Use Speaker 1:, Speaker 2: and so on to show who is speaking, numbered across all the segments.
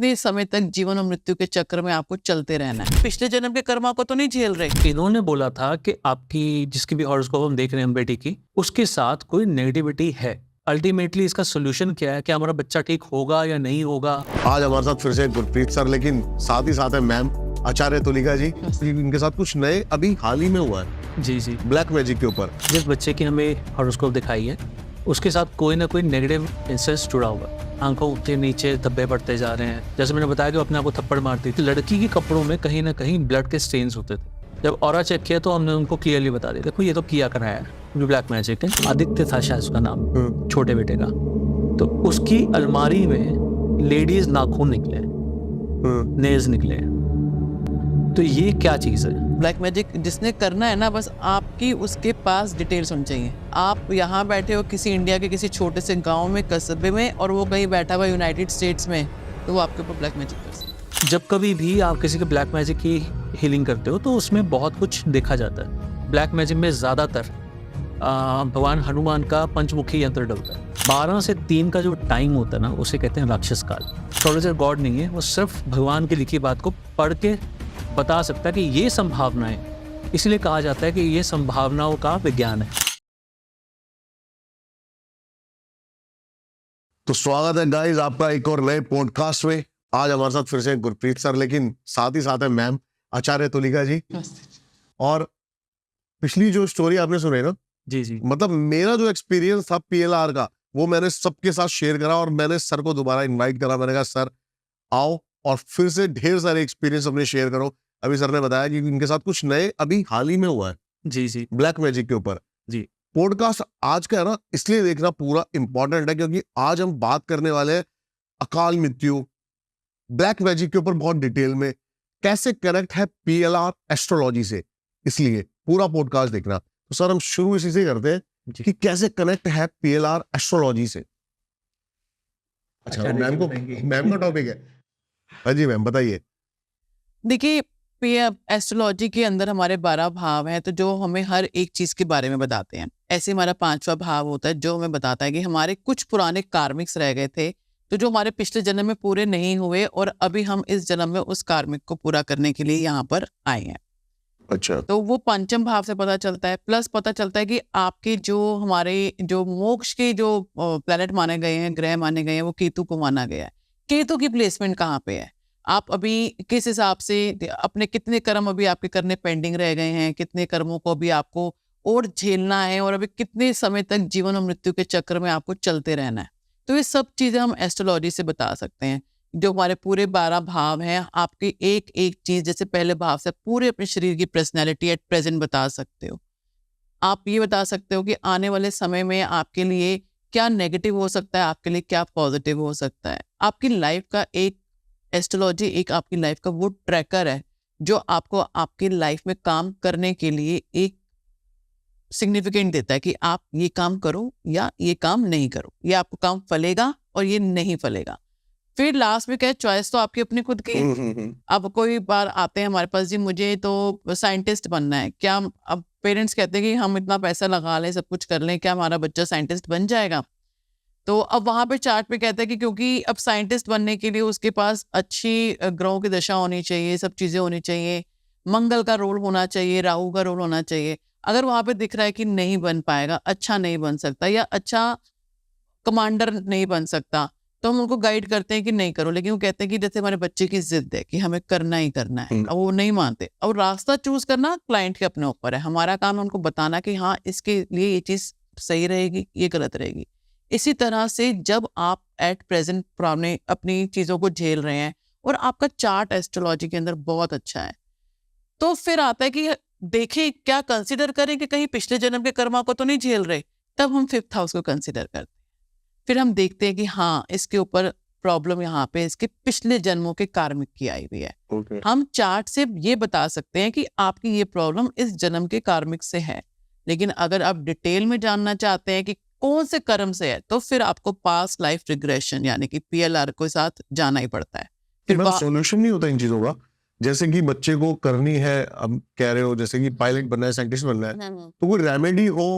Speaker 1: कितने समय तक जीवन और मृत्यु के चक्र में आपको चलते रहना है। पिछले जन्म के कर्मा को तो नहीं झेल रहे।
Speaker 2: इन्होंने बोला था कि आपकी जिसकी भी हॉरोस्कोप हम देख रहे हैं बेटी की, उसके साथ कोई नेगेटिविटी है। अल्टीमेटली इसका सोल्यूशन क्या है? क्या हमारा बच्चा ठीक होगा या नहीं होगा?
Speaker 3: आज हमारे साथ फिर से गुरप्रीत सर, लेकिन साथ ही साथ है मैम आचार्य तुलिका जी। इनके साथ कुछ नए अभी हाल ही में हुआ है।
Speaker 2: जी
Speaker 3: ब्लैक मैजिक के ऊपर
Speaker 2: जिस बच्चे की हमें हॉरोस्कोप दिखाई है उसके साथ कोई ना कोई नेगेटिव इंसेंस जुड़ा हुआ है। आंखों के नीचे धब्बे पड़ते जा रहे हैं। जैसे मैंने बताया कि वो अपने आप को थप्पड़ मारती थी। लड़की के कपड़ों में कहीं ना कहीं ब्लड के स्टेन्स होते थे। जब ऑरा चेक किया तो हमने उनको क्लियरली बता दिया, देखो ये तो किया कराया है, जो ब्लैक मैजिक है। आदित्य था शायद उसका नाम, छोटे बेटे का। तो उसकी अलमारी में लेडीज नाखून निकले, नेल्स निकले। तो ये क्या चीज है?
Speaker 1: ब्लैक मैजिक जिसने करना है ना, बस आपकी उसके पास डिटेल्स होनी चाहिए। आप यहाँ बैठे हो किसी इंडिया के किसी छोटे से गांव में, कस्बे में, और वो कहीं बैठा हुआ यूनाइटेड स्टेट्स में, तो वो आपके ऊपर ब्लैक मैजिक कर सकता है।
Speaker 2: जब कभी भी आप किसी के ब्लैक मैजिक की हीलिंग करते हो तो उसमें बहुत कुछ देखा जाता है। ब्लैक मैजिक में ज़्यादातर भगवान हनुमान का पंचमुखी यंत्र डलता है। 12 से 3 का जो टाइम होता है ना, उसे कहते हैं राक्षस काल। एस्ट्रोलॉजर गॉड नहीं है, वो सिर्फ भगवान की लिखी बात को पढ़ के बता सकता है कि ये संभावनाएं, इसलिए कहा जाता है कि ये संभावनाओं का विज्ञान है।
Speaker 3: तो स्वागत है गाइस आपका एक और नए पॉडकास्ट में। आज हमारे साथ फिर से गुरप्रीत सर, लेकिन साथ ही साथ है मैम आचार्य तुलिका जी। और पिछली जो स्टोरी आपने सुनी ना,
Speaker 2: जी
Speaker 3: मतलब मेरा जो एक्सपीरियंस था पीएलआर का, वो मैंने सबके साथ शेयर करा और मैंने सर को दोबारा इनवाइट करा। मैंने कहा सर आओ और फिर से ढेर सारे एक्सपीरियंस अपने शेयर करो। अभी सर ने बताया कि इनके साथ कुछ नए अभी हाल ही में हुआ है
Speaker 2: जी
Speaker 3: ब्लैक मैजिक के ऊपर।
Speaker 2: जी
Speaker 3: पॉडकास्ट आज का है ना, इसलिए देखना पूरा इंपॉर्टेंट है क्योंकि आज हम बात करने वाले हैं अकाल मृत्यु, ब्लैक मैजिक के ऊपर बहुत डिटेल में, कैसे कनेक्ट है पीएलआर एस्ट्रोलॉजी से। इसलिए पूरा पॉडकास्ट देखना। तो सर हम शुरू इसी से करते हैं कि कैसे कनेक्ट है पीएलआर एस्ट्रोलॉजी से। अच्छा, मैम का टॉपिक है। हाँ जी मैम बताइए।
Speaker 1: देखिए, एस्ट्रोलॉजी के अंदर हमारे 12 भाव हैं, तो जो हमें हर एक चीज के बारे में बताते हैं। ऐसे हमारा 5वां भाव होता है जो हमें बताता है कि हमारे कुछ पुराने कार्मिक्स रह गए थे, तो जो हमारे पिछले जन्म में पूरे नहीं हुए, और अभी हम इस जन्म में उस कार्मिक को पूरा करने के लिए यहाँ पर आए हैं।
Speaker 3: अच्छा,
Speaker 1: तो वो पंचम भाव से पता चलता है। प्लस पता चलता है कि आपके जो हमारे जो मोक्ष के जो प्लैनेट माने गए हैं, ग्रह माने गए हैं, वो केतु को माना गया है। केतु की प्लेसमेंट कहाँ पे है, आप अभी किस हिसाब से अपने कितने कर्म अभी आपके करने पेंडिंग रह गए हैं, कितने कर्मों को अभी आपको और झेलना है, और अभी कितने समय तक जीवन और मृत्यु के चक्र में आपको चलते रहना है। तो ये सब चीजें हम एस्ट्रोलॉजी से बता सकते हैं। जो हमारे पूरे 12 भाव हैं, आपकी एक एक चीज, जैसे पहले भाव से पूरे अपने शरीर की पर्सनैलिटी एट प्रेजेंट बता सकते हो। आप ये बता सकते हो कि आने वाले समय में आपके लिए क्या नेगेटिव हो सकता है, आपके लिए क्या पॉजिटिव हो सकता है। आपकी लाइफ का एक एस्ट्रोलॉजी एक आपकी लाइफ का वो ट्रैकर है जो आपको आपकी लाइफ में काम करने के लिए एक सिग्निफिकेंट देता है कि आप ये काम करो या ये काम नहीं करो, ये आपको काम फलेगा और ये नहीं फलेगा। फिर लास्ट में क्या, चॉइस तो आपकी अपनी खुद की है। अब कोई बार आते हैं हमारे पास, जी मुझे तो साइंटिस्ट बनना है, क्या अब पेरेंट्स कहते हैं कि हम इतना पैसा लगा लें, सब कुछ कर लें, क्या हमारा बच्चा साइंटिस्ट बन जाएगा? तो अब वहां पे चार्ट पे कहता है कि क्योंकि अब साइंटिस्ट बनने के लिए उसके पास अच्छी ग्रहों की दशा होनी चाहिए, सब चीजें होनी चाहिए, मंगल का रोल होना चाहिए, राहु का रोल होना चाहिए। अगर वहां पे दिख रहा है कि नहीं बन पाएगा, अच्छा नहीं बन सकता, या अच्छा कमांडर नहीं बन सकता, तो हम उनको गाइड करते हैं कि नहीं करो। लेकिन वो कहते हैं कि जैसे हमारे बच्चे की जिद है कि हमें करना ही करना है, अब वो नहीं मानते। और रास्ता चूज करना क्लाइंट के अपने ऊपर है, हमारा काम है उनको बताना कि हाँ इसके लिए ये चीज सही रहेगी, ये गलत रहेगी। इसी तरह से जब आप एट प्रेजेंट अपनी चीजों को झेल रहे हैं और आपका चार्ट एस्ट्रोलॉजी के अंदर बहुत अच्छा है, तो फिर आता है कि देखें क्या कंसिडर करें कि कहीं पिछले जन्म के कर्मा को तो नहीं झेल रहे। तब हम 5th हाउस को कंसिडर करते हैं। फिर हम देखते हैं कि हाँ इसके ऊपर प्रॉब्लम यहाँ पे इसके पिछले जन्मों के कार्मिक की आई हुई है। हम चार्ट से ये बता सकते हैं कि आपकी ये प्रॉब्लम इस जन्म के कार्मिक से है। लेकिन अगर आप डिटेल में जानना चाहते हैं कि कौन से कर्म से है, तो फिर आपको पास्ट लाइफ रिग्रेशन यानी कि पीएलआर के साथ जाना ही पड़ता है। फिर
Speaker 3: सॉल्यूशन नहीं होता इन चीजों का, जैसे कि बच्चे को करनी है, अब कह रहे हो जैसे कि पायलट बनना है, साइंटिस्ट बनना है, तो कोई रेमेडी हो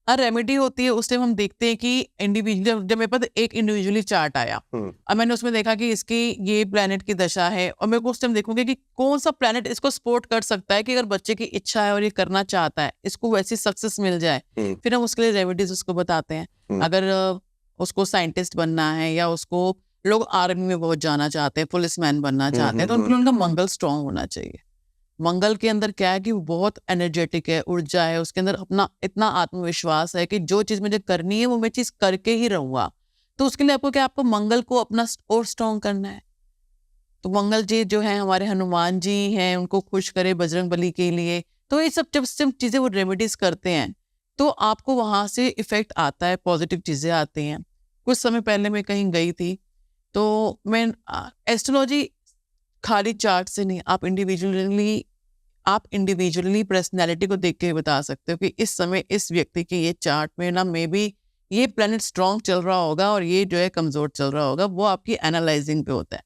Speaker 1: रेमेडी होती है उस टाइम हम देखते हैं कि इंडिविजुअल, जब मेरे पास एक इंडिविजुअली चार्ट आया, अब मैंने उसमें देखा कि इसकी ये प्लैनेट की दशा है, और मेरे को उस टाइम देखूंगी कि कौन सा प्लैनेट इसको सपोर्ट कर सकता है कि अगर बच्चे की इच्छा है और ये करना चाहता है, इसको वैसी सक्सेस मिल जाए, फिर हम उसके लिए रेमेडीज उसको बताते हैं। अगर उसको साइंटिस्ट बनना है या उसको लोग आर्मी में बहुत जाना चाहते हैं, पुलिसमैन बनना चाहते हैं, तो उनके लिए उनका मंगल स्ट्रांग होना चाहिए। मंगल के अंदर क्या है कि वो बहुत एनर्जेटिक है, ऊर्जा है, उसके अंदर अपना इतना आत्मविश्वास है कि जो चीज़ मुझे करनी है वो मैं चीज़ करके ही रहूँगा। तो उसके लिए आपको क्या, आपको मंगल को अपना और स्ट्रॉन्ग करना है। तो मंगल जी जो है हमारे हनुमान जी हैं, उनको खुश करे बजरंग बली के लिए। तो ये सब जब चीज़ें वो रेमेडीज करते हैं तो आपको वहाँ से इफेक्ट आता है, पॉजिटिव चीज़ें आती हैं। कुछ समय पहले मैं कहीं गई थी, तो मैं एस्ट्रोलॉजी खाली चार्ट से नहीं, आप इंडिविजुअली पर्सनैलिटी को देख के बता सकते हो कि इस समय इस व्यक्ति के ये चार्ट में ना मे बी ये प्लैनेट स्ट्रांग चल रहा होगा और ये जो है कमज़ोर चल रहा होगा। वो आपकी एनालाइजिंग पे होता है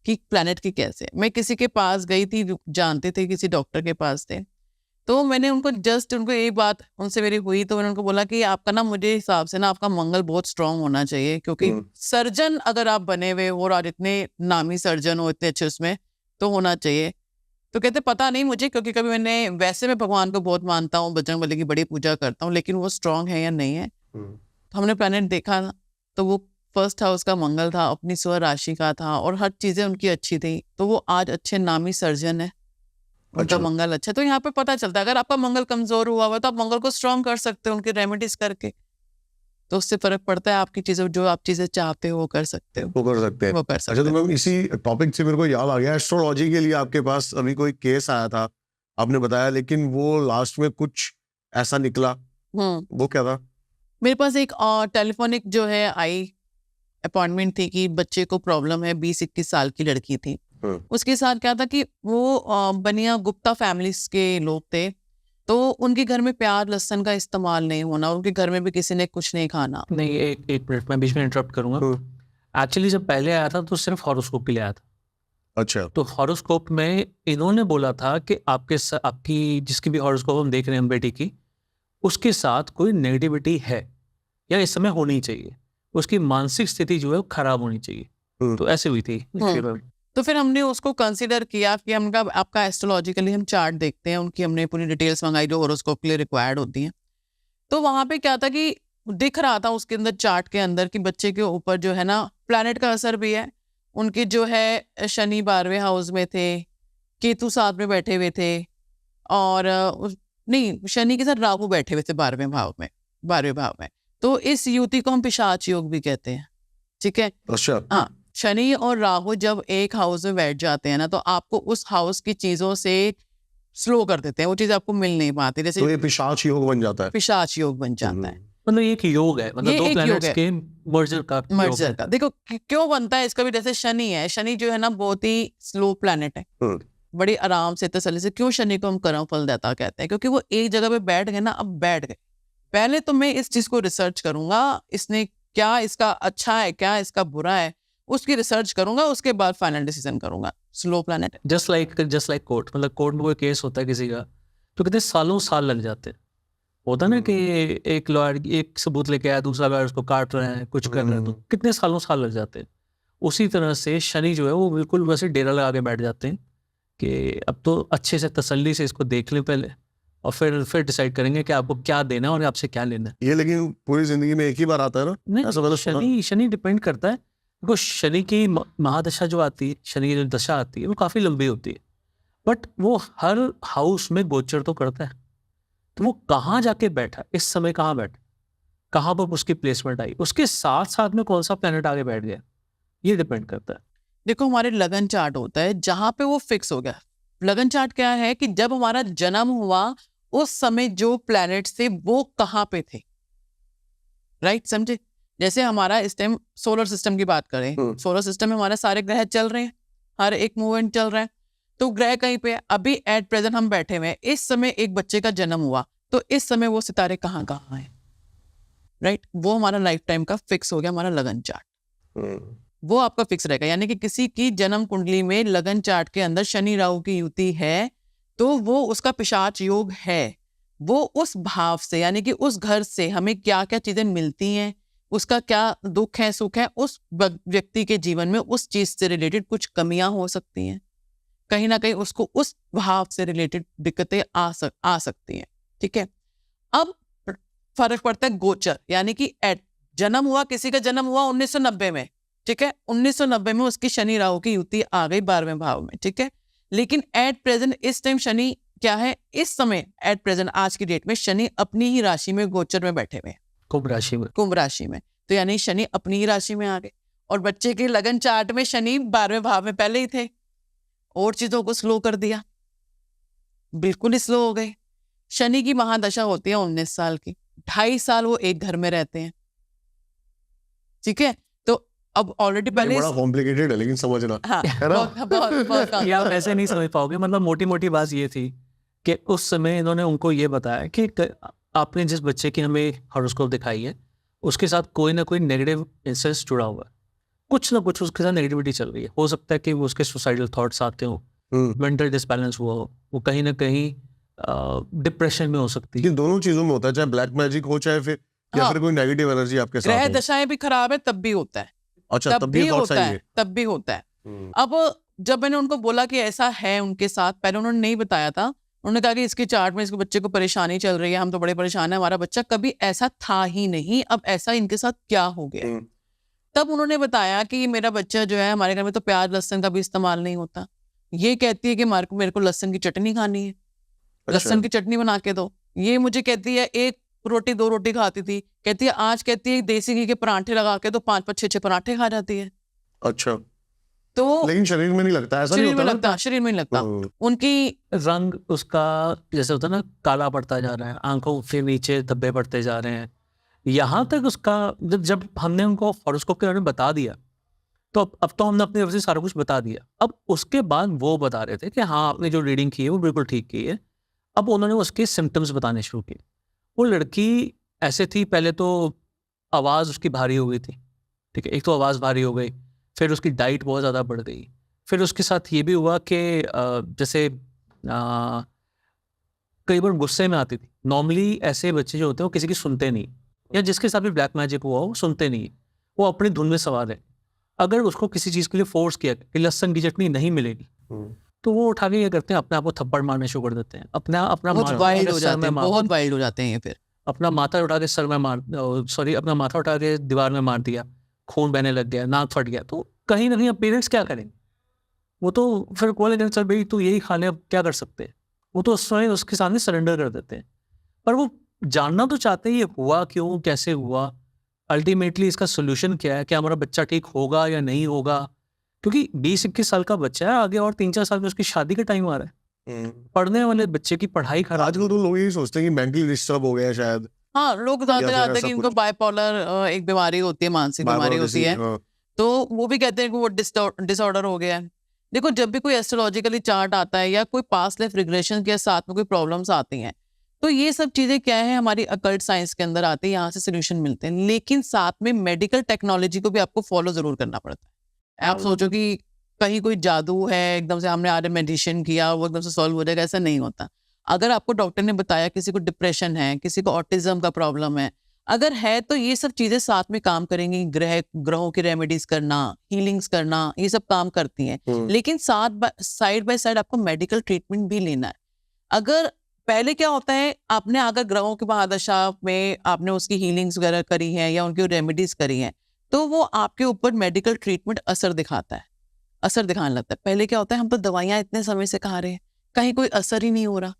Speaker 1: कि प्लैनेट की कैसे। मैं किसी के पास गई थी, जानते थे, किसी डॉक्टर के पास थे, तो मैंने उनको एक बात उनसे मेरी हुई, तो मैंने उनको बोला कि आपका ना, मुझे हिसाब से ना आपका मंगल बहुत स्ट्रांग होना चाहिए, क्योंकि सर्जन अगर आप बने हुए हो और इतने नामी सर्जन हो, इतने अच्छे उसमें, तो होना चाहिए। तो कहते पता नहीं मुझे, क्योंकि कभी वैसे मैं भगवान को बहुत मानता हूँ, बजरंग बली की बड़ी पूजा करता हूँ, लेकिन वो स्ट्रांग है या नहीं है। तो हमने प्लैनेट देखा तो वो फर्स्ट हाउस का मंगल था, अपनी स्वर राशि का था, और हर चीजें उनकी अच्छी थी, तो वो आज अच्छे नामी सर्जन है, उनका मंगल अच्छा। तो यहाँ पे पता चलता है अगर आपका मंगल कमजोर हुआ हुआ तो आप मंगल को स्ट्रांग कर सकते हो उनकी रेमेडीज करके, तो उससे फर्क पड़ता है। आपकी चीजें, जो आप चीजें चाहते हो वो कर सकते हो,
Speaker 3: वो कर सकते हैं।
Speaker 1: अच्छा,
Speaker 3: तो मैम इसी टॉपिक से मेरे को याद आ गया, एस्ट्रोलॉजी के लिए आपके पास अभी कोई केस आया था, आपने बताया, लेकिन वो लास्ट में कुछ ऐसा निकला, वो क्या था?
Speaker 1: मेरे पास एक टेलीफोनिक जो है आई अपॉइंटमेंट थी कि बच्चे को प्रॉब्लम है, 20-21 साल की लड़की थी। उसके साथ क्या था कि वो बनिया गुप्ता फैमिलीज के लोग थे, तो उनके घर में प्याज लहसुन का इस्तेमाल नहीं होना, उनके घर में भी किसी ने कुछ नहीं खाना।
Speaker 2: नहीं, एक मिनट मैं बीच में इंटरप्ट करूंगा। एक्चुअली जब पहले आया था तो सिर्फ हॉरोस्कोप के लिए आया था।
Speaker 3: अच्छा।
Speaker 2: तो हॉरोस्कोप में इन्होंने बोला था कि आपकी जिसकी भी हॉरोस्कोप हम देख रहे हैं हम बेटी की, उसके साथ कोई नेगेटिविटी है या इस समय होनी चाहिए, उसकी मानसिक स्थिति जो है वो खराब होनी चाहिए। तो ऐसे हुई थी।
Speaker 1: तो फिर हमने उसको कंसीडर किया कि हमका आपका एस्ट्रोलॉजिकली हम चार्ट देखते हैं, उनकी हमने पूरी डिटेल्स मंगाई जो हॉरोस्कोप के लिए रिक्वायर्ड होती हैं। तो वहां पे क्या था कि दिख रहा था उसके अंदर, चार्ट के अंदर, कि बच्चे के ऊपर जो है ना प्लैनेट का असर भी है। उनके जो है शनि 12वें हाउस में थे, केतु 7 में बैठे हुए थे, और नहीं, शनि के साथ राहु बैठे हुए थे 12वें भाव में। तो इस युति को हम पिशाच योग भी कहते हैं, ठीक है।
Speaker 3: अच्छा।
Speaker 1: हाँ, शनि और राहु जब एक हाउस में बैठ जाते हैं ना, तो आपको उस हाउस की चीजों से स्लो कर देते हैं, वो चीज आपको मिल नहीं पाती। जैसे
Speaker 3: तो ये पिशाच योग बन जाता है।
Speaker 1: पिशाच योग बन जाता है।
Speaker 2: मतलब ये एक योग है, मतलब दो प्लैनेट्स के मर्जर का
Speaker 1: देखो क्यों बनता है इसका भी। जैसे शनि है, शनि जो है ना बहुत ही स्लो प्लैनेट है, बड़ी आराम से तसल्ली से। क्यों शनि को हम कर्म फल देता कहते हैं? क्योंकि वो एक जगह पे बैठ गए ना, अब बैठ गए। पहले तो मैं इस चीज को रिसर्च करूंगा, इसने क्या, इसका अच्छा है क्या, इसका बुरा है, उसकी रिसर्च करूंगा, उसके बाद फाइनल डिसीजन करूंगा। Slow planet
Speaker 2: just like court, मतलब कोर्ट में कोई केस होता है किसी का, तो कितने साल लग जाते हैं। होता ना कि एक लॉयर एक सबूत लेके आया, दूसरा लॉयर उसको काट रहे हैं, कुछ कर रहे हैं, तो कितने साल लग जाते हैं। उसी तरह से शनि जो है वो बिल्कुल वैसे डेरा लगा के बैठ जाते हैं कि अब तो अच्छे से तसल्ली से इसको देख लें पहले, और फिर डिसाइड करेंगे कि आपको क्या देना है और आपसे क्या लेना है।
Speaker 3: ये लेकिन पूरी जिंदगी में एक ही बार आता है ना?
Speaker 2: नहीं, शनि डिपेंड करता है। देखो, शनि की महादशा जो आती है, शनि की जो दशा आती है वो काफ़ी लंबी होती है, बट वो हर हाउस में गोचर तो करता है। तो वो कहाँ जाके बैठा, इस समय कहाँ बैठा, कहाँ पर उसकी प्लेसमेंट आई, उसके साथ साथ में कौन सा प्लैनेट आगे बैठ गया, ये डिपेंड करता है।
Speaker 1: देखो, हमारे लगन चार्ट होता है जहाँ पे वो फिक्स हो गया। लगन चार्ट क्या है कि जब हमारा जन्म हुआ उस समय जो प्लैनेट्स थे वो कहाँ पे थे, राइट, समझे। जैसे हमारा इस टाइम सोलर सिस्टम की बात करें, सोलर सिस्टम में हमारे सारे ग्रह चल रहे हैं, हर एक मूवमेंट चल रहा है, तो ग्रह कहीं पे अभी एट प्रेजेंट हम बैठे हुए हैं। इस समय एक बच्चे का जन्म हुआ, तो इस समय वो सितारे कहाँ हैं, राइट। वो हमारा लाइफ टाइम का फिक्स हो गया, हमारा लगन चार्ट वो आपका फिक्स रहेगा। यानी कि किसी की जन्म कुंडली में लगन चार्ट के अंदर शनि राहु की युति है, तो वो उसका पिशाच योग है। वो उस भाव से, यानी कि उस घर से हमें क्या क्या चीजें मिलती हैं, उसका क्या दुख है सुख है, उस व्यक्ति के जीवन में उस चीज से रिलेटेड कुछ कमियां हो सकती हैं, कहीं ना कहीं उसको उस भाव से रिलेटेड दिक्कतें आ सकती हैं। ठीक है, अब फर्क पड़ता है गोचर, यानी कि जन्म हुआ, किसी का जन्म हुआ 1990 में, ठीक है, 1990 में उसकी शनि राहु की युति आ गई 12वें भाव में, ठीक है, लेकिन एट प्रेजेंट इस टाइम शनि क्या है, इस समय एट प्रेजेंट आज की डेट में शनि अपनी ही राशि में गोचर में बैठे हुए,
Speaker 2: कुंभ राशि में,
Speaker 1: कुंभ राशि में, तो यानी शनि अपनी ही राशि में आ गए। और बच्चे के लगन चार्ट में शनि 12वें भाव में पहले ही थे, और चीजों को स्लो कर दिया, बिल्कुल ही स्लो हो गए। शनि की महादशा होती है 19 साल की, 2.5 साल वो एक घर में रहते हैं, ठीक है, तो अब ऑलरेडी पहले
Speaker 3: बड़ा कॉम्प्लिकेटेड है लेकिन समझना,
Speaker 1: हाँ,
Speaker 3: है ना?
Speaker 1: बहुत
Speaker 2: ये आप ऐसे नहीं समझ पाओगे। मतलब मोटी मोटी बात ये थी कि उस समय इन्होंने उनको ये बताया कि आपने जिस बच्चे की हमें हॉरोस्कोप दिखाई है उसके साथ कोई ना कोई नेगेटिव इंसेंस जुड़ा हुआ है, कुछ ना कुछ उसके साथ नेगेटिविटी चल रही है। हो सकता है कि वो उसके सुसाइडल थॉट्स आते हो, मेंटल डिसबैलेंस हुआ हो, वो कहीं ना कहीं डिप्रेशन में हो सकती है।
Speaker 3: ये दोनों चीजों में होता है, चाहे ब्लैक मैजिक हो चाहे फिर या फिर कोई नेगेटिव एनर्जी आपके साथ
Speaker 1: ग्रह
Speaker 3: हो।
Speaker 1: दशाएं भी खराब है तब भी होता है,
Speaker 3: अच्छा, तब भी thoughts
Speaker 1: होता
Speaker 3: आएंगे।
Speaker 1: है, तब भी होता है। अब जब मैंने उनको बोला कि ऐसा है उनके साथ, पहले उन्होंने नहीं बताया था, उन्होंने कहा कि इसके चार्ट में इसके बच्चे को परेशानी चल रही है, हम तो बड़े परेशान है, हमारा बच्चा कभी ऐसा था ही नहीं, अब ऐसा इनके साथ क्या हो गया। तब उन्होंने बताया कि मेरा बच्चा जो है, हमारे घर में तो प्याज लहसुन का भी इस्तेमाल नहीं होता, ये कहती है कि मेरे को लहसुन की चटनी खानी है, लहसुन की चटनी बना के दो। ये मुझे कहती है 1 रोटी 2 रोटी खाती थी, कहती है आज कहती है देसी घी के पराठे लगा के तो 5-5 6-6 पराठे खा जाती है।
Speaker 3: अच्छा,
Speaker 1: तो
Speaker 3: लेकिन शरीर में नहीं लगता, ऐसा नहीं
Speaker 1: शरीर में
Speaker 3: होता
Speaker 1: लगता, शरीर में नहीं लगता। उनकी
Speaker 2: रंग उसका जैसे होता है ना, काला पड़ता जा रहा है, आंखों के नीचे धब्बे पड़ते जा रहे हैं, यहाँ तक उसका जब हमने उनको हॉरोस्कोप के बारे में बता दिया तो अब तो हमने अपनी तरफ से सारा कुछ बता दिया। अब उसके बाद वो बता रहे थे कि हाँ आपने जो रीडिंग की है वो बिल्कुल ठीक की है। अब उन्होंने उसके सिम्टम्स बताने शुरू किए। वो लड़की ऐसे थी, पहले तो आवाज़ उसकी भारी हो गई थी, ठीक है, एक तो आवाज़ भारी हो गई, फिर उसकी डाइट बहुत ज़्यादा बढ़ गई, फिर उसके साथ ये भी हुआ कि जैसे कई बार गुस्से में आती थी। नॉर्मली ऐसे बच्चे जो होते हैं वो किसी की सुनते नहीं, या जिसके साथ भी ब्लैक मैजिक हुआ वो सुनते नहीं, वो अपनी धुन में सवार है। अगर उसको किसी चीज़ के लिए फोर्स किया कि लहसुन की चटनी नहीं मिलेगी तो वो उठा के क्या करते हैं, अपने आप को थप्पड़ मारने शुरू कर देते हैं, अपना
Speaker 1: बहुत वाइल्ड हो जाते हैं, बहुत वाइल्ड हो जाते हैं। ये फिर
Speaker 2: अपना माथा उठा के सर में अपना माथा उठा के दीवार में मार दिया, खून बहने लग गया, नाक फट गया। तो कहीं ना कहीं पेरेंट्स क्या करेंगे, वो तो फिर बोलेंगे चल भाई तू यही खाने, अब क्या कर सकते हैं, वो तो स्वयं उसके सामने सरेंडर कर देते हैं। पर वो जानना तो चाहते हैं ये हुआ क्यों, कैसे हुआ, अल्टीमेटली इसका सोल्यूशन क्या है, क्या हमारा बच्चा ठीक होगा या नहीं होगा, क्योंकि 20-21 साल का बच्चा है, आगे और 3-4 साल में उसकी शादी का टाइम आ रहा है। पढ़ने वाले बच्चे की पढ़ाई खराब।
Speaker 3: आजकल तो लोग यही सोचते हैं कि मेंटली डिस्टर्ब हो गया शायद।
Speaker 1: हाँ, लोग जानते हैं कि इनको बाइपोलर एक बीमारी होती है, मानसिक बीमारी होती है, तो वो भी कहते हैं कि वो डिसऑर्डर हो गया है। देखो, जब भी कोई एस्ट्रोलॉजिकली चार्ट आता है या कोई पास्ट लाइफ रिग्रेशन के साथ में कोई प्रॉब्लम्स आती हैं, तो ये सब चीजें क्या है, हमारी अकल्ट साइंस के अंदर आती है, यहाँ से सोल्यूशन मिलते हैं। लेकिन साथ में मेडिकल टेक्नोलॉजी को भी आपको फॉलो जरूर करना पड़ता है। आप सोचो कि कहीं कोई जादू है, एकदम से हमने आज मेडिटेशन किया वो एकदम से सॉल्व हो जाएगा, ऐसा नहीं होता। अगर आपको डॉक्टर ने बताया किसी को डिप्रेशन है, किसी को ऑटिज्म का प्रॉब्लम है, अगर है तो ये सब चीजें साथ में काम करेंगी। ग्रहों की रेमेडीज करना, हीलिंग्स करना, ये सब काम करती हैं। लेकिन साइड बाय साइड आपको मेडिकल ट्रीटमेंट भी लेना है। अगर पहले क्या होता है, आपने अगर ग्रहों की महादशा में आपने उसकी हीलिंग्स वगैरह करी है या उनकी रेमेडीज करी हैं, तो वो आपके ऊपर मेडिकल ट्रीटमेंट असर दिखाता है, असर दिखाने लगता है। पहले क्या होता है, हम तो दवाइयां इतने समय से खा रहे हैं, कहीं कोई असर ही नहीं हो रहा,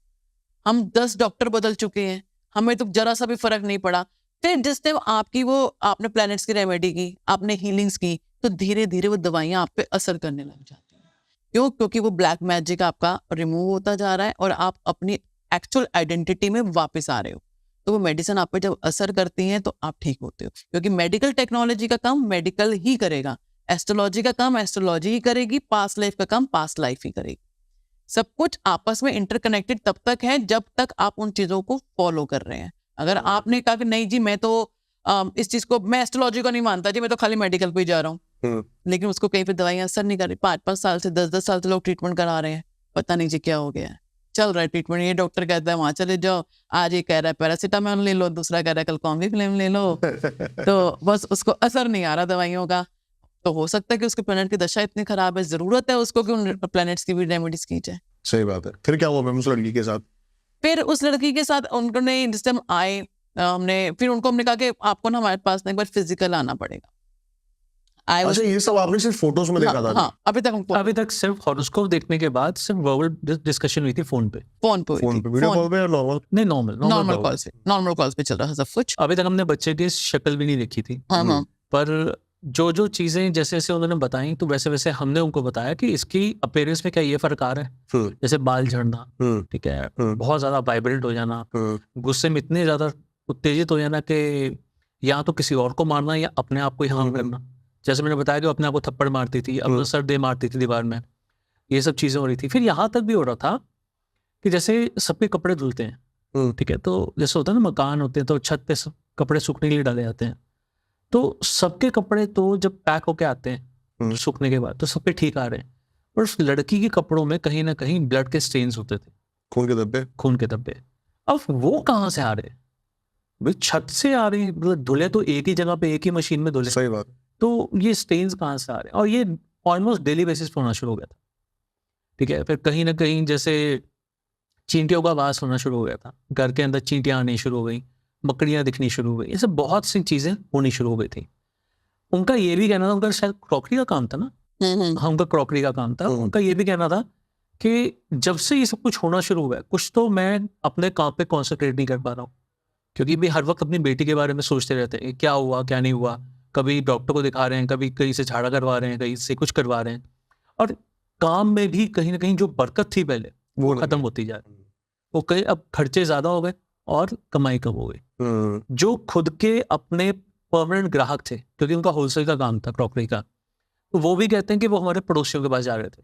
Speaker 1: हम 10 डॉक्टर बदल चुके हैं, हमें तो जरा सा भी फर्क नहीं पड़ा। फिर जिस टाइम आपने प्लैनेट्स की रेमेडी की, आपने हीलिंग्स की, तो धीरे धीरे वो दवाइयां आप पे असर करने लग जाती हैं। क्यों? क्योंकि वो ब्लैक मैजिक आपका रिमूव होता जा रहा है और आप अपनी एक्चुअल आइडेंटिटी में वापस आ रहे हो। तो वो मेडिसिन आप पे जब असर करती हैं तो आप ठीक होते हो, क्योंकि मेडिकल टेक्नोलॉजी का काम मेडिकल ही करेगा, एस्ट्रोलॉजी का काम एस्ट्रोलॉजी ही करेगी, पास्ट लाइफ का काम पास्ट लाइफ ही करेगी। सब कुछ आपस में इंटरकनेक्टेड तब तक है जब तक आप उन चीजों को फॉलो कर रहे हैं। अगर आपने कहा कि नहीं जी मैं तो इस चीज को, मैं एस्ट्रोलॉजी को नहीं मानता जी, मैं तो खाली मेडिकल पे ही जा रहा हूँ, लेकिन उसको कहीं पे दवाइयां असर नहीं कर रही, 5-5 साल से 10-10 साल से लोग ट्रीटमेंट करा रहे हैं, पता नहीं जी क्या हो गया है, चल रहा है ट्रीटमेंट, ये डॉक्टर कहता है वहां चले जाओ, आज ये कह रहा है पैरासीटामोल ले लो, दूसरा कह रहा है कल कॉम्बीफ्लेम ले लो, तो बस उसको असर नहीं आ रहा दवाइयों का। तो हो सकता है कि उसके प्लेनेट की दशा इतनी खराब है, जरूरत है उसको कि उन प्लेनेट्स की भी रेमेडीज की जाए।
Speaker 3: सही बात है। फिर क्या हुआ मैम उस लड़की के साथ?
Speaker 1: फिर उस लड़की के साथ उन्होंने जिस टाइम आए, फिर उनको हमने कहा कि आपको ना हमारे पास ना एक बार फिजिकल आना पड़ेगा।
Speaker 3: अच्छा, ये सब आपने सिर्फ फोटोज में देखा था?
Speaker 1: हाँ, अभी तक
Speaker 2: सिर्फ हॉरोस्कोप देखने के बाद सिर्फ वर्बल डिस्कशन हुई थी फोन पे
Speaker 3: वीडियो कॉल पे या नॉर्मल?
Speaker 2: नहीं,
Speaker 1: नॉर्मल कॉल्स पे चल रहा था सब कुछ।
Speaker 2: अभी तक हमने बच्चे की शक्ल भी नहीं देखी थी, पर जो चीजें जैसे जैसे उन्होंने बताई तो वैसे वैसे हमने उनको बताया कि इसकी अपीयरेंस में क्या ये फर्क आ रहा है, जैसे बाल झड़ना, ठीक है, बहुत ज्यादा वाइब्रेंट हो जाना, गुस्से में इतने ज्यादा उत्तेजित हो जाना कि या तो किसी और को मारना या अपने आप को ही हार्म करना। जैसे मैंने बताया कि अपने आप को थप्पड़ मारती थी, अपना सर दे मारती थी दीवार में, ये सब चीजें हो रही थी। फिर यहाँ तक भी हो रहा था कि जैसे सबके कपड़े धुलते हैं, ठीक है, तो जैसे होता है ना मकान होते हैं तो छत पे सब कपड़े सूखने के लिए डाले जाते हैं, तो सबके कपड़े तो जब पैक होके आते हैं सूखने के बाद तो सब पे ठीक आ रहे हैं, पर उस लड़की के कपड़ों में कहीं ना कहीं ब्लड के स्टेन्स होते थे, खून के धब्बे। अब वो कहाँ से आ रहे? भाई छत से आ रहे हैं, मतलब धुले तो एक ही जगह पे एक ही मशीन में धुले।
Speaker 3: सही बात।
Speaker 2: तो ये स्टेन्स कहाँ से आ रहे हैं? और ये ऑलमोस्ट डेली बेसिस पर होना शुरू हो गया था, ठीक है। फिर कहीं ना कहीं जैसे चींटियों का आवाज होना शुरू हो गया था, घर के अंदर चींटियां आनी शुरू हो गई, मकड़ियां दिखनी शुरू हो गई, ये सब बहुत सी चीजें होनी शुरू हो गई थी। उनका ये भी कहना था, उनका शायद क्रॉकरी का काम था ना, हाँ उनका क्रॉकरी का काम था, उनका ये भी कहना था कि जब से ये सब कुछ होना शुरू हुआ है कुछ तो मैं अपने काम पे कॉन्सेंट्रेट नहीं कर पा रहा हूँ, क्योंकि भी हर वक्त अपनी बेटी के बारे में सोचते रहते हैं क्या हुआ क्या नहीं हुआ, कभी डॉक्टर को दिखा रहे हैं, कभी कहीं से झाड़ा करवा रहे हैं, कहीं से कुछ करवा रहे हैं, और काम में भी कहीं ना कहीं जो बरकत थी पहले वो खत्म होती जा रही है। वो कहीं अब खर्चे ज्यादा हो गए और कमाई कम हो गई। जो खुद के अपने परमानेंट ग्राहक थे, क्योंकि उनका होलसेल का काम था क्रॉकरी का, तो वो भी कहते हैं कि वो हमारे पड़ोसियों के पास जा रहे थे।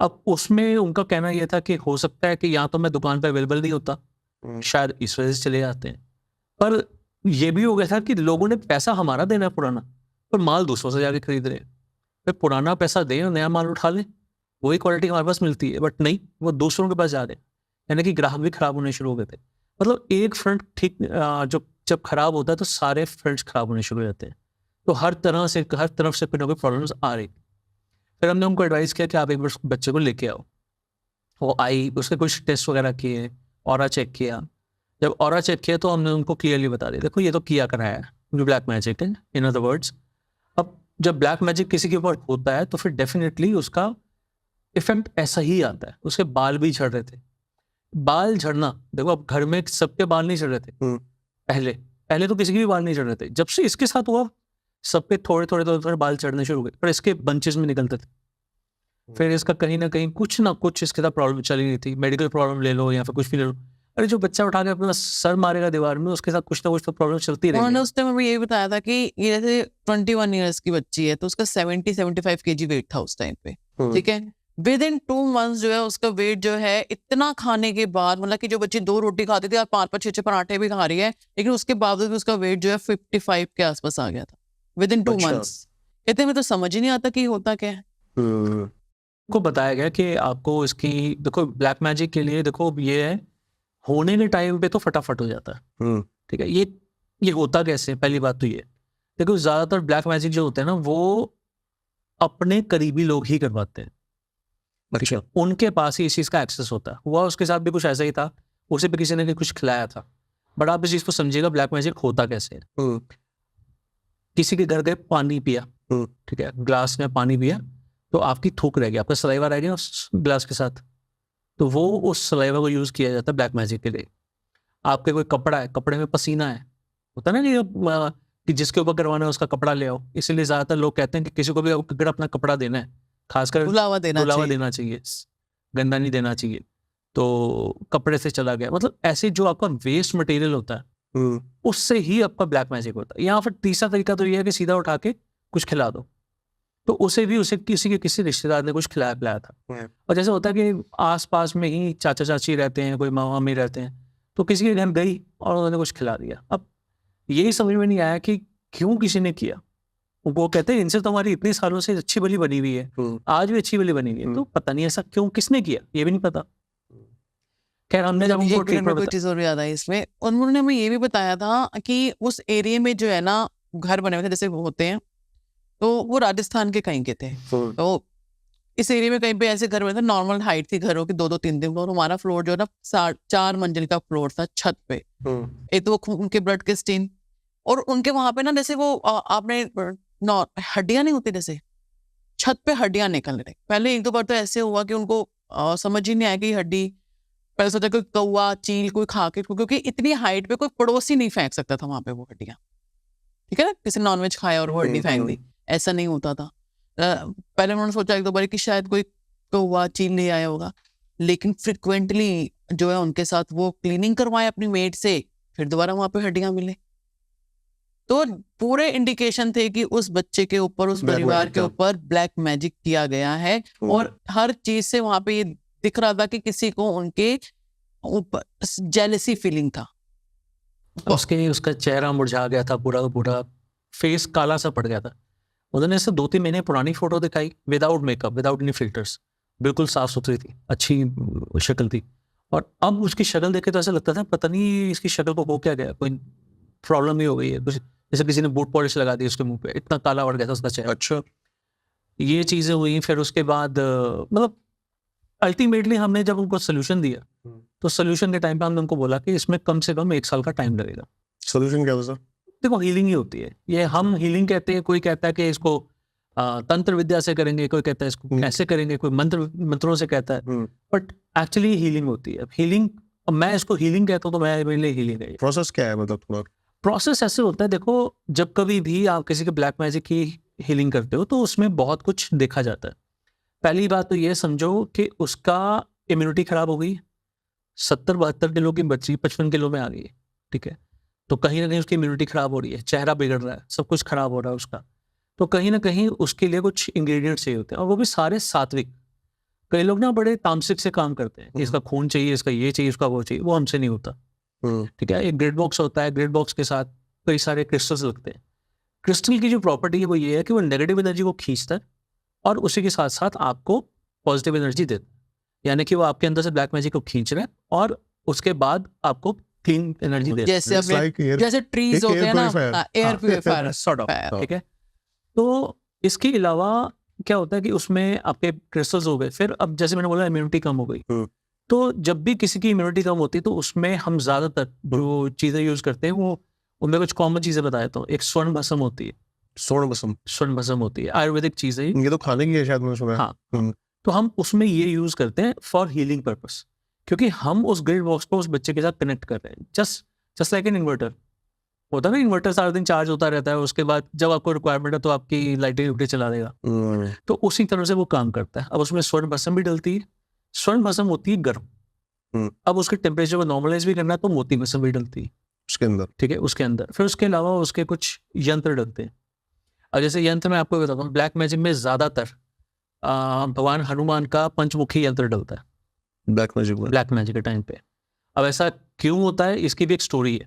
Speaker 2: अब उसमें उनका कहना यह था कि हो सकता है कि या तो मैं दुकान पर अवेलेबल नहीं होता, शायद इस वजह से चले जाते हैं, पर यह भी हो गया था कि लोगों ने पैसा हमारा देना है पुराना, पर माल दूसरों से जाके खरीद रहे हैं। फिर पुराना पैसा दें और नया माल उठा लें, वही क्वालिटी हमारे पास मिलती है, बट नहीं, वो दूसरों के पास जा रहे हैं, यानी कि ग्राहक भी खराब होने शुरू हो गए थे। मतलब एक फ्रंट ठीक जब खराब होता है तो सारे फ्रंट्स खराब होने शुरू हो जाते हैं, तो हर तरफ से कोई ना कोई प्रॉब्लम्स आ रही। फिर हमने उनको एडवाइस किया कि आप एक बार बच्चे को लेके आओ। वो आई, उसके कुछ टेस्ट वगैरह किए, ऑरा चेक किया। जब ऑरा चेक किया तो हमने उनको क्लियरली बता दिया, देखो ये तो किया कराया है, जो ब्लैक मैजिक है, इन अदर वर्ड्स। अब जब ब्लैक मैजिक किसी के ऊपर होता है तो फिर डेफिनेटली उसका इफेक्ट ऐसा ही आता है। उसके बाल भी झड़ रहे थे। बाल झड़ना, देखो अब घर में सबके बाल नहीं झड़ रहे थे पहले तो किसी के भी बाल नहीं झड़ रहे थे। जब से इसके साथ हुआ सबके थोड़े थोड़े बाल चढ़ने शुरू हो गए, पर इसके बंचेस में निकलते थे। फिर इसका कहीं ना कहीं कुछ ना कुछ इसके साथ प्रॉब्लम चली रही थी, मेडिकल प्रॉब्लम ले लो या फिर कुछ भी ले लो। अरे जो बच्चा उठा के अपना सर मारेगा दीवार में, उसके साथ कुछ ना कुछ तो प्रॉब्लम चलती रही।
Speaker 1: उन्होंने उस टाइम हमें ये बताया था कि ये जैसे 21 ईयर्स की बच्ची है तो उसका 70-75 kg वेट था उस टाइम पे, ठीक है। विद इन 2 months जो है उसका वेट जो है इतना खाने के बाद, मतलब कि जो बच्ची 2 रोटी खाती थी और 5-5 6-6 पराठे भी खा रही है, लेकिन उसके बावजूद भी उसका वेट जो है 55 के आसपास आ गया था विद इन 2 months। इतने में तो समझ ही नहीं आता कि होता क्या है।
Speaker 2: को बताया गया कि आपको इसकी, देखो ब्लैक मैजिक के लिए देखो ये है, होने के टाइम पे तो फटाफट हो जाता है, ठीक है। ये होता कैसे, पहली बात तो ये देखो, ज्यादातर ब्लैक मैजिक जो होते हैं ना वो अपने करीबी लोग ही करवाते हैं, ठीक है, उनके पास ही इस चीज का एक्सेस होता है। हुआ उसके साथ भी कुछ ऐसा ही था, उसे भी किसी ने कुछ खिलाया था। बट आप इस चीज को समझिएगा ब्लैक मैजिक होता कैसे है। किसी के घर गए, पानी पिया, ठीक है, ग्लास में पानी पिया तो आपकी थूक रह गया, आपका सलाइवा रह गया उस ग्लास के साथ, तो वो उस सलाइवा को यूज किया जाता है ब्लैक मैजिक के लिए। आपके कोई कपड़ा है, कपड़े में पसीना है, होता है ना कि जिसके ऊपर करवाना है उसका कपड़ा ले आओ। इसीलिए ज्यादातर लोग कहते हैं कि किसी को भी अगर अपना कपड़ा देना है, खासकर
Speaker 1: धुलावा देना
Speaker 2: चाहिए, गंदा नहीं देना चाहिए, तो कपड़े से चला गया। मतलब ऐसे जो आपका वेस्ट मटेरियल होता है उससे ही आपका ब्लैक मैजिक होता है। या फिर तीसरा तरीका तो ये है कि सीधा उठा के कुछ खिला दो, तो उसे किसी रिश्तेदार ने कुछ खिलाया पिलाया था। और जैसे होता है कि आसपास में ही चाचा चाची रहते हैं, कोई मामा मामी रहते हैं, तो किसी के घर गई और उन्होंने कुछ खिला दिया। अब यही समझ में नहीं आया कि क्यों किसी ने किया। वो कहते हैं इनसे तो हमारी इतने सालों से अच्छी भली बनी हुई है, आज भी अच्छी भली बनी हुई है, तो पता नहीं ऐसा क्यों किसने किया, ये भी नहीं पता। खैर हमने जब उनको
Speaker 1: एक मिनट में
Speaker 2: ट्रीटमेंट
Speaker 1: कोई चीज और याद आई इसमें, उन्होंने हमें ये भी बताया था कि उस एरिया में जो है ना घर बने हुए थे जैसे वो होते हैं, तो वो राजस्थान के कहीं के थे। तो इस एरिया में कहीं पे ऐसे घर बने थे, नॉर्मल हाइट थी घरों की 2-2 3-3 फ्लोर। हमारा फ्लोर जो है ना 4 मंजिल का फ्लोर था छत पे। एक तो वो उनके ब्लड के स्टेन, और उनके वहां पे ना जैसे वो आपने हड्डियां नहीं होती जैसे छत पे हड्डियां निकल रही। पहले 1-2 बार तो ऐसे हुआ कि उनको समझ ही नहीं आया कि हड्डी, पहले सोचा कोई कौवा चील कोई खा के, क्योंकि इतनी हाइट पे कोई पड़ोसी नहीं फेंक सकता था वहां पे वो हड्डियां, ठीक है ना, किसी नॉनवेज खाया और वो हड्डी फेंक दी, ऐसा नहीं होता था। पहले उन्होंने सोचा 1-2 बार कि शायद कोई कौवा चील ले आया होगा, लेकिन फ्रिक्वेंटली जो है उनके साथ वो क्लीनिंग करवाए अपनी मेड से, फिर दोबारा वहां पे हड्डियां मिले। तो पूरे इंडिकेशन थे कि उस बच्चे के ऊपर, उस परिवार के ऊपर ब्लैक मैजिक किया गया है, और हर चीज से वहां पे ये दिख रहा था कि किसी को उनके ऊपर जेलसी फीलिंग था।
Speaker 2: उसका चेहरा मुरझा गया था, पूरा फेस काला सा पड़ गया था। उन्होंने ऐसे 2-3 महीने पुरानी फोटो दिखाई, without makeup, without any filters, बिल्कुल साफ सुथरी थी, अच्छी शक्ल थी। और अब उसकी शक्ल देखे तो ऐसा लगता था पता नहीं इसकी शक्ल को हो क्या गया, कोई प्रॉब्लम ही हो गई है कुछ, जैसे किसी ने बूट पॉलिश लगा दी उसके मुंह पे, इतना काला पड़ गया था उसका चेहरा।
Speaker 3: अच्छा,
Speaker 2: ये चीज़ें हुई। फिर उसके बाद मतलब अल्टीमेटली हमने जब उनको सोल्यूशन दिया, तो सोल्यूशन के टाइम पे हमने उनको बोला कि इसमें कम से कम 1 साल का टाइम लगेगा।
Speaker 3: सोल्यूशन क्या था सर?
Speaker 2: देखो हीलिंग ही होती है ये, हम हीलिंग कहते हैं, कोई कहता है कि इसको तंत्र विद्या से करेंगे, कोई कहता है इसको कैसे करेंगे, कोई मंत्रों से कहता है, बट एक्चुअली हीलिंग होती है। हीलिंग, मैं इसको हीलिंग कहता हूँ तो मैं मेरे लिए हीलिंग है।
Speaker 3: प्रोसेस क्या है मतलब थोड़ा?
Speaker 2: प्रोसेस ऐसे होता है, देखो जब कभी भी आप किसी के ब्लैक मैजिक की हीलिंग करते हो तो उसमें बहुत कुछ देखा जाता है। पहली बात तो ये समझो कि उसका इम्यूनिटी खराब हो गई, 70-72 किलो की बच्ची 55 किलो में आ गई है, ठीक है, तो कहीं ना कहीं उसकी इम्यूनिटी खराब हो रही है, चेहरा बिगड़ रहा है, सब कुछ खराब हो रहा है उसका, तो कहीं ना कहीं उसके लिए कुछ इंग्रेडिएंट्स चाहिए होते हैं, और वो भी सारे सात्विक। कई लोग ना बड़े तामसिक से काम करते हैं, इसका खून चाहिए, इसका ये चाहिए, इसका वो चाहिए, वो हमसे नहीं होता, ठीक है। एक ग्रिड बॉक्स होता है, ग्रिड बॉक्स के साथ कई सारे क्रिस्टल्स लगते हैं। क्रिस्टल की जो प्रॉपर्टी है वो ये है कि वो नेगेटिव एनर्जी को खींचता है और उसी के साथ साथ आपको पॉजिटिव एनर्जी देता है, यानी कि वो आपके अंदर से ब्लैक मैजिक को खींच रहा है और उसके बाद आपको क्लीन एनर्जी देता है,
Speaker 1: जैसे ट्रीज होते हैं ना, एयर प्यूरिफायर
Speaker 2: सॉर्ट ऑफ, ठीक है। तो इसके अलावा क्या होता है कि उसमें आपके क्रिस्टल्स हो गए। फिर अब जैसे मैंने बोला इम्यूनिटी कम हो गई, तो जब भी किसी की इम्यूनिटी कम होती है तो उसमें हम ज्यादातर जो चीजें यूज करते हैं वो, उनमें कुछ कॉमन चीजें बता देता हूँ। एक स्वर्ण भस्म होती है, स्वर्ण भस्म होती है, आयुर्वेदिक चीज है
Speaker 3: ये तो खाने की है शायद, मैंने सुना है।
Speaker 2: हाँ, तो हम उसमें ये यूज करते हैं फॉर हीलिंग पर्पस, क्योंकि हम उस ग्रिड बॉक्स को उस बच्चे के साथ कनेक्ट कर रहे हैं, जस्ट लाइक एन इन्वर्टर होता है ना। इन्वर्टर सारा दिन चार्ज होता रहता है, उसके बाद जब आपको रिक्वायरमेंट है तो आपकी लाइटें चला देगा, तो उसी तरह से वो काम करता है। अब उसमें स्वर्ण भस्म भी डलती है, स्वर्ण भस्म होती है गर्म, अब उसके टेम्परेचर को नॉर्मलाइज भी करना है तो मोती भस्म भी डलती है
Speaker 3: उसके अंदर,
Speaker 2: ठीक है, उसके अंदर। फिर उसके अलावा उसके कुछ यंत्र डलते हैं। अब जैसे यंत्र मैं आपको बताता हूँ, ब्लैक मैजिक में ज्यादातर भगवान हनुमान का पंचमुखी यंत्र डलता है
Speaker 3: ब्लैक मैजिक
Speaker 2: के टाइम पे। अब ऐसा क्यों होता है, इसकी भी एक स्टोरी है,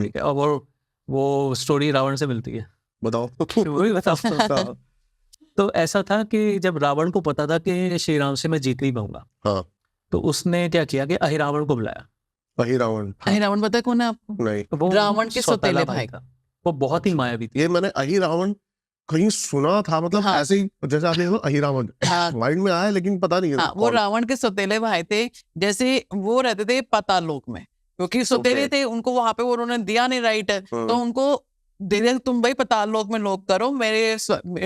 Speaker 2: ठीक है, और वो स्टोरी रावण से मिलती है।
Speaker 3: बताओ।
Speaker 2: वही बताओ। तो ऐसा था कि जब रावण को पता था कि श्री राम से मैं जीत नहीं पाऊंगा,
Speaker 3: हाँ,
Speaker 2: तो उसने क्या किया कि अहिरावण को बुलाया।
Speaker 1: अहिरावण पता है कौन है आपको?
Speaker 3: नहीं,
Speaker 1: वो रावण के सौतेले भाई
Speaker 2: था, वो बहुत ही मायावी थी।
Speaker 3: ये मैंने अहिरावण कहीं सुना था, मतलब
Speaker 1: हाँ,
Speaker 3: ऐसे ही जैसे आपने अहिरावण माइंड में आया, लेकिन पता नहीं है।
Speaker 1: वो रावण के सौतेले भाई थे, जैसे वो रहते थे पाताल लोक में, क्योंकि सौतेले थे, उनको वहां पे उन्होंने दिया नहीं राइट, तो उनको दे दिया तुम भाई पाताल लोक में लोक करो, मेरे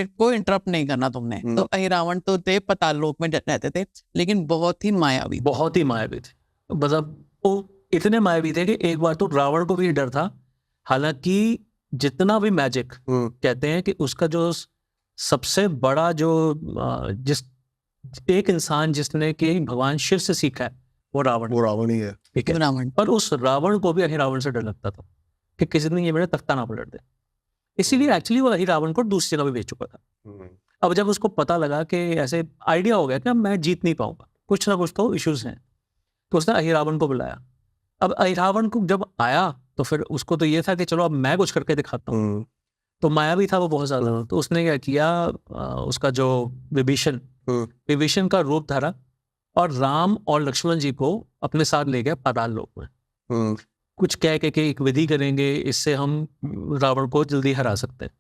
Speaker 1: को इंटरप्ट नहीं करना तुमने। तो अहिरावण तो थे पाताल लोक में रहते थे, लेकिन बहुत ही मायावी
Speaker 2: थे, मतलब वो इतने मायावी थे कि एक बार तो रावण को भी डर था। हालांकि जितना भी मैजिक कहते हैं कि उसका जो सबसे बड़ा जो जिस एक इंसान जिसने कि भगवान शिव से सीखा है वो रावण ही है, ठीक है। पर उस रावण को भी अहिरावण से डर लगता था कि किसी दिन ये मेरा तख्ता ना पलट दे, इसीलिए एक्चुअली वो अहिरावण को दूसरी जगह भी भेज चुका था। अब जब उसको पता लगा कि ऐसे आइडिया हो गया कि मैं जीत नहीं पाऊंगा, कुछ ना कुछ तो इश्यूज हैं, तो उसने अहिरावण को बुलाया। अब अहिरावण को जब आया तो फिर उसको तो ये था कि चलो अब मैं कुछ करके दिखाता हूँ, तो मायावी था वो बहुत ज्यादा। तो उसने क्या किया, उसका जो विभीषण का रूप धरा और राम और लक्ष्मण जी को अपने साथ ले गए पाताल लोक में। कुछ कह के एक विधि करेंगे, इससे हम रावण को जल्दी हरा सकते हैं।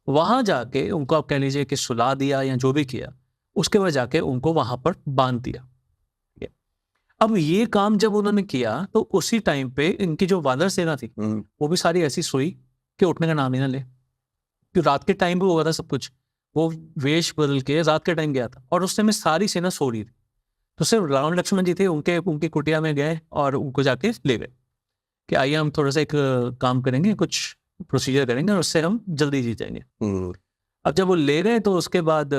Speaker 2: वहां जाके उनको आप कह लीजिए कि सुला दिया या जो भी किया, उसके बाद जाके उनको वहां पर बांध दिया। अब ये काम जब उन्होंने किया तो उसी टाइम पे इनकी जो वानर सेना थी वो भी सारी ऐसी सोई कि उठने का नाम ही ना ले, कि रात के टाइम पे हुआ था सब कुछ। वो वेश बदल के रात के टाइम गया था और उस समय सारी सेना सो रही थी। तो सिर्फ राम लक्ष्मण जी थे, उनकी कुटिया में गए और उनको जाके ले गए कि आइए हम थोड़ा सा एक काम करेंगे, कुछ प्रोसीजर करेंगे और उससे हम जल्दी जीत जाएंगे। अब जब वो ले गए तो उसके बाद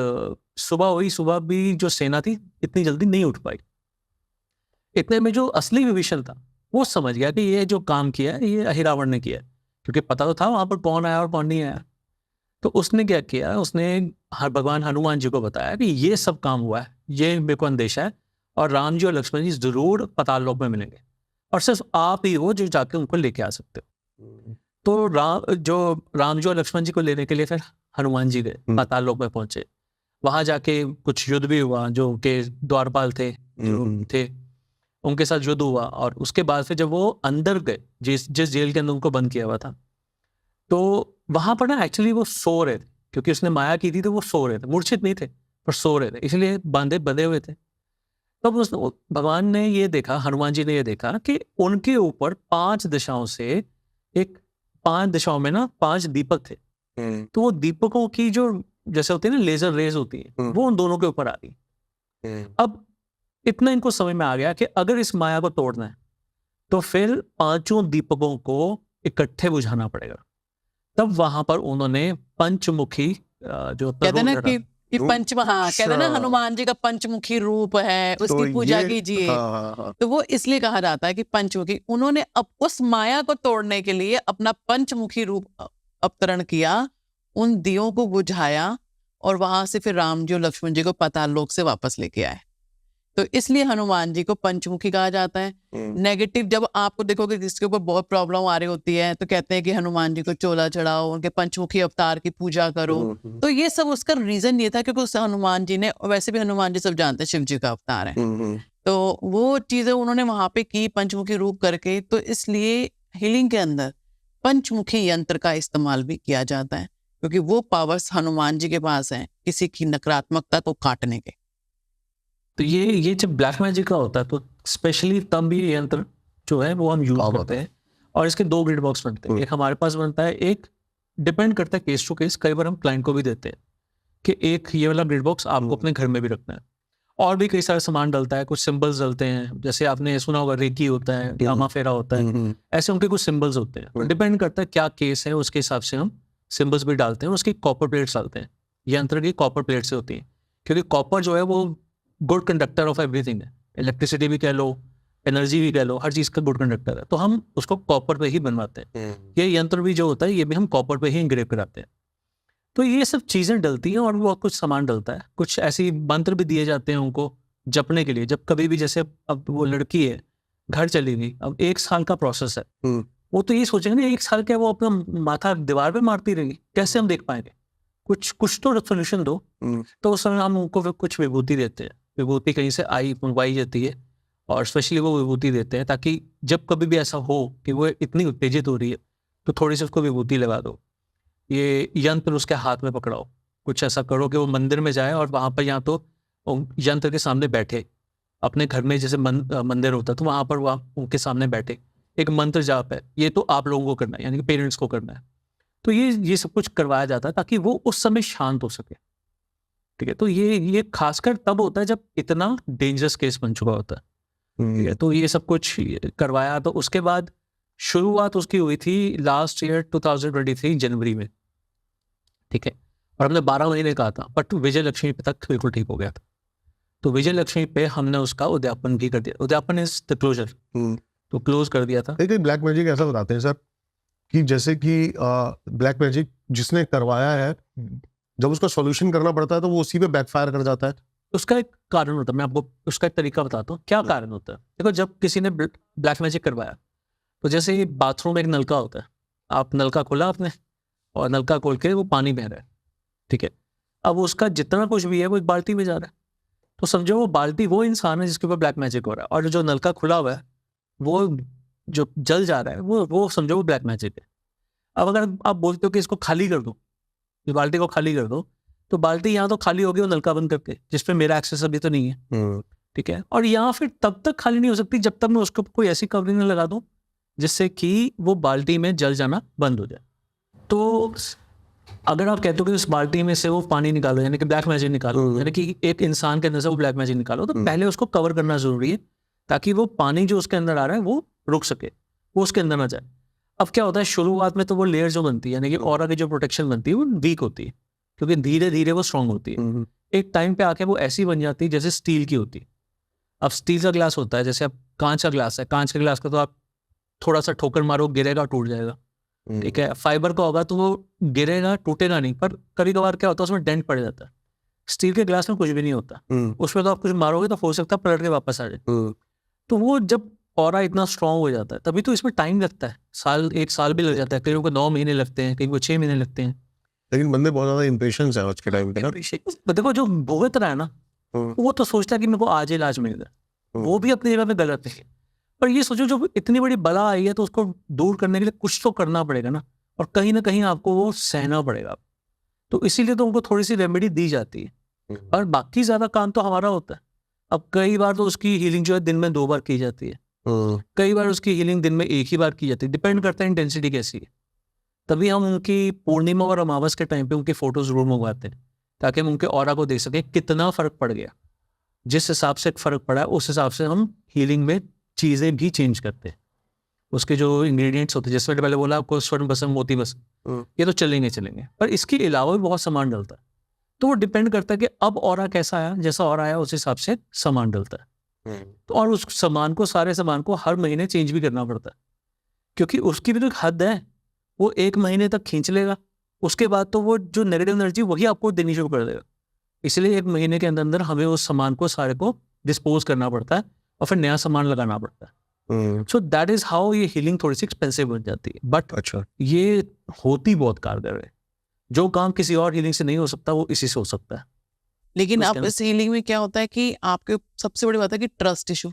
Speaker 2: सुबह हुई, सुबह भी जो सेना थी इतनी जल्दी नहीं उठ पाई। इतने में जो असली विभीषण था वो समझ गया कि ये जो काम किया है ये अहिरावण ने किया है, क्योंकि पता तो था वहां पर कौन आया और कौन नहीं आया। तो उसने क्या किया, उसने भगवान हनुमान जी को बताया कि ये सब काम हुआ है, ये मेरे को अंदेशा है और राम जी और लक्ष्मण जी जरूर पाताल लोक में मिलेंगे और सिर्फ आप ही हो जो जाके उनको लेके आ सकते हो। तो राम जी और लक्ष्मण जी को लेने के लिए फिर हनुमान जी गए, पाताल लोक में पहुंचे। वहां जाके कुछ युद्ध भी हुआ, जो उनके द्वारपाल थे उनके साथ युद्ध हुआ। और उसके बाद फिर जब वो अंदर गए, जिस जेल के अंदर उनको बंद किया हुआ था, तो वहां पर ना एक्चुअली वो सो रहे थे, क्योंकि उसने माया की थी तो वो सो रहे थे, मूर्छित नहीं थे पर सो रहे थे, इसलिए बंधे हुए थे। तब उसने भगवान ने ये देखा, हनुमान जी ने ये देखा कि उनके ऊपर 5 दिशाओं से 5 दिशाओं में ना 5 दीपक थे। तो वो दीपकों की जो जैसे होती है ना लेजर रेज होती है, वो उन दोनों के ऊपर आ रही। अब इतना इनको समझ में आ गया कि अगर इस माया को तोड़ना है तो फिर 5 दीपकों को इकट्ठे बुझाना पड़ेगा। तब वहां पर उन्होंने पंचमुखी जो
Speaker 1: कहते ना कि कहते ना हनुमान जी का पंचमुखी रूप है, उसकी
Speaker 3: तो
Speaker 1: पूजा कीजिए। तो वो इसलिए कहा जाता है कि पंचमुखी, उन्होंने अब उस माया को तोड़ने के लिए अपना पंचमुखी रूप अवतरण किया, उन दियों को बुझाया और वहां से फिर राम जी और लक्ष्मण जी को पाताल लोक से वापस लेके आए। तो इसलिए हनुमान जी को पंचमुखी कहा जाता है। नेगेटिव जब आपको देखोगे जिसके ऊपर बहुत प्रॉब्लम आ रही होती है तो कहते हैं कि हनुमान जी को चोला चढ़ाओ, उनके पंचमुखी अवतार की पूजा करो। तो ये सब उसका रीजन ये था क्योंकि उस हनुमान जी ने, वैसे भी हनुमान जी सब जानते हैं शिव जी का अवतार है, तो वो चीजें उन्होंने वहां पे की पंचमुखी रूप करके। तो इसलिए हीलिंग के अंदर पंचमुखी यंत्र का इस्तेमाल भी किया जाता है, क्योंकि वो पावर्स हनुमान जी के पास हैं किसी की नकारात्मकता को काटने के।
Speaker 2: तो ये जब ब्लैक मैजिक का होता है तो स्पेशली तब भी ये यंत्र जो है वो हम यूज करते हैं। और इसके 2 ग्रिड बॉक्स बनते हैं, एक हमारे पास बनता है, एक डिपेंड करता है केस टू केस, कई बार हम क्लाइंट को भी देते हैं कि एक ये वाला ग्रिड बॉक्स आपको अपने घर में भी रखना है। और भी कई सारे सामान डलता है, कुछ सिंबल्स डलते हैं, जैसे आपने सुना होगा रेकी होता है, गामा फेरा होता है, ऐसे उनके कुछ सिंबल्स होते हैं। डिपेंड करता है क्या केस है, उसके हिसाब से हम सिंबल्स भी डालते हैं। उसकी कॉपर प्लेट्स डालते हैं, यंत्र की कॉपर प्लेट से होती है, क्योंकि कॉपर जो है वो गुड कंडक्टर ऑफ एवरीथिंग है। इलेक्ट्रिसिटी भी कह लो, एनर्जी भी कह लो, हर चीज का गुड कंडक्टर है। तो हम उसको कॉपर पे ही बनवाते हैं। ये यंत्र भी जो होता है ये भी हम कॉपर पे ही इंग्रेव कराते हैं। तो ये सब चीजें डलती हैं और बहुत कुछ सामान डलता है। कुछ ऐसी मंत्र भी दिए जाते हैं उनको जपने के लिए। जब कभी भी, जैसे अब वो लड़की है घर चली गई, अब 1 साल का प्रोसेस है, वो तो ये सोचेंगे ना 1 साल क्या वो अपना माथा दीवार पे मारती रहेगी, कैसे हम देख पाएंगे, कुछ तो सोल्यूशन दो। तो उस समय हम उनको कुछ विभूति देते हैं। विभूति कहीं से मंगवाई जाती है और स्पेशली वो विभूति देते हैं ताकि जब कभी भी ऐसा हो कि वो इतनी उत्तेजित हो रही है तो थोड़ी सी उसको विभूति लगा दो। ये यंत्र उसके हाथ में पकड़ाओ, कुछ ऐसा करो कि वो मंदिर में जाए और वहां पर या तो यंत्र के सामने बैठे, अपने घर में जैसे मंदिर होता है तो वहां पर वो उनके सामने बैठे, एक मंत्र जाप है, ये तो आप लोगों को करना है, यानी कि पेरेंट्स को करना है। तो ये सब कुछ करवाया जाता है ताकि वो उस समय शांत हो सके। ठीक है, तो ये खासकर तब होता है जब इतना डेंजरस केस बन चुका होता है। ठीक है, तो ये सब कुछ करवाया। तो उसके बाद शुरुआत उसकी हुई थी लास्ट ईयर 2023 जनवरी में। ठीक है, और हमने 12 महीने कहा था, बट विजय लक्ष्मी पे तक बिल्कुल ठीक हो गया था। तो विजय लक्ष्मी पे हमने उसका उद्यापन भी कर दिया। उद्यापन इज द क्लोजर, तो क्लोज कर दिया था।
Speaker 3: लेकिन ब्लैक मैजिक ऐसा बताते हैं सर कि जैसे कि ब्लैक मैजिक जिसने करवाया है, जब उसका सॉल्यूशन करना पड़ता है तो वो उसी पे बैकफायर कर जाता है।
Speaker 2: उसका एक कारण होता है, मैं आपको उसका एक तरीका बताता हूँ क्या कारण होता है। देखो, जब किसी ने ब्लैक मैजिक करवाया तो जैसे बाथरूम में एक नलका होता है, आप नलका खोला आपने और नलका खोल के वो पानी बह रहा है। ठीक है, अब उसका जितना कुछ भी है वो एक बाल्टी में जा रहा है। तो समझो वो बाल्टी वो इंसान है जिसके ऊपर ब्लैक मैजिक हो रहा है, और जो नलका खुला हुआ है वो जो जल जा रहा है वो समझो वो ब्लैक मैजिक है। अब अगर आप बोलते हो कि इसको खाली कर दो, इस बाल्टी को खाली कर दो, तो बाल्टी यहाँ तो खाली होगी वो नलका बंद करके, जिसपे मेरा एक्सेस अभी तो नहीं है, ठीक है। और यहाँ फिर तब तक खाली नहीं हो सकती जब तक मैं उसके ऊपर कोई ऐसी कवरिंग नहीं लगा दूं जिससे कि वो बाल्टी में जल जाना बंद हो जाए। तो अगर आप कहते हो कि उस बाल्टी में से वो पानी निकालो, यानी कि ब्लैक मैजिक निकालो, यानी कि एक इंसान के अंदर से वो ब्लैक मैजिक निकालो, तो पहले उसको कवर करना जरूरी है ताकि वो पानी जो उसके अंदर आ रहा है वो रुक सके, वो उसके अंदर ना जाए। अब क्या होता है, शुरुआत में तो वो लेयर जो बनती है, यानी कि ऑरा की जो प्रोटेक्शन बनती है वो वीक होती है, क्योंकि धीरे धीरे वो स्ट्रांग होती है। एक टाइम पे आके वो ऐसी बन जाती है जैसे स्टील की होती है। अब स्टील का ग्लास होता है, जैसे अब कांच का ग्लास है, कांच के ग्लास का तो आप थोड़ा सा ठोकर मारो गिरेगा, टूट जाएगा, ठीक है। फाइबर का होगा तो वो गिरेगा, टूटेगा नहीं, पर कभी कभार क्या होता है उसमें डेंट पड़ जाता है। स्टील के ग्लास में कुछ भी नहीं होता, उसमें तो आप कुछ मारोगे तो हो सकता है पलट के वापस आ जाए। तो वो जब ऑरा इतना स्ट्रांग हो जाता है, तभी तो इसमें टाइम लगता है, एक साल भी लग जाता है, कहीं को 9 महीने लगते हैं, कहीं को 6 महीने लगते हैं।
Speaker 3: लेकिन बंदे बहुत ज्यादा इम्पेशंस है आज के टाइम पे ना।
Speaker 2: देखो जो भुगत रहा है ना, वो तो सोचता है कि मेरे को आज इलाज मिल जाए, वो भी अपनी जगह पे गलत है। पर ये सोचो जो इतनी बड़ी बला आई है तो उसको दूर करने के लिए कुछ तो करना पड़ेगा ना, और कहीं ना कहीं आपको वो सहना पड़ेगा। तो इसीलिए तो उनको थोड़ी सी रेमेडी दी जाती है, और बाकी ज्यादा काम तो हमारा होता है। अब कई बार तो उसकी हीलिंग जो है दिन में 2 बार की जाती है, कई बार उसकी हीलिंग दिन में 1 ही बार की जाती है, डिपेंड करता है इंटेंसिटी कैसी है। तभी हम उनकी पूर्णिमा और अमावस के टाइम पे उनकी फोटो जरूर मंगवाते हैं, ताकि हम उनके ऑरा को देख सकें कितना फर्क पड़ गया। जिस हिसाब से फर्क पड़ा है उस हिसाब से हम हीलिंग में चीजें भी चेंज करते हैं। उसके जो इंग्रेडिएंट्स होते हैं, जैसे मैंने पहले बोला आपको स्वर्ण बसम, मोती बसम, ये तो चलेंगे, पर इसके अलावा भी बहुत सामान डलता है। तो वो डिपेंड करता है कि अब ऑरा कैसा आया, जैसा ऑरा आया उस हिसाब से सामान डलता है। तो और उस सामान को, सारे सामान को हर महीने चेंज भी करना पड़ता है, क्योंकि उसकी भी तो एक हद है। वो 1 महीने तक खींच लेगा, उसके बाद तो वो जो नेगेटिव एनर्जी वही आपको देनी शुरू कर देगा। इसलिए 1 महीने के अंदर अंदर हमें उस सामान को सारे को डिस्पोज करना पड़ता है और फिर नया सामान लगाना पड़ता है। सो दैट इज हाउ ये हीलिंग थोड़ी सी एक्सपेंसिव बन जाती है, बट
Speaker 3: अच्छा,
Speaker 2: ये होती बहुत कारगर है। जो काम किसी और हीलिंग से नहीं हो सकता वो इसी से हो सकता है।
Speaker 1: लेकिन अब इस हीलिंग में क्या होता है कि आपके सबसे बड़ी बात है कि ट्रस्ट इशू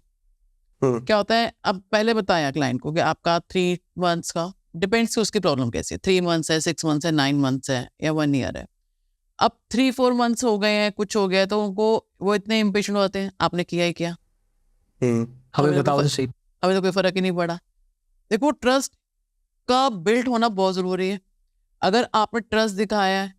Speaker 1: क्या होता है। अब पहले बताया क्लाइंट को कि आपका 3 मंथ्स का डिपेंड्स कि उसकी प्रॉब्लम कैसी है, 3 मंथ्स है, 6 मंथ्स है, 9 मंथ्स है या 1 ईयर है। अब 3-4 मंथ्स हो गए हैं, कुछ हो गया है, तो उनको वो इतने इम्पेशेंट होते हैं, आपने किया ही क्या,
Speaker 2: हमें बताओ तो सही।
Speaker 1: हमें तो कोई फर्क ही नहीं पड़ा। देखो ट्रस्ट का बिल्ड होना बहुत जरूरी है। अगर आपने ट्रस्ट दिखाया है,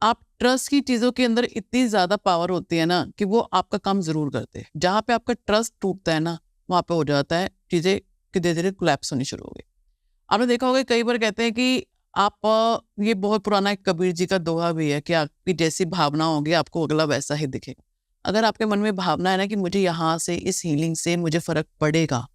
Speaker 1: आप ट्रस्ट की चीजों के अंदर इतनी ज्यादा पावर होती है ना कि वो आपका काम जरूर करते हैं। जहां पे आपका ट्रस्ट टूटता है ना, वहां पे हो जाता है चीजें कि धीरे धीरे कोलैप्स होनी शुरू हो गई। आपने देखा होगा कई बार कहते हैं कि आप ये बहुत पुराना एक कबीर जी का दोहा भी है कि आपकी जैसी भावना होगी आपको अगला वैसा ही दिखेगा। अगर आपके मन में भावना है ना कि मुझे यहाँ से इस हीलिंग से मुझे फर्क पड़ेगा,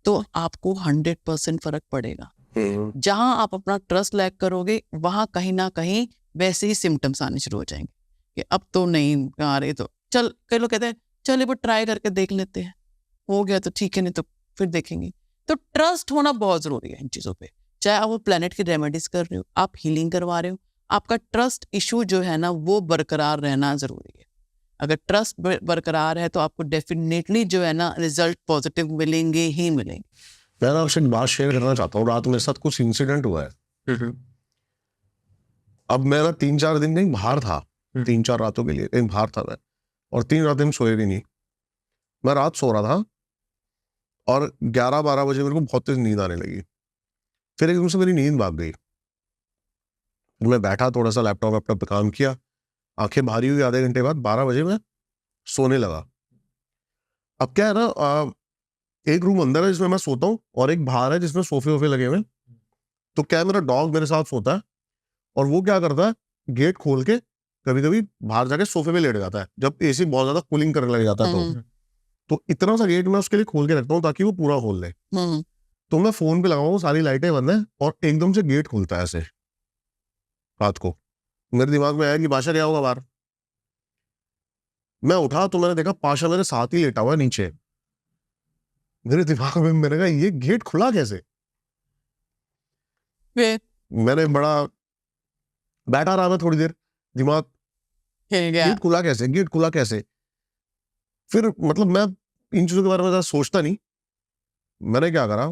Speaker 1: तो आपको 100% फर्क पड़ेगा। जहां आप अपना ट्रस्ट लैक करोगे वहां कहीं ना कहीं वैसे ही सिम्टम्स आने शुरू हो जाएंगे कि अब तो नहीं आ रहे, तो चल, कई लोग कहते हैं चल एक बार ट्राई करके देख लेते हैं, हो गया तो ठीक है, नहीं तो फिर देखेंगे। तो ट्रस्ट होना बहुत जरूरी है इन चीजों पे। चाहे आप वो प्लेनेट की रेमेडीज कर रहे हो, आप हीलिंग करवा रहे हो, आपका ट्रस्ट इशू जो है ना वो बरकरार रहना जरूरी है। अगर ट्रस्ट बरकरार है तो आपको डेफिनेटली जो है ना रिजल्ट पॉजिटिव मिलेंगे ही मिलेंगे।
Speaker 3: मैं ना आपसे एक बात शेयर करना चाहता हूँ। रात मेरे साथ कुछ इंसिडेंट हुआ है। अब मैं ना 3-4 दिन कहीं बाहर था, 3-4 रातों के लिए कहीं बाहर था मैं, और 3 रातें हम सोए भी नहीं। मैं रात सो रहा था और 11-12 बजे मेरे को बहुत तेज नींद आने लगी। फिर एकदम से मेरी नींद भाग गई। मैं बैठा, थोड़ा सा लैपटॉप पे काम किया, आंखें भारी हुई। आधे घंटे बाद 12 बजे मैं सोने लगा। अब क्या है ना, एक रूम अंदर है जिसमें मैं सोता हूँ और एक बाहर है जिसमें सोफे वोफे लगे हुए। तो क्या है, मेरा डॉग मेरे साथ सोता है और वो क्या करता है, गेट खोल के कभी कभी बाहर जाके सोफे पे लेट जाता है जब एसी बहुत ज्यादा कूलिंग करने लग जाता है। तो इतना सा गेट मैं उसके लिए खोल के रखता हूँ ताकि वो पूरा खोल ले। तो मैं फोन पे लगाऊँ, सारी लाइटें बंद है और एकदम से गेट खुलता है ऐसे रात को। मेरे दिमाग में आया कि बादशाह क्या होगा बाहर। मैं उठा तो मैंने देखा पाशा मेरे साथ ही लेटा हुआ है नीचे। मेरे दिमाग में मैंने कहा ये गेट खुला कैसे। मैंने बड़ा बैठा रहा मैं थोड़ी देर, दिमाग
Speaker 1: हिल गया।
Speaker 3: गेट खुला कैसे, गेट खुला कैसे। फिर मतलब मैं इन चीजों के बारे में ज्यादा सोचता नहीं। मैंने क्या करा,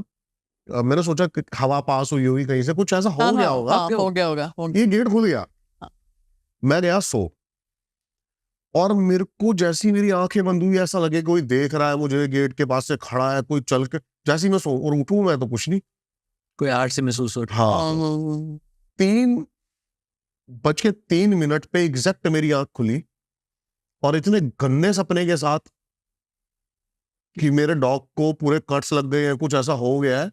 Speaker 3: मैंने सोचा कि हवा पास हुई होगी कहीं से, कुछ ऐसा हो गया होगा,
Speaker 1: हाँ, हो गया होगा।
Speaker 3: ये गेट खुल गया,
Speaker 1: हाँ।
Speaker 3: मैं गया सो, और मेरे को जैसी मेरी आंखें बंद हुई ऐसा लगे कोई देख रहा है मुझे, गेट के पास से खड़ा है कोई चल के, जैसी मैं सो और उठूं मैं तो कुछ नहीं।
Speaker 2: कोई आर्ट से महसूस हो।
Speaker 3: हाँ, 3:03 पे एग्जैक्ट मेरी आंख खुली, और इतने गंदे सपने के साथ कि मेरे डॉग को पूरे कट्स लग गए हैं, कुछ ऐसा हो गया है,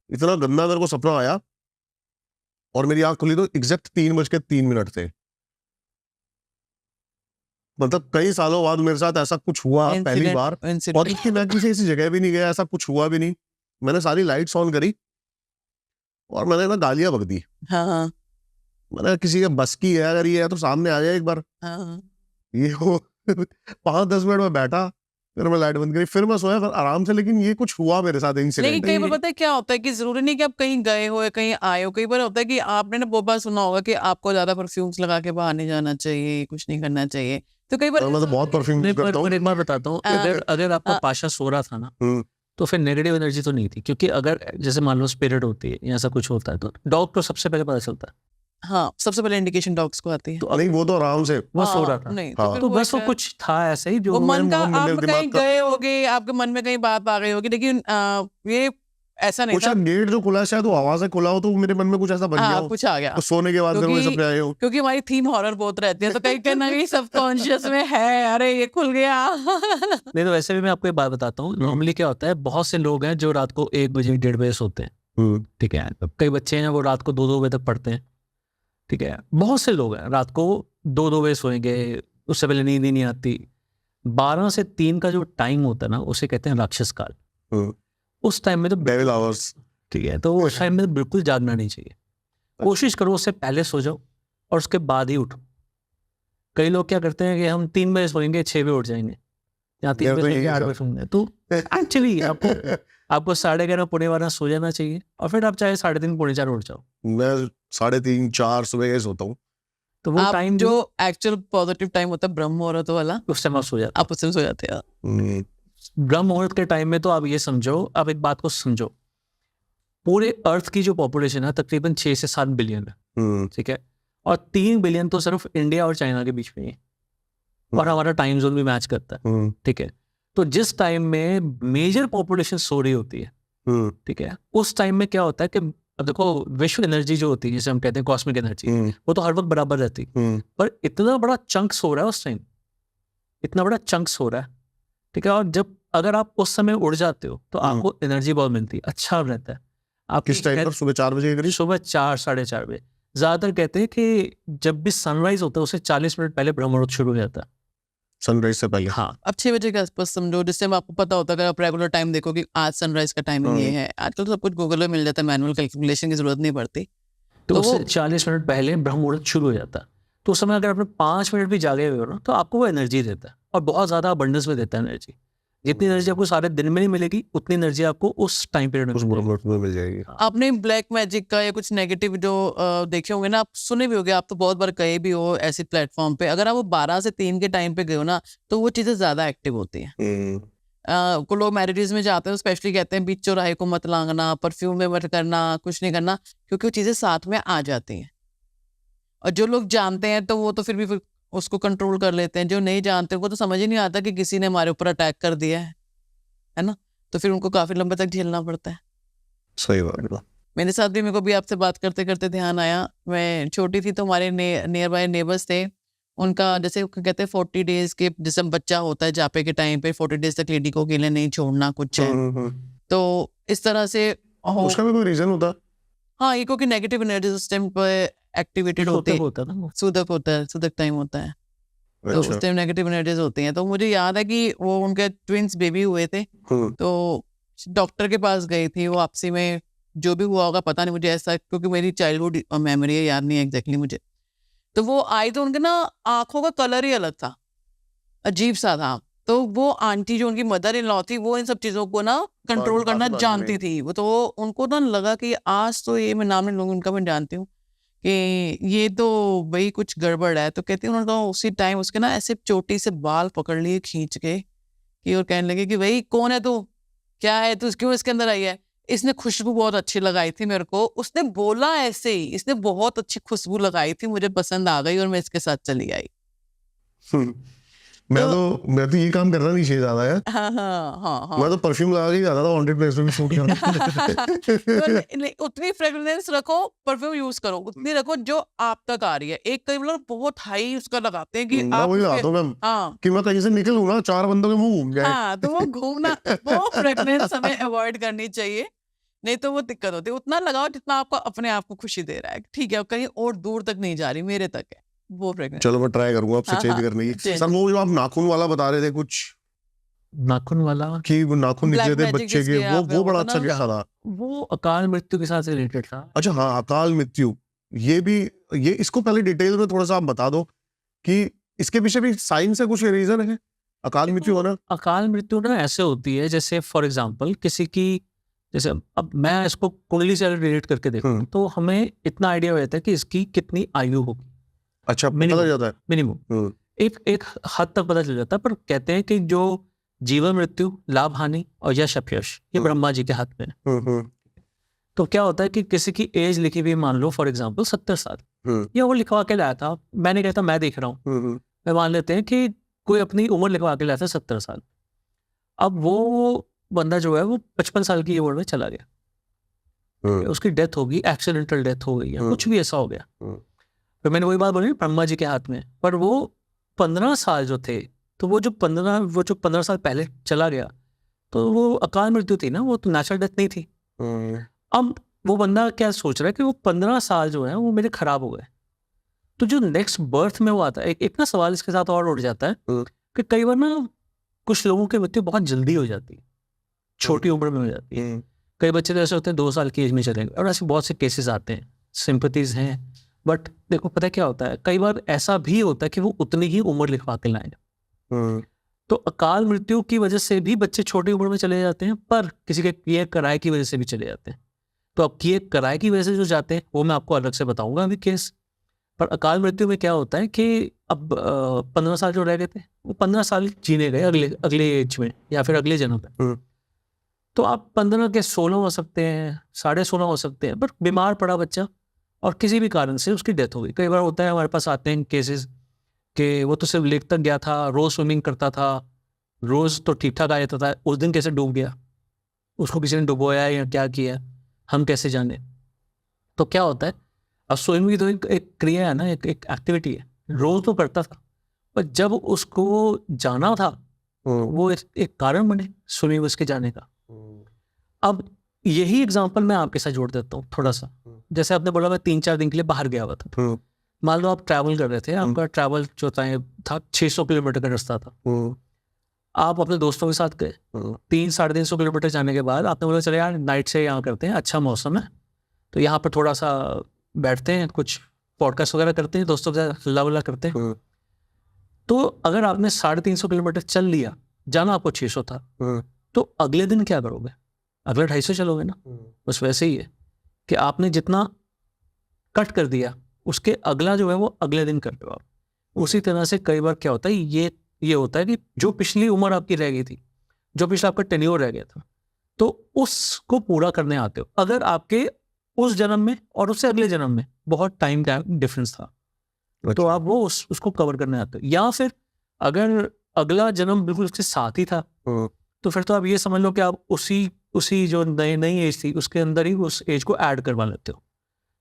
Speaker 3: इतना गंदा मेरे को सपना आया। और मेरी आंख खुली तो एग्जैक्ट 3:03 थे। मतलब कई सालों बाद मेरे साथ ऐसा कुछ हुआ पहली बार, और इसकी मैं किसी ऐसी जगह भी नहीं गया, ऐसा कुछ हुआ भी नहीं। मैंने सारी लाइट्स ऑन करी और मैंने ना गालियां बक दी।
Speaker 1: हाँ,
Speaker 3: मैंने किसी के बस की है अगर ये है तो सामने आ जाए एक बार।
Speaker 1: हाँ।
Speaker 3: ये हो 5-10 मिनट में बैठा, फिर मैं लाइट बंद करी, फिर मैं सोया, फिर आराम से। लेकिन ये कुछ हुआ मेरे साथ
Speaker 1: लेकिन
Speaker 3: इंसिडेंट।
Speaker 1: कई बार पता है क्या होता है कि जरूरी नहीं कि आप कहीं गए हो या कहीं आए हो। कई बार होता है कि आपने ना बहुत बार सुना होगा कि आपको ज्यादा परफ्यूम्स लगा के बाहर नहीं जाना चाहिए, कुछ नहीं करना चाहिए। तो कई बार
Speaker 3: मैं तो बहुत परफ्यूम करता हूँ।
Speaker 2: पर एक बार बताता हूँ, अगर आपका पाशा सो रहा था ना, तो फिर नेगेटिव एनर्जी तो नहीं थी, क्योंकि अगर जैसे मान लो स्पिरिट होती है या ऐसा कुछ होता है, तो डॉग को सबसे पहले पता चलता है।
Speaker 1: हाँ, सबसे पहले इंडिकेशन डॉग्स को आती है।
Speaker 2: तो
Speaker 3: नहीं, वो तो आराम से
Speaker 2: वो सो रहा था,
Speaker 1: नहीं
Speaker 3: हाँ।
Speaker 1: फिर
Speaker 2: तो
Speaker 1: वो
Speaker 2: बस वो
Speaker 1: एक-
Speaker 2: कुछ था ऐसे ही जो
Speaker 1: वो मन का
Speaker 3: मेरे
Speaker 1: आप
Speaker 3: दिमाग
Speaker 1: कहीं
Speaker 3: का-
Speaker 1: गए होगे, आपके मन में कहीं बात आ गई होगी, लेकिन ये ऐसा नहीं
Speaker 3: कुछ
Speaker 1: था।
Speaker 3: गेट जो खुला है शायद वो हवा से खुला हो, तो मेरे मन में कुछ ऐसा बन गया
Speaker 1: हाँ,
Speaker 3: हो,
Speaker 1: कुछ आ गया।
Speaker 3: तो सोने के बाद फिर वो सपने आए हो।
Speaker 1: क्योंकि हमारी थीम हॉरर बहुत रहती है, तो कहीं ना कहीं सबकॉन्शियस में है, अरे ये खुल गया।
Speaker 2: नहीं, तो वैसे भी मैं आपको एक बात बताता हूँ। नॉर्मली क्या होता है, बहुत से लोग हैं जो रात को 1 बजे 1:30 बजे सोते हैं, ठीक है। कई बच्चे हैं वो रात को 2-2 बजे तक पढ़ते हैं, ठीक है। बहुत से लोग हैं रात को 2-2 बजे सोएंगे, उससे पहले नींद ही नहीं आती। 12 से 3 का जो टाइम होता है ना, उसे कहते हैं राक्षस काल। उस टाइम में तो
Speaker 3: डेविल आवर्स,
Speaker 2: ठीक है, तो उस टाइम में तो बिल्कुल जागना नहीं चाहिए। कोशिश करो उससे पहले सो जाओ और उसके बाद ही उठो। कई लोग क्या करते हैं कि हम 3 बजे सोएंगे, 6 बजे उठ जाएंगे, या 3 बजे सोएंगे, 8 बजे सोएंगे। तो एक्चुअली आपको 11:30 पौने 12 सो जाना चाहिए, और फिर आप चाहे 3:30 पौने 4 उठ जाओ।
Speaker 3: मैं 3:30 4 सुबह सोता हूँ।
Speaker 2: तो वो
Speaker 1: आप
Speaker 2: टाइम
Speaker 1: जो एक्चुअल पॉजिटिव टाइम होता है ब्रह्म मुहूर्त वाला,
Speaker 2: उस टाइम आप सो जाते
Speaker 1: आप उससे सो जाते हैं।
Speaker 2: ब्रह्म मुहूर्त के टाइम में। तो आप ये समझो, आप एक बात को समझो, पूरे अर्थ की जो पॉपुलेशन है तकरीबन 6 से 7 बिलियन है, ठीक है। और 3 बिलियन तो सिर्फ इंडिया और चाइना के बीच में है, और हमारा टाइम जोन भी मैच करता है, ठीक है। तो जिस टाइम में मेजर पॉपुलेशन सो रही होती है, ठीक है, उस टाइम में क्या होता है कि अब देखो, विश्व एनर्जी जो होती है, जैसे हम कहते हैं कॉस्मिक एनर्जी, वो तो हर वक्त बराबर रहती है, पर इतना बड़ा चंक सो रहा है उस टाइम, इतना बड़ा चंक सो रहा है, ठीक है। और जब अगर आप उस समय उड़ जाते हो तो आपको एनर्जी बहुत मिलती है, अच्छा रहता है। आप
Speaker 3: किस टाइम पर? सुबह 4 बजे के करीब?
Speaker 2: सुबह 4 साढ़े 4 बजे। ज्यादातर कहते हैं कि जब भी सनराइज होता है उससे 40 मिनट पहले ब्रह्म मुहूर्त शुरू हो जाता है,
Speaker 3: सनराइज से पहले।
Speaker 2: हाँ,
Speaker 1: अब 6 बजे के आसपास समझो, जिससे आपको पता होता है, अगर आप रेगुलर टाइम देखो कि आज सनराइज का टाइमिंग ये है। आजकल तो सब कुछ गूगल में मिल जाता है, मैनुअल कैलकुलेशन की जरूरत नहीं पड़ती।
Speaker 2: तो
Speaker 1: तो
Speaker 2: उससे 40 मिनट पहले ब्रह्म मुहूर्त शुरू हो जाता है। तो उस समय अगर आपने 5 मिनट भी जागे हुए हो ना, तो आपको वो एनर्जी देता है, और बहुत ज्यादा अबंडेंस में देता है एनर्जी। जितनी एनर्जी आपको सारे दिन में नहीं मिलेगी, उतनी एनर्जी आपको उस टाइम पीरियड में
Speaker 3: उस मुहूर्त में मिल जाएगी।
Speaker 1: आपने ब्लैक मैजिक का या कुछ नेगेटिव जो देखे होंगे ना, आप सुने भी होंगे, आप तो बहुत बार गए भी हो ऐसे प्लेटफॉर्म पे। अगर आप वो 12 से 3 के टाइम पे गए हो ना, तो वो चीजें ज्यादा एक्टिव होती हैं। को लोग मैरिजेस में जाते हैं, स्पेशली कहते हैं बीच चौराहे को मत लांगना, परफ्यूम में मत करना, कुछ नहीं करना, क्योंकि वो चीजें साथ में आ जाती हैं। और जो लोग जानते हैं तो वो तो फिर भी उसको कंट्रोल कर लेते हैं। जो नहीं जानते वो तो समझ ही नहीं आता कि किसी ने हमारे ऊपर अटैक कर दिया है ना, तो फिर उनको काफी लंबे तक झेलना पड़ता है।
Speaker 3: सही बात।
Speaker 1: मेरे साथ भी, मेरे को भी आपसे बात करते करते ध्यान आया, मैं छोटी थी तो हमारे नियर बाय नेबर्स थे, उनका जैसे कहते हैं 40 डेज के, जैसे बच्चा होता है जापे के टाइम पे 40 डेज तक लेडी को अकेले नहीं छोड़ना कुछ है, तो इस तरह से
Speaker 3: उसका भी कोई रीजन होता?
Speaker 1: हाँ, ये क्योंकि नेगेटिव एनर्जी सिस्टम पे एक्टिवेटेड होती है, सूदक होता है, सूदक टाइम होता है, तो उस टाइम नेगेटिव एनर्जीज होती हैं। तो मुझे याद है कि वो उनके ट्विंस बेबी हुए थे, तो डॉक्टर के पास गई थी वो, आपसी में जो भी हुआ होगा पता नहीं मुझे, ऐसा क्योंकि मेरी चाइल्डहुड मेमोरी है, याद नहीं है एग्जैक्टली मुझे। तो वो आई तो उनके ना आंखों का कलर ही अलग था, अजीब सा था। तो वो आंटी जो उनकी मदर इन लॉ थी, वो इन सब चीजों को ना कंट्रोल करना जानती थी। वो तो उनको ना लगा कि आज तो ये, मैं नाम नहीं लूंगी उनका, मैं जानती हूँ कि ये तो भाई कुछ गड़बड़ है, तो कहती उन्होंने तो उसी टाइम उसके ना ऐसे चोटी से बाल पकड़ लिए खींच के कि और कहने लगे कि भाई कौन है तू, क्या है तू, क्यों इसके अंदर आई है। इसने खुशबू बहुत अच्छी लगाई थी मेरे को, उसने बोला ऐसे ही, इसने बहुत अच्छी खुशबू लगाई थी, मुझे पसंद आ गई और मैं इसके साथ चली आई।
Speaker 3: मैं तो ये काम करना नहीं चाहिए ज्यादा यार।
Speaker 1: हाँ हाँ हाँ हाँ।
Speaker 3: मैं तो परफ्यूम लगा के जाता था वांटेड प्लेस में भी शूट करना।
Speaker 1: नहीं, उतनी फ्रेग्रेंस रखो, परफ्यूम यूज करो उतनी रखो जो आप तक आ रही है। एक कई लोग बहुत हाई उसका लगाते हैं कि
Speaker 3: मैं
Speaker 1: आप
Speaker 3: वही लगाता हूँ मैम,
Speaker 1: हाँ
Speaker 3: कि मैं कहीं से निकलूँ ना 4 बंदों के मुंह घूम जाए।
Speaker 1: हाँ, तो वो घूमना, वो फ्रेग्रेंस हमें अवॉइड करनी चाहिए, नहीं तो वो दिक्कत होती है। उतना लगाओ जितना आपको अपने आप को खुशी दे रहा है, ठीक है, कहीं और दूर तक नहीं जा रही, मेरे तक है वो फ्रेग्रेंस।
Speaker 3: चलो मैं ट्राई करूंगा आपसे
Speaker 1: हाँ,
Speaker 3: चेंज
Speaker 1: हाँ,
Speaker 3: करने की।
Speaker 1: change।
Speaker 3: सर वो जो आप नाखून वाला बता रहे थे कुछ,
Speaker 2: नाखून वाला
Speaker 3: कि वो नाखून निकले
Speaker 1: Black
Speaker 3: थे
Speaker 1: magic
Speaker 3: बच्चे के,
Speaker 1: जिसके आप
Speaker 3: वो बड़ा
Speaker 1: होता
Speaker 3: अच्छा
Speaker 1: ना,
Speaker 3: क्या था?
Speaker 2: वो अकाल मृत्यु के साथ रिलेटेड था।
Speaker 3: अच्छा हाँ, अकाल मृत्यु, ये भी, ये इसको पहले डिटेल में थोड़ा सा आप बता दो कि इसके पीछे भी साइंस है, कुछ रीजन है अकाल मृत्यु होना?
Speaker 2: अकाल मृत्यु ना ऐसे होती है जैसे फॉर एग्जांपल किसी की, जैसे अब मैं इसको कुंडली से रिलेट करके देखूं तो हमें इतना आइडिया हो जाता है कि इसकी कितनी आयु होगी।
Speaker 3: अच्छा, पता
Speaker 2: Minimum।
Speaker 3: जाता है।
Speaker 2: मिनिमम एक हद तक पता चल जाता है, पर कहते हैं कि जो जीवन मृत्यु, लाभ हानि और यश अपयश ये ब्रह्मा जी के हाथ में है। तो क्या होता है कि किसी की एज लिखी हुई मान लो फॉर एग्जांपल 70 साल, या वो लिखवा के लाया था, मैंने कहता मैं देख रहा हूँ, मैं मान लेते हैं कि कोई अपनी उम्र लिखवा के लाया था 70 साल, अब वो बंदा जो है वो 55 साल की उम्र में चला गया, उसकी डेथ होगी, एक्सीडेंटल डेथ हो गई या कुछ भी ऐसा हो गया, तो मैंने वही बात बोली ब्रह्मा जी के हाथ में। पर वो 15 साल जो थे, तो वो जो 15 साल पहले चला गया, तो वो अकाल मृत्यु थी ना, वो तो नेचुरल डेथ नहीं थी। अब वो बंदा क्या सोच रहा है कि वो 15 साल जो है वो मेरे खराब हो गए, तो जो नेक्स्ट बर्थ में वो आता है, एक ना सवाल इसके साथ और उठ जाता है कि कई बार ना कुछ लोगों की मृत्यु बहुत जल्दी हो जाती है, छोटी उम्र में हो जाती है। कई बच्चे तो ऐसे होते हैं 2 साल की एज में चलेंगे, और ऐसे बहुत से केसेस आते हैं, सिंपैथीज हैं। बट देखो पता है क्या होता है, कई बार ऐसा भी होता है कि वो उतनी ही उम्र लिखवा के लाएंगे। तो अकाल मृत्यु की वजह से भी बच्चे छोटी उम्र में चले जाते हैं, पर किसी के किए कराए की वजह से भी चले जाते हैं। तो अब किए कराए की वजह से जो जाते हैं वो मैं आपको अलग से बताऊंगा अभी केस। पर अकाल मृत्यु में क्या होता है कि अब 15 साल जो रह गए थे वो 15 साल जीने गए अगले एज में या फिर अगले जन्म में। तो आप 15 के 16 हो सकते हैं, 16.5 हो सकते हैं, पर बीमार पड़ा बच्चा और किसी भी कारण से उसकी डेथ हो गई। कई बार होता है हमारे पास आते हैं केसेस कि वो तो सिर्फ लेक तक गया था, रोज स्विमिंग करता था, रोज तो ठीक ठाक आ जाता था, उस दिन कैसे डूब गया, उसको किसी ने डुबोया या क्या किया, हम कैसे जाने। तो क्या होता है, अब स्विमिंग तो एक क्रिया है ना, एक एक्टिविटी है, रोज तो करता था, पर जब उसको जाना था वो एक कारण बने स्विमिंग उसके जाने का। अब यही एग्जांपल मैं आपके साथ जोड़ देता हूँ थोड़ा सा। जैसे आपने बोला मैं 3-4 दिन के लिए बाहर गया हुआ था, मान लो आप ट्रैवल कर रहे थे, आपका ट्रैवल जो था 600 किलोमीटर का रास्ता था, आप अपने दोस्तों के साथ गए, 300-350 किलोमीटर जाने के बाद आपने बोला चले यार नाइट से यहाँ करते हैं, अच्छा मौसम है तो यहाँ पर थोड़ा सा बैठते हैं, कुछ पॉडकास्ट वगैरह करते हैं, दोस्तों के साथ हल्ला वल्ला करते हैं। तो अगर आपने 350 किलोमीटर चल लिया, जाना आपको 600 था, तो अगले दिन क्या करोगे, अगले 250 चलोगे ना। बस वैसे ही है कि आपने जितना कट कर दिया उसके अगला जो है वो अगले दिन कर दो आप। उसी तरह से कई बार क्या होता है, ये होता है कि जो पिछली उम्र आपकी रह गई थी, जो पिछला आपका टेन्योर रह गया था, तो उसको पूरा करने आते हो। अगर आपके उस जन्म में और उससे अगले जन्म में बहुत टाइम का डिफरेंस था, तो आप वो उसको कवर करने आते हो। या फिर अगर अगला जन्म बिल्कुल उसके साथ ही था, तो फिर तो आप ये समझ लो कि आप उसी जो नई एज थी उसके अंदर ही उस एज को ऐड करवा लेते हो,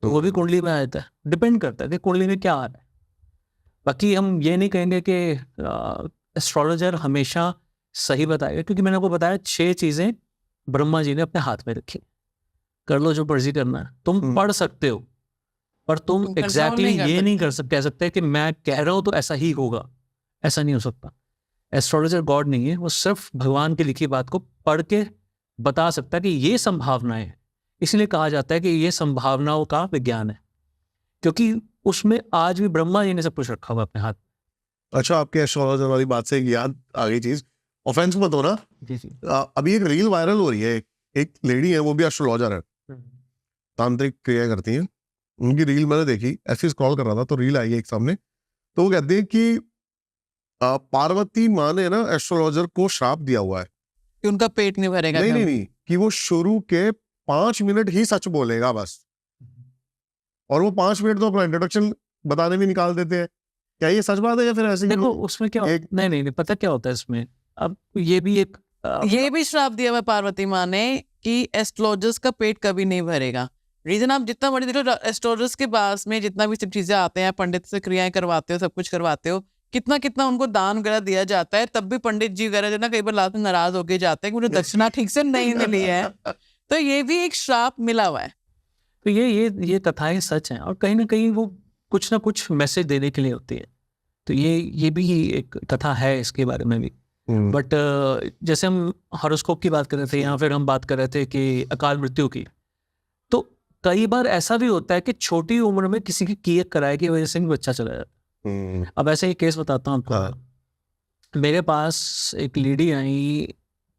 Speaker 2: तो वो भी कुंडली में आ जाता है। डिपेंड करता है कि कुंडली में क्या आ रहा है। बाकी हम ये नहीं कहेंगे कि एस्ट्रोलॉजर हमेशा सही बताएगा, क्योंकि मैंने आपको बताया 6 चीजें ब्रह्मा जी ने अपने हाथ में रखी, कर लो जो मर्जी करना है। तुम पढ़ सकते हो, पर तुम एग्जैक्टली ये नहीं कह सकते कि मैं कह रहा हूं तो ऐसा ही होगा, ऐसा नहीं हो सकता। एस्ट्रोलॉजर गॉड नहीं है, वो सिर्फ भगवान की लिखी बात को पढ़ के बता सकता है कि ये संभावनाएं हैं। इसलिए कहा जाता है कि ये संभावनाओं का विज्ञान है, क्योंकि उसमें आज भी ब्रह्मा जी ने सब कुछ रखा हुआ अपने हाथ।
Speaker 3: अच्छा, आपके एस्ट्रोलॉजर वाली बात से एक याद आ गई चीज, ऑफेंस मत हो ना। अभी एक रील वायरल हो रही है, एक लेडी है, वो भी एस्ट्रोलॉजर है, तांत्रिक क्रिया करती है, उनकी रील मैंने देखी, ऐसे स्क्रॉल कर रहा था तो रील आई एक सामने, तो वो कहते हैं कि पार्वती माँ ने ना एस्ट्रोलॉजर को श्राप दिया हुआ है,
Speaker 1: कि उनका पेट नहीं भरेगा
Speaker 3: नहीं नहीं
Speaker 1: कभी।
Speaker 3: नहीं, कि वो शुरू के 5 मिनट ही सच बोलेगा बस, और वो 5 मिनट तो अपना इंट्रोडक्शन बताने में निकाल देते हैं। क्या ये सच बात है या फिर ऐसे ही
Speaker 2: देखो
Speaker 3: लोग-
Speaker 2: उसमें क्या
Speaker 3: एक-
Speaker 2: नहीं नहीं नहीं, पता क्या होता है इसमें, अब ये भी एक
Speaker 1: ये भी श्राप दिया हुआ है पार्वती माँ ने कि एस्ट्रोलॉजर्स का पेट कभी नहीं भरेगा। रीजन आप जितना मर्जी देख लो, एस्ट्रोलॉजर्स के पास में जितना भी सब चीजें आते हैं, पंडित से क्रियाएं करवाते हो, सब कुछ करवाते हो, कितना कितना उनको दान वगैरह दिया जाता है, तब भी पंडित जी वगैरह जो ना कई बार लास्ट में नाराज होके जाते हैं कि मुझे दक्षिणा ठीक से नहीं मिली है। तो ये भी एक श्राप मिला हुआ है।
Speaker 2: तो ये कथाएं सच हैं और कहीं ना कहीं वो कुछ ना कुछ मैसेज देने के लिए होती है। तो ये भी एक कथा है इसके बारे में भी। बट जैसे हम हॉरोस्कोप की बात कर रहे थे या फिर हम बात कर रहे थे कि अकाल मृत्यु की, तो कई बार ऐसा भी होता है कि छोटी उम्र में किसी की किए कराए की वजह से भी बच्चा चला जाता है। अब ऐसे ही केस बताता हूँ आपको।
Speaker 3: हाँ।
Speaker 2: मेरे पास एक लेडी आई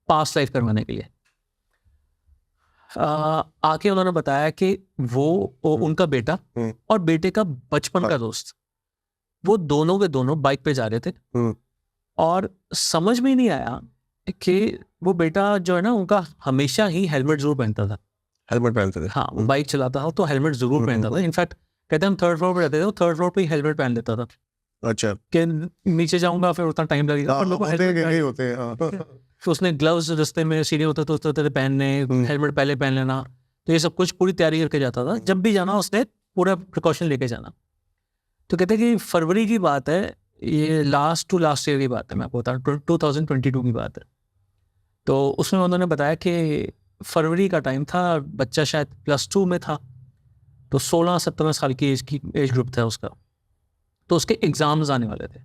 Speaker 2: पास्ट लाइफ करवाने के लिए। आके उन्होंने बताया कि वो उनका बेटा और बेटे का बचपन का दोस्त, वो दोनों के दोनों बाइक पे जा रहे थे और समझ में नहीं आया कि वो बेटा जो है ना उनका हमेशा ही हेलमेट जरूर पहनता था।
Speaker 3: हेलमेट पहनते थे।
Speaker 2: हाँ, वो बाइक चलाता था तो हेलमेट जरूर पहनता था। इनफैक्ट कहते हैं हम 3rd फ्लोर पे रहते थे, तो 3rd फ्लोर पे ही हेलमेट पहन लेता था
Speaker 3: अच्छा,
Speaker 2: कि नीचे जाऊंगा फिर उतना टाइम लगेगा। पर लोग को
Speaker 3: होते हैं
Speaker 2: हेलमेट
Speaker 3: कि नहीं होते हैं, हाँ।
Speaker 2: फिर उसने ग्लव्स रास्ते में सीढ़ी होते तो उतरते थे पहनने, हेलमेट पहले पहन लेना, तो ये सब कुछ पूरी तैयारी करके जाता था। जब भी जाना उसने पूरा प्रिकॉशन लेके जाना। तो कहते हैं कि फरवरी की बात है, ये लास्ट ईयर की बात है, मैं आपको बता रहा हूँ 2022 की बात है। तो उसमें उन्होंने बताया कि फरवरी का टाइम था, बच्चा शायद +2 में था, तो 16-17 साल की एज ग्रुप था उसका। तो उसके एग्ज़ाम्स आने वाले थे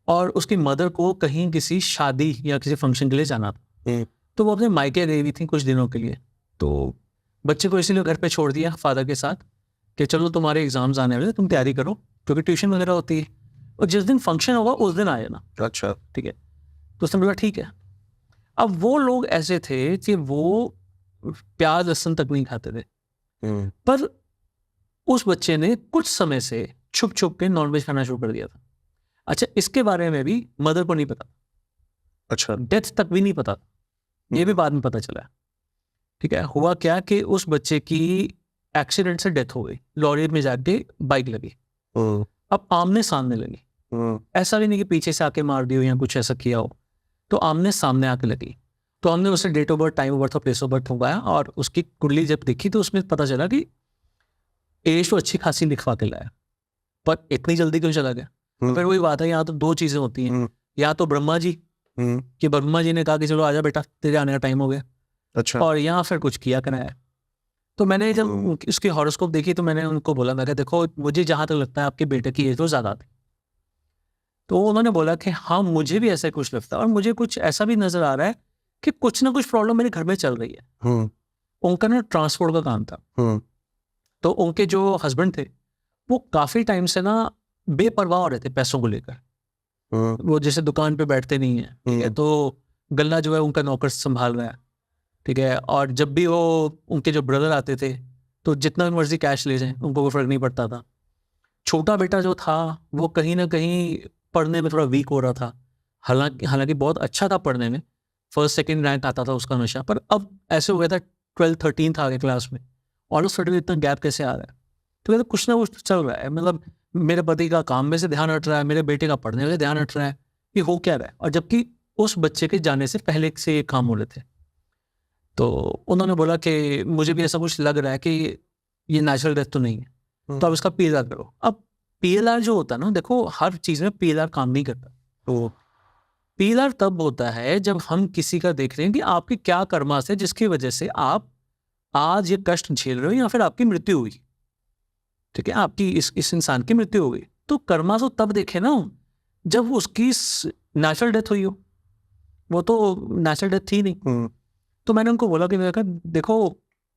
Speaker 2: और उसकी मदर को कहीं किसी शादी या किसी फंक्शन के लिए जाना था। तो वो अपने मायके गई हुई थी कुछ दिनों के लिए। तो बच्चे को इसीलिए घर पे छोड़ दिया फादर के साथ कि चलो तुम्हारे एग्ज़ाम्स आने वाले, तुम तैयारी करो, क्योंकि ट्यूशन वगैरह होती है और जिस दिन फंक्शन होगा उस दिन आए ना।
Speaker 3: अच्छा,
Speaker 2: ठीक है। तो उसने बोला ठीक है। अब वो लोग ऐसे थे कि वो प्याज लहसुन तक नहीं खाते थे, पर उस बच्चे ने कुछ समय से छुप छुप के नॉनवेज खाना शुरू कर दिया था। अच्छा, इसके बारे में भी मदर को नहीं पता,
Speaker 3: अच्छा,
Speaker 2: डेथ तक भी नहीं पता, ये भी बाद में पता चला। ठीक है, हुआ क्या कि उस बच्चे की एक्सीडेंट से डेथ हो गई, लॉरी में जाके बाइक लगी। अब आमने सामने लगी, ऐसा भी नहीं कि पीछे से आके मार दियो या कुछ ऐसा किया हो, तो आमने सामने आके लगी। तो हमने उसे date of birth, time of birth और प्लेस ऑफ बर्थ मंगाया और उसकी कुंडली जब देखी तो उसमें पता चला कि एज तो अच्छी खासी लिखवा के लाया, पर इतनी जल्दी क्यों चला गया। फिर वही बात है, यहाँ तो 2 चीजें होती हैं, या तो ब्रह्मा जी कि ब्रह्मा जी ने कहा कि चलो आजा बेटा तेरे आने का टाइम हो गया,
Speaker 3: अच्छा,
Speaker 2: और यहाँ फिर कुछ किया कराया। तो मैंने जब उसकी हॉरोस्कोप देखी तो मैंने उनको बोला, मैं कहा देखो मुझे जहाँ तक लगता है आपके बेटे की एज तो ज़्यादा थी। तो उन्होंने बोला कि हाँ मुझे भी ऐसा कुछ लगता है और मुझे कुछ ऐसा भी नज़र आ रहा है कि कुछ ना कुछ प्रॉब्लम मेरे घर में चल रही है। उनका ना ट्रांसपोर्ट का काम था, तो उनके जो हस्बैंड थे वो काफ़ी टाइम से ना बेपरवाह हो रहे थे पैसों को लेकर। वो जैसे दुकान पे बैठते नहीं है, ठीक है, तो गल्ला जो है उनका नौकर संभाल रहा है, ठीक है, और जब भी वो उनके जो ब्रदर आते थे तो जितना मर्जी कैश ले जाएं उनको कोई फर्क नहीं पड़ता था। छोटा बेटा जो था वो कहीं ना कहीं पढ़ने में थोड़ा वीक हो रहा था, हालांकि बहुत अच्छा था पढ़ने में, 1st 2nd रैंक आता था उसका हमेशा, पर अब ऐसे हो गया था 12th 13th आ गए क्लास में, ऑल ऑफ सडन इतना गैप कैसे आ रहा है। तो कहते कुछ ना कुछ चल रहा है, मतलब मेरे पति का काम में से ध्यान हट रहा है, मेरे बेटे का पढ़ने में ध्यान हट रहा है, ये हो क्या रहा है। और जबकि उस बच्चे के जाने से पहले से ये काम हो रहे थे। तो उन्होंने बोला कि मुझे भी ऐसा कुछ लग रहा है कि ये नेचुरल डेथ तो नहीं है, तो अब इसका PLR करो। अब PLR जो होता है ना, देखो हर चीज़ में PLR काम नहीं करता। तो PLR तब होता है जब हम किसी का देख रहे हैं कि आपकी क्या कर्मा से जिसकी वजह से आप आज ये कष्ट झेल रहे हो या फिर आपकी मृत्यु हुई। ठीक है, आपकी इस इंसान की मृत्यु हो गई, तो कर्मा तो तब देखे ना जब उसकी नेचुरल डेथ हुई हो, वो तो नेचुरल डेथ थी नहीं। तो मैंने उनको बोला कि देखो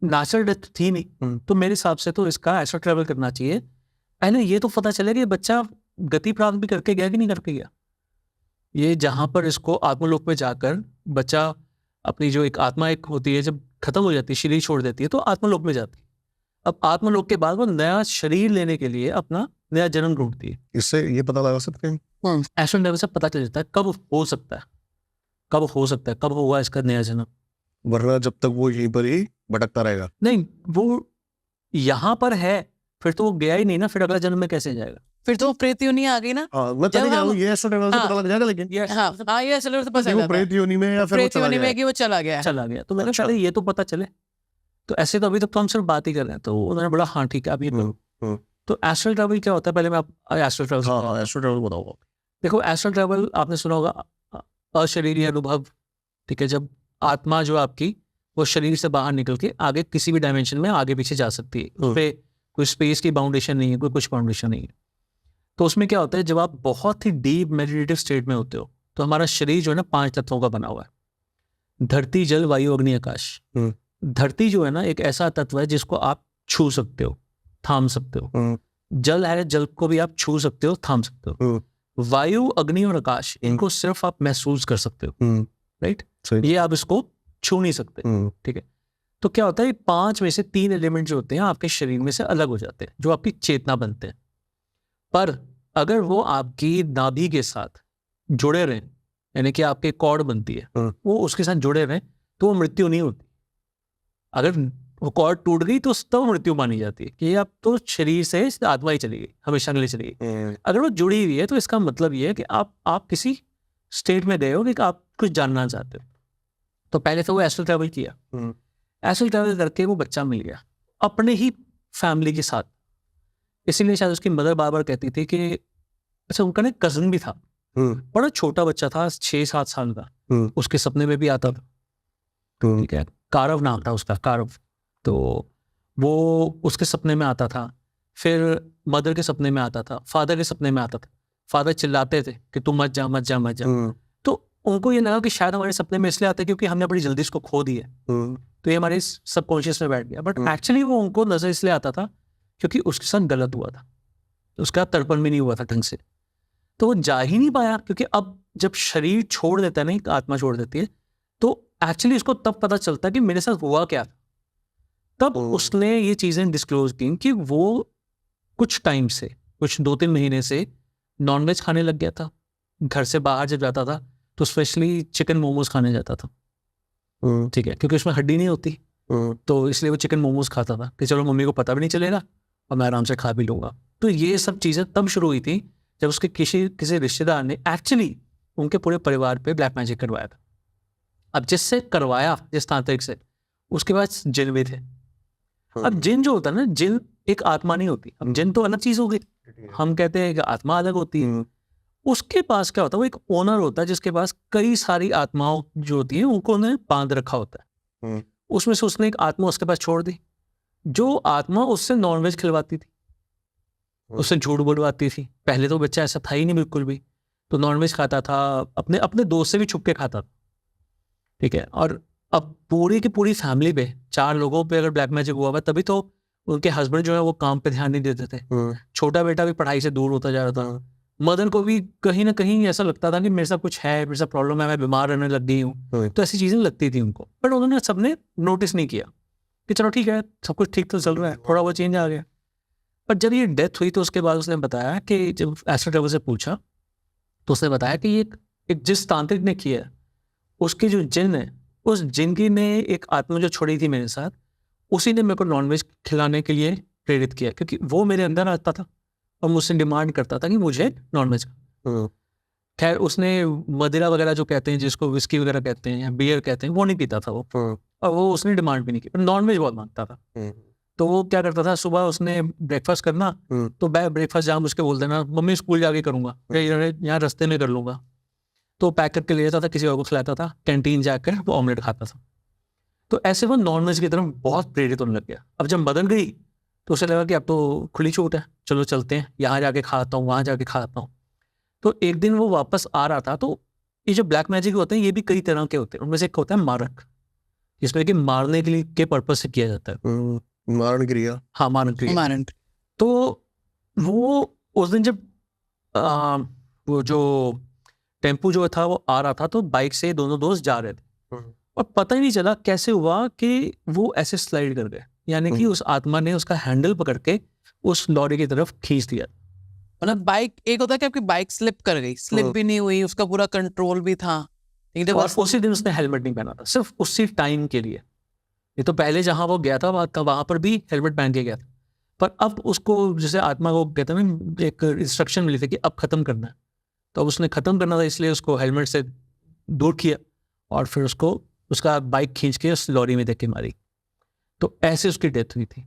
Speaker 2: नेचुरल डेथ थी नहीं, तो मेरे हिसाब से तो इसका ऐसा ट्रैवल करना चाहिए, पहले ये तो पता चले कि बच्चा गति प्राप्त भी करके गया कि नहीं करके गया। ये जहाँ पर इसको आत्मलोक में जाकर बच्चा अपनी जो एक आत्मा एक होती है जब खत्म हो जाती है, शरीर छोड़ देती है, तो आत्मलोक में जाती है। अब आत्मलोक के बाद वो नया शरीर लेने के लिए अपना नया जन्म ढूंढती है।
Speaker 3: इससे ये पता लगा सकते हैं
Speaker 2: एस्ट्रल ट्रैवल से पता चल जाता है कब हो सकता है, कब हो सकता है, कब होगा इसका नया जन्म।
Speaker 3: वरना जब तक वो यहीं पर ही भटकता रहेगा।
Speaker 2: नहीं, वो यहाँ पर है फिर तो वो गया ही नहीं ना, फिर अगला जन्म में कैसे जाएगा?
Speaker 1: फिर तो प्रेत योनि आ गई ना।
Speaker 3: हाँ, मैं
Speaker 1: जब
Speaker 3: तभी कह रहा हूँ
Speaker 1: हम-
Speaker 3: ये एस्ट्रो ट्रैवल से
Speaker 1: हाँ।
Speaker 3: पता लग जाएगा, लेकिन
Speaker 1: हाँ ये एस्ट्रल से पता
Speaker 3: कि
Speaker 1: चल
Speaker 3: वो
Speaker 1: जाता है
Speaker 3: प्रेत योनि में या फिर वो
Speaker 1: प्रेत
Speaker 3: चला
Speaker 1: योनि
Speaker 3: गया है।
Speaker 1: में कि वो चला गया है।
Speaker 2: चला गया। तो मैंने
Speaker 3: अच्छा।
Speaker 2: पहले ये तो पता चले। तो ऐसे तो अभी तक तो हम सिर्फ बात ही कर रहे हैं। तो उन्होंने बोला हाँ ठीक है, अब ये करो। तो एस्ट्रल ट्रैवल क्या होता है, पहले मैं एस्ट्रल ट्रैवल
Speaker 3: हाँ, एस्ट्रो ट्रैवल बताओ।
Speaker 2: देखो, एस्ट्रल ट्रैवल आपने सुना होगा, अशरीरी अनुभव। ठीक है, जब आत्मा जो आपकी वो शरीर से बाहर निकल के आगे किसी भी डायमेंशन में आगे पीछे जा सकती है। उस पे कोई स्पेस की बाउंडेशन नहीं है, कोई कुछ बाउंडेशन नहीं है। तो उसमें क्या होता है, जब आप बहुत ही डीप मेडिटेटिव स्टेट में होते हो तो हमारा शरीर जो है ना 5 तत्वों का बना हुआ है। धरती, जल, वायु, अग्नि, आकाश। धरती जो है ना एक ऐसा तत्व है जिसको आप छू सकते हो, थाम सकते हो। जल है, जल को भी आप छू सकते हो, थाम सकते हो। वायु, अग्नि और आकाश, इनको सिर्फ आप महसूस कर सकते हो, राइट? ये आप इसको छू नहीं सकते। ठीक है, तो क्या होता है, 5 में से 3 एलिमेंट जो होते हैं आपके शरीर में से अलग हो जाते हैं, जो आपकी चेतना बनते हैं। पर अगर वो आपकी नाभि के साथ जुड़े रहें, यानी कि आपके कॉर्ड बनती है, वो उसके साथ जुड़े रहें, तो वो मृत्यु नहीं होती। अगर वो कॉर्ड टूट गई तो तब मृत्यु मानी जाती है कि अब तो शरीर से आत्मा ही चली गई, हमेशा के लिए चली गई। अगर वो जुड़ी हुई है तो इसका मतलब ये है कि आप किसी स्टेट में गए हो कि आप कुछ जानना चाहते हो। तो पहले तो वो एस्ट्रल ट्रैवल किया। एस्ट्रल ट्रैवल करके वो बच्चा मिल गया अपने ही फैमिली के साथ। इसीलिए शायद उसकी मदर बार बार कहती थी कि अच्छा, उनका ना कजन भी था, बड़ा छोटा बच्चा था, 6-7 साल का। उसके सपने में भी आता था। ठीक है, कारव नाम था उसका, कारव। तो वो उसके सपने में आता था, फिर मदर के सपने में आता था, फादर के सपने में आता था। फादर चिल्लाते थे कि तू मत जा मत जा मत जा। तो उनको ये लगा कि शायद हमारे सपने में इसलिए आते क्योंकि हमने बड़ी जल्दी इसको खो दिया, तो ये हमारे सबकॉन्शियस में बैठ गया। बट एक्चुअली वो उनको नजर इसलिए आता था क्योंकि उसके साथ गलत हुआ था, उसका तर्पण भी नहीं हुआ था ढंग से, तो वो जा ही नहीं पाया। क्योंकि अब जब शरीर छोड़ देता है ना, आत्मा छोड़ देती है, तो एक्चुअली उसको तब पता चलता है कि मेरे साथ हुआ क्या था। तब उसने ये चीज़ें डिस्क्लोज की कि वो कुछ टाइम से, कुछ 2-3 महीने से नॉनवेज खाने लग गया था। घर से बाहर जब जाता था तो स्पेशली चिकन मोमोज खाने जाता था। ठीक है, क्योंकि उसमें हड्डी नहीं होती, तो इसलिए वो चिकन मोमोज खाता था कि चलो मम्मी को पता भी नहीं चलेगा और मैं आराम से खा भी लूँगा। तो ये सब चीज़ें तब शुरू हुई थी जब उसके किसी रिश्तेदार ने एक्चुअली उनके पूरे परिवार पे ब्लैक मैजिक करवाया था। अब जिससे करवाया, जिस तांत्रिक से, उसके बाद जिन भी थे। अब जिन जो होता है ना, जिन एक आत्मा नहीं होती। अब जिन तो अलग चीज हो गई, हम कहते हैं कि आत्मा अलग होती है। उसके पास क्या होता है, वो एक ओनर होता है जिसके पास कई सारी आत्माओं जो होती है उनको उन्हें बांध रखा होता है। उसमें से उसने एक आत्मा उसके पास छोड़ दी, जो आत्मा उससे नॉनवेज खिलवाती थी, उससे झूठ बुलवाती थी। पहले तो बच्चा ऐसा था ही नहीं बिल्कुल भी, तो नॉनवेज खाता था, अपने दोस्त से भी छुप के खाता था। ठीक है, और अब पूरी की पूरी फैमिली पे 4 लोगों पे अगर ब्लैक मैजिक हुआ हुआ, तभी तो उनके हस्बैंड जो है वो काम पे ध्यान नहीं देते थे। छोटा बेटा भी पढ़ाई से दूर होता जा रहा था। मदर को भी कहीं ना कहीं ऐसा लगता था कि मेरे साथ कुछ है, मेरे साथ प्रॉब्लम है, मैं बीमार रहने लग गई हूँ। तो ऐसी चीजें लगती थी उनको, बट उन्होंने सबने नोटिस नहीं किया कि चलो ठीक है, सब कुछ ठीक तो चल रहा है, थोड़ा बहुत चेंज आ गया। पर जब ये डेथ हुई तो उसके बाद उसने बताया कि जब एस्ट्रल ट्रैवल से पूछा तो उसने बताया कि ये एक जिस तांत्रिक ने किया, उसकी जो जिन है, उस जिंदगी ने एक आत्मा जो छोड़ी थी मेरे साथ, उसी ने मेरे को नॉनवेज खिलाने के लिए प्रेरित किया। क्योंकि वो मेरे अंदर आता था और मुझसे डिमांड करता था कि मुझे नॉनवेज। खैर, उसने मदिरा वगैरह जो कहते हैं, जिसको विस्की वगैरह कहते हैं या बियर कहते हैं, वो नहीं पीता था वो, और वो उसने डिमांड भी नहीं की, पर नॉनवेज बहुत मांगता था। तो वो क्या करता था, सुबह उसने ब्रेकफास्ट करना, तो ब्रेकफास्ट जहाँ उसके बोल देना मम्मी स्कूल जाके करूँगा, यहाँ रास्ते में कर लूँगा। तो पैक करके ले जाता था, किसी और को खिलाता था, कैंटीन जाकर वो ऑमलेट खाता था। तो ऐसे वो नॉनवेज की तरफ बहुत प्रेरित होने लग गया। अब जब बदल गई तो उसे लगा कि अब तो खुली छूट है, चलो चलते हैं, यहाँ जाके खाता हूँ, वहाँ जाके खाता हूँ। तो एक दिन वो वापस आ रहा था, तो ये जो ब्लैक मैजिक होते हैं ये भी कई तरह के होते हैं। उनमें से एक होता है मारक, जिसमें कि मारने के लिए के पर्पज से किया जाता है।
Speaker 3: मारण क्रिया।
Speaker 2: हाँ, मारण क्रिया।
Speaker 1: मारण।
Speaker 2: तो वो उस दिन जब वो जो टेम्पू जो था वो आ रहा था, तो बाइक से दोनों दोस्त जा रहे थे और पता ही नहीं चला कैसे हुआ कि वो ऐसे स्लाइड कर गए यानी कि उस आत्मा ने उसका हैंडल पकड़ के उस लॉरी की तरफ खींच दिया।
Speaker 1: मतलब बाइक, एक होता है कि आपकी बाइक स्लिप कर गई, स्लिप भी नहीं हुई, उसका पूरा कंट्रोल भी था, लेकिन जब
Speaker 2: और उसी दिन उसने हेलमेट नहीं पहना था, सिर्फ उसी टाइम के लिए। ये तो पहले जहां वो गया था वहां पर भी हेलमेट पहन के गया था, पर अब उसको जैसे आत्मा को कहते हैं ना, एक इंस्ट्रक्शन मिली थी कि अब खत्म करना है, तो अब उसने खत्म करना था, इसलिए उसको हेलमेट से दूर किया और फिर उसको उसका बाइक खींच के उस लॉरी में देख के मारी। तो ऐसे उसकी डेथ हुई थी।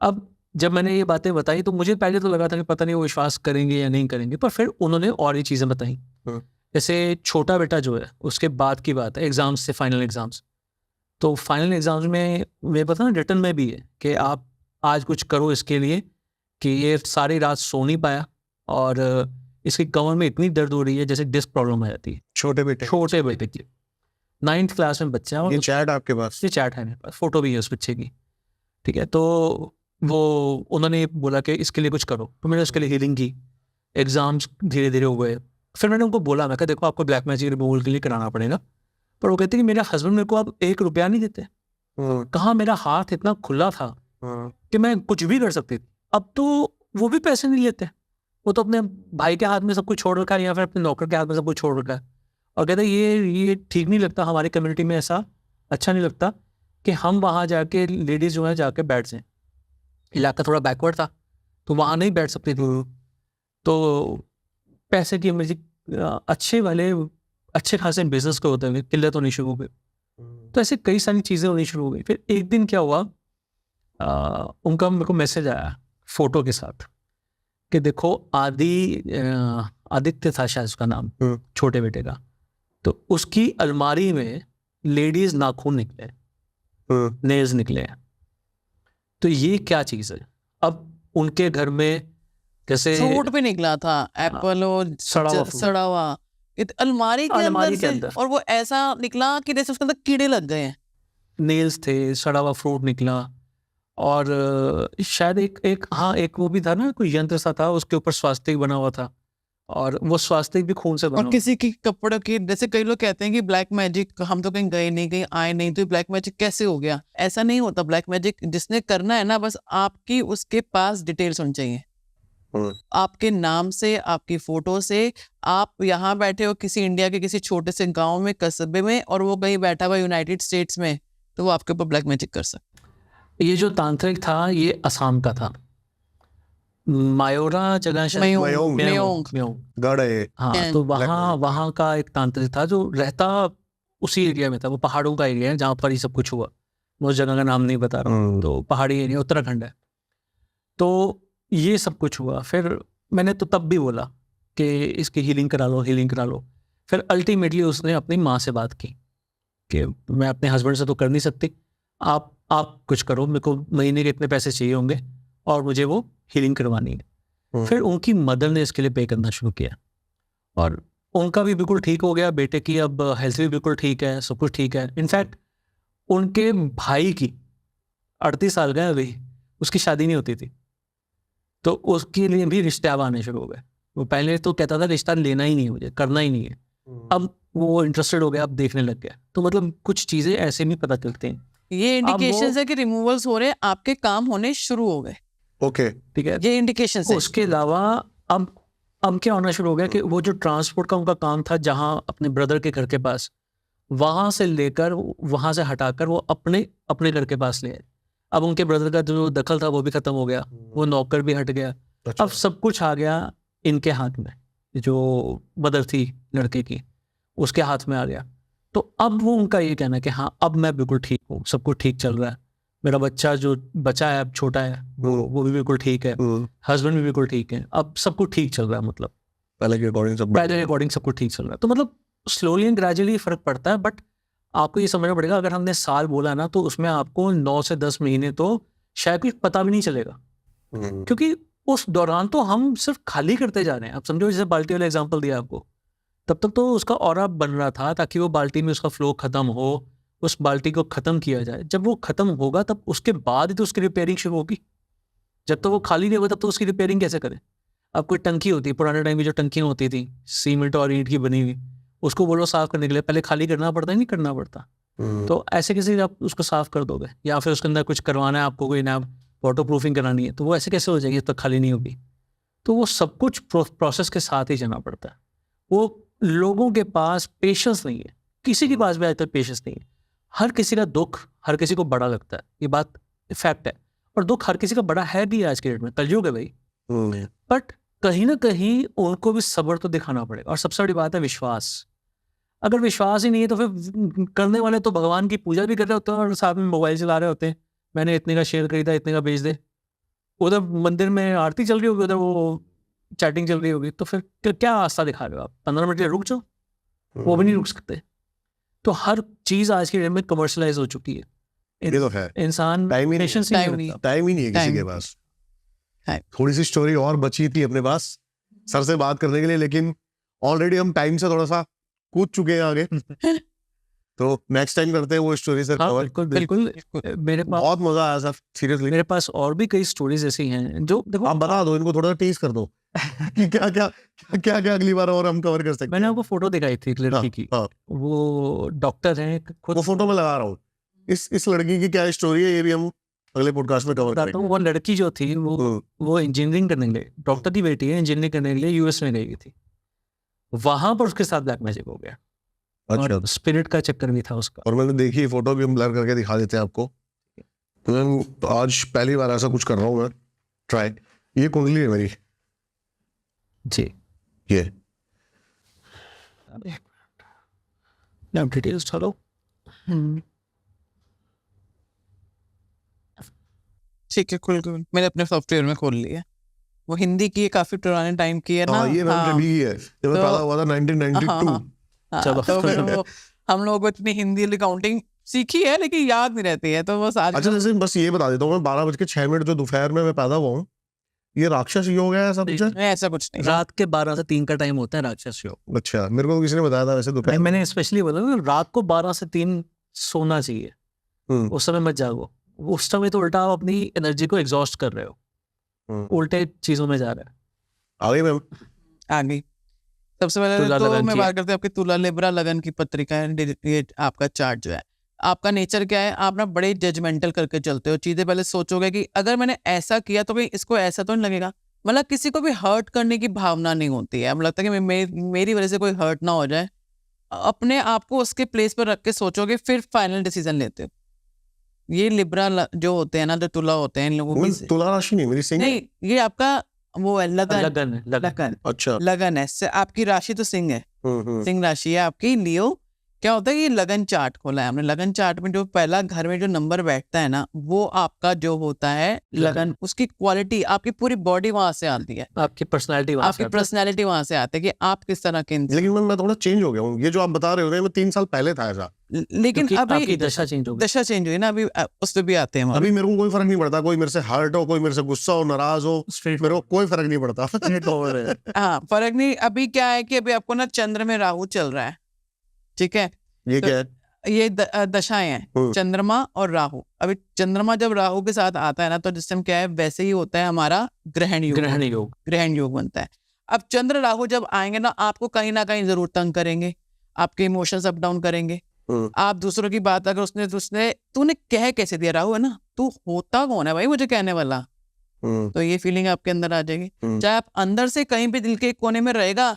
Speaker 2: अब जब मैंने ये बातें बताई तो मुझे पहले तो लगा था कि पता नहीं वो विश्वास करेंगे या नहीं करेंगे, पर फिर उन्होंने और ही चीज़ें बताई। जैसे छोटा बेटा जो है, उसके बाद की बात है, एग्जाम्स से, फाइनल एग्जाम्स, तो फाइनल एग्जाम्स में मुझे पता ना रिटर्न में भी है कि आप आज कुछ करो इसके लिए कि ये सारी रात सो नहीं पाया और इसकी कमर में इतनी दर्द हो रही है जैसे डिस्क प्रॉब्लम आ जाती है।
Speaker 3: छोटे बेटे
Speaker 2: की 9th क्लास में बच्चा है, और
Speaker 3: ये चैट आपके पास?
Speaker 2: ये चैट है मेरे पास, फोटो भी है उस बच्चे की, ठीक है। तो वो उन्होंने बोला कि इसके लिए कुछ करो, तो मैंने उसके लिए हीलिंग की, एग्जाम्स धीरे धीरे हुए। फिर मैंने उनको बोला, मैं कहा देखो आपको ब्लैक मैजिक रिमूवल के लिए कराना पड़ेगा, पर वो कहते कि मेरा हस्बैंड मेरे को अब 1 रुपया नहीं देते। कहाँ, मेरा हाथ इतना खुला था कि मैं कुछ भी कर सकती थी, अब तो वो भी पैसे नहीं लेते, वो तो अपने भाई के हाथ में सब कुछ छोड़ रखा है या फिर अपने नौकर के हाथ में सब कुछ छोड़ रखा है। और कहते ये ठीक नहीं लगता, हमारी कम्युनिटी में ऐसा अच्छा नहीं लगता कि हम वहाँ जाके लेडीज़ जो है जाके बैठ जाएं। इलाका थोड़ा बैकवर्ड था तो वहाँ नहीं बैठ सकती थी, तो पैसे की मुझे अच्छे खासे बिजनेस को होते हुए किल्लत होनी शुरू हो गई। तो ऐसे कई सारी चीज़ें होनी शुरू हो गई। फिर एक दिन क्या हुआ, उनका मेरे को मैसेज आया फोटो के साथ कि देखो आदित्य था शायद उसका नाम, छोटे बेटे का, तो उसकी अलमारी में लेडीज नाखून निकले, नेल्स निकले। तो ये क्या चीज़ है? अब उनके घर में जैसे
Speaker 1: फ्रूट भी निकला था, एप्पल और सड़ा हुआ अलमारी के अंदर, और वो ऐसा निकला कि जैसे उसके अंदर कीड़े लग गए हैं।
Speaker 2: नेल्स थे, सड़ा हुआ फ्रूट निकला, और शायद एक वो भी था ना, कोई यंत्र सा था, उसके ऊपर स्वास्तिक बना हुआ था, और वो स्वास्तिक भी खून से बना।
Speaker 1: और किसी की कपड़ों की, जैसे कई लोग कहते हैं कि ब्लैक मैजिक, हम तो कहीं गए नहीं, कहीं आए नहीं, तो ब्लैक मैजिक कैसे हो गया? ऐसा नहीं होता। ब्लैक मैजिक जिसने करना है ना, बस आपकी उसके पास डिटेल्स होनी चाहिए, आपके नाम से, आपकी फोटो से। आप यहाँ बैठे हो किसी इंडिया के किसी छोटे से गांव में, कस्बे में, और वो कहीं बैठा हुआ यूनाइटेड स्टेट्स में, तो वो आपके ऊपर ब्लैक मैजिक कर सकता।
Speaker 2: ये जो तांत्रिक था ये असम का था, मायोरा जगह, हाँ, तो वहाँ का एक तांत्रिक था जो रहता उसी एरिया में था। वो पहाड़ों का एरिया है जहाँ पर ये सब कुछ हुआ, मैं उस जगह का नाम नहीं बता रहा हूँ, तो पहाड़ी एरिया उत्तराखंड है। तो ये सब कुछ हुआ। फिर मैंने तो तब भी बोला कि इसकी हीलिंग करा लो। फिर अल्टीमेटली उसने अपनी माँ से बात की कि मैं अपने हस्बैंड से तो कर नहीं सकती, आप कुछ करो, मेरे को महीने के इतने पैसे चाहिए होंगे और मुझे वो हीलिंग करवानी है। फिर उनकी मदर ने इसके लिए पे करना शुरू किया, और उनका भी बिल्कुल ठीक हो गया, बेटे की अब हेल्थ भी बिल्कुल ठीक है, सब कुछ ठीक है। इनफैक्ट उनके भाई की 38 साल का अभी, उसकी शादी नहीं होती थी, तो उसके लिए भी रिश्ते अब आने शुरू हो गए। वो पहले तो कहता था रिश्ता लेना ही नहीं है, मुझे करना ही नहीं है, अब वो इंटरेस्टेड हो गया, अब देखने लग गया। तो मतलब कुछ चीज़ें ऐसे भी पता चलते हैं।
Speaker 1: ये इंडिकेशन है कि रिमूवल्स हो रहे हैं, आपके काम होने शुरू हो गए।
Speaker 3: ओके,
Speaker 2: ठीक है,
Speaker 1: ये इंडिकेशन है।
Speaker 2: उसके अलावा अब क्या होना शुरू हो गया कि वो जो ट्रांसपोर्ट का उनका काम था, जहाँ अपने ब्रदर के घर के पास, वहाँ से लेकर, वहाँ से हटाकर वो अपने घर के पास ले आए। अब उनके ब्रदर का जो दखल था वो भी खत्म हो गया, वो नौकर भी हट गया।
Speaker 3: अच्छा।
Speaker 2: अब सब कुछ आ गया इनके हाथ में, जो मदर थी लड़के की, उसके हाथ में आ गया। तो अब वो उनका ये कहना है कि हाँ अब मैं बिल्कुल ठीक हूँ, सब कुछ ठीक चल रहा है, मेरा बच्चा जो बचा है अब छोटा है, वो भी बिल्कुल ठीक है, हस्बैंड भी बिल्कुल ठीक है, अब सब कुछ ठीक चल रहा है। मतलब
Speaker 3: पहले के अकॉर्डिंग
Speaker 2: सब कुछ ठीक चल रहा है। तो मतलब स्लोली एंड ग्रेजुअली फर्क पड़ता है, बट आपको ये समझना पड़ेगा, अगर हमने साल बोला ना, तो उसमें आपको 9 से 10 महीने तो शायद कुछ पता भी नहीं चलेगा, क्योंकि उस दौरान तो हम सिर्फ खाली करते जा रहे हैं। आप समझो, जैसे बाल्टी वाला एग्जांपल दिया आपको, तब तक तो उसका ऑरा बन रहा था ताकि वो बाल्टी में उसका फ्लो खत्म हो, उस बाल्टी को ख़त्म किया जाए। जब वो ख़त्म होगा तब उसके बाद ही तो उसकी रिपेयरिंग शुरू होगी। जब तक वो खाली नहीं होगा तब तो उसकी रिपेयरिंग कैसे करें? अब कोई टंकी होती है, पुराने टाइम में जो टंकियाँ होती थी सीमेंट और ईंट की बनी हुई, उसको बोलो साफ़ करने के लिए पहले खाली करना पड़ता है, नहीं करना पड़ता? तो ऐसे कैसे आप उसको साफ कर दोगे, या फिर उसके अंदर कुछ करवाना है आपको, कोई ना वाटर प्रूफिंग करानी है, तो वो ऐसे कैसे हो जाएगी, तो खाली नहीं होगी। तो वो सब कुछ प्रोसेस के साथ ही चलना पड़ता है। वो लोगों के पास पेशेंस नहीं है, किसी के पास भी आज तक पेशेंस नहीं है। हर किसी का दुख हर किसी को बड़ा लगता है, ये बात फैक्ट है, और दुख हर किसी का बड़ा है भी आज के डेट में, कलयुग है भाई। बट कहीं ना कहीं उनको भी सब्र तो दिखाना पड़ेगा, और सबसे बड़ी बात है विश्वास। अगर विश्वास ही नहीं है तो फिर करने वाले तो भगवान की पूजा भी कर रहे होते हैं और साथ में मोबाइल चला रहे होते हैं, मैंने इतने का शेयर खरीदा, इतने का बेच दे। उधर मंदिर में आरती चल रही होगी, उधर वो चैटिंग चल रही होगी, तो फिर क्या आस्था दिखा रहे हो आप? 15 मिनट के लिए रुक जाओ, वो भी नहीं रुक सकते। तो हर चीज आज के डेट में कमर्शलाइज हो चुकी है।
Speaker 3: ये तो है,
Speaker 2: इंसान
Speaker 3: टाइम ही नहीं
Speaker 2: पेशेंस
Speaker 1: टाइम नहीं।
Speaker 3: टाइम ही नहीं है किसी के पास। थोड़ी सी स्टोरी और बची थी अपने पास सर से बात करने के लिए, लेकिन ऑलरेडी हम टाइम से थोड़ा सा कूद चुके हैं आगे, तो नेक्स्ट टाइम करते हैं वो स्टोरी सर कवर।
Speaker 2: बिल्कुल बिल्कुल। मेरे पास
Speaker 3: बहुत मजा आया सर, सीरियसली।
Speaker 2: मेरे पास और भी कई स्टोरीज ऐसी हैं जो देखो,
Speaker 3: आप बता दो इनको, थोड़ा टीज कर दो कि क्या अगली बार और हम कवर कर सकते हैं।
Speaker 2: मैंने आपको फोटो दिखाई थी एक लड़की की, वो डॉक्टर है खुद।
Speaker 3: वो फोटो में लगा रहा हूँ। इस लड़की की क्या स्टोरी है, ये भी हम अगले पॉडकास्ट में कवर करेंगे।
Speaker 2: वो लड़की जो थी वो इंजीनियरिंग करने के लिए, डॉक्टर की बेटी है, इंजीनियरिंग करने के लिए यूएस में गई थी। वहां पर उसके साथ ब्लैक मैजिक हो गया,
Speaker 3: अच्छा,
Speaker 2: और स्पिरिट का चक्कर भी था उसका।
Speaker 3: और मैंने देखी फोटो भी, हम ब्लर करके दिखा देते हैं आपको। तो आज पहली बार ऐसा कुछ कर रहा हूँ मैं ट्राई। ये कुंडली है मेरी
Speaker 2: जी,
Speaker 3: ये
Speaker 2: नाम डिटेल्स चलो।
Speaker 1: ठीक है, खुल मैंने अपने सॉफ्टवेयर में खोल लिया। वो हिंदी की है, काफी पुराने टाइम की है ना।
Speaker 3: हाँ, ये नाम जब ही है, जब मैं पैदा हुआ था 1992।
Speaker 2: चलो।
Speaker 1: तो फिर वो हम लोगों को इतनी हिंदी वाली काउंटिंग सीखी है लेकिन याद नहीं रहती है, तो बस आज
Speaker 3: अच्छा, जैसे बस ये बता देता हूँ, मैं 12:06 जो दोपहर में मैं पैदा हुआ हूँ, ये राक्षस योग है, ऐसा कुछ है?
Speaker 1: नहीं, ऐसा कुछ नहीं।
Speaker 2: रात के 12 से 3 का टाइम होता है राक्षस योग।
Speaker 3: अच्छा, मेरे को किसी ने बताया था वैसे दोपहर।
Speaker 2: मैंने स्पेशली बोला ना, रात को 12 से 3 सोना चाहिए, उस समय मत जागो। उस समय तो उल्टा आप अपनी एनर्जी को एग्जॉस्ट कर रहे हो, उल्टे चीजों में जा रहे हैं।
Speaker 3: आगे मैम,
Speaker 1: आगे सबसे पहले तो मैं बात करते हैं आपकी तुला लिब्रा लगन की पत्रिका है। ये आपका चार्ट जो है, आपका नेचर क्या है, आप ना बड़े जजमेंटल करके चलते हो। चीजें पहले सोचोगे कि अगर मैंने ऐसा किया तो भाई इसको ऐसा तो नहीं लगेगा, मतलब किसी को भी हर्ट करने की भावना नहीं होती है। मुझे लगता है कि मेरी वजह से कोई हर्ट ना हो जाए, अपने आप को उसके प्लेस पर रख के सोचोगे, फिर फाइनल डिसीजन लेते हो। ये लिब्रा जो होते हैं ना, जो तुला होते हैं इन लोगों की,
Speaker 3: तुला राशि नहीं मेरी, सिंह
Speaker 1: नहीं, ये आपका वो है लगन।
Speaker 2: लगन।
Speaker 3: अच्छा,
Speaker 1: लगन है, आपकी राशि तो सिंह है, सिंह राशि है आपकी। लियो क्या होता है, ये लगन चार्ट खोला है हमने। लगन चार्ट में जो पहला घर में जो नंबर बैठता है ना, वो आपका जो होता है लगन, उसकी क्वालिटी, आपकी पूरी बॉडी वहां से आती है,
Speaker 2: आपकी पर्सनालिटी
Speaker 1: वहां से आती है कि आप किस तरह के।
Speaker 3: लेकिन मैं थोड़ा चेंज हो गया हूँ, ये जो आप बता रहे हो मैं 3 साल पहले था ऐसा,
Speaker 1: लेकिन अभी
Speaker 2: दशा चेंज
Speaker 1: हुई ना, अभी उस पर भी आते हैं।
Speaker 3: अभी मेरे को कोई फर्क नहीं पड़ता, कोई मेरे से हर्ट हो, कोई मेरे से गुस्सा हो, नाराज हो, मेरे को कोई फर्क नहीं पड़ता।
Speaker 1: हाँ, फर्क नहीं। अभी क्या है कि अभी आपको ना चंद्र में राहु चल रहा है, ठीक है।
Speaker 3: ये क्या है?
Speaker 1: ये दशाएं हैं, चंद्रमा और राहु। अभी चंद्रमा जब राहु के साथ आता है ना, तो जिस टाइम क्या है, वैसे ही होता है हमारा ग्रहण योग बनता है। अब चंद्र राहु जब आएंगे ना, आपको कहीं ना कहीं जरूर तंग करेंगे, आपके इमोशंस अप डाउन करेंगे। आप दूसरों की बात, अगर तूने कह कैसे दिया, राहु है ना, तू होता कौन है भाई मुझे कहने वाला, तो ये फीलिंग आपके अंदर आ जाएगी। चाहे आप अंदर से कहीं भी दिल के कोने में रहेगा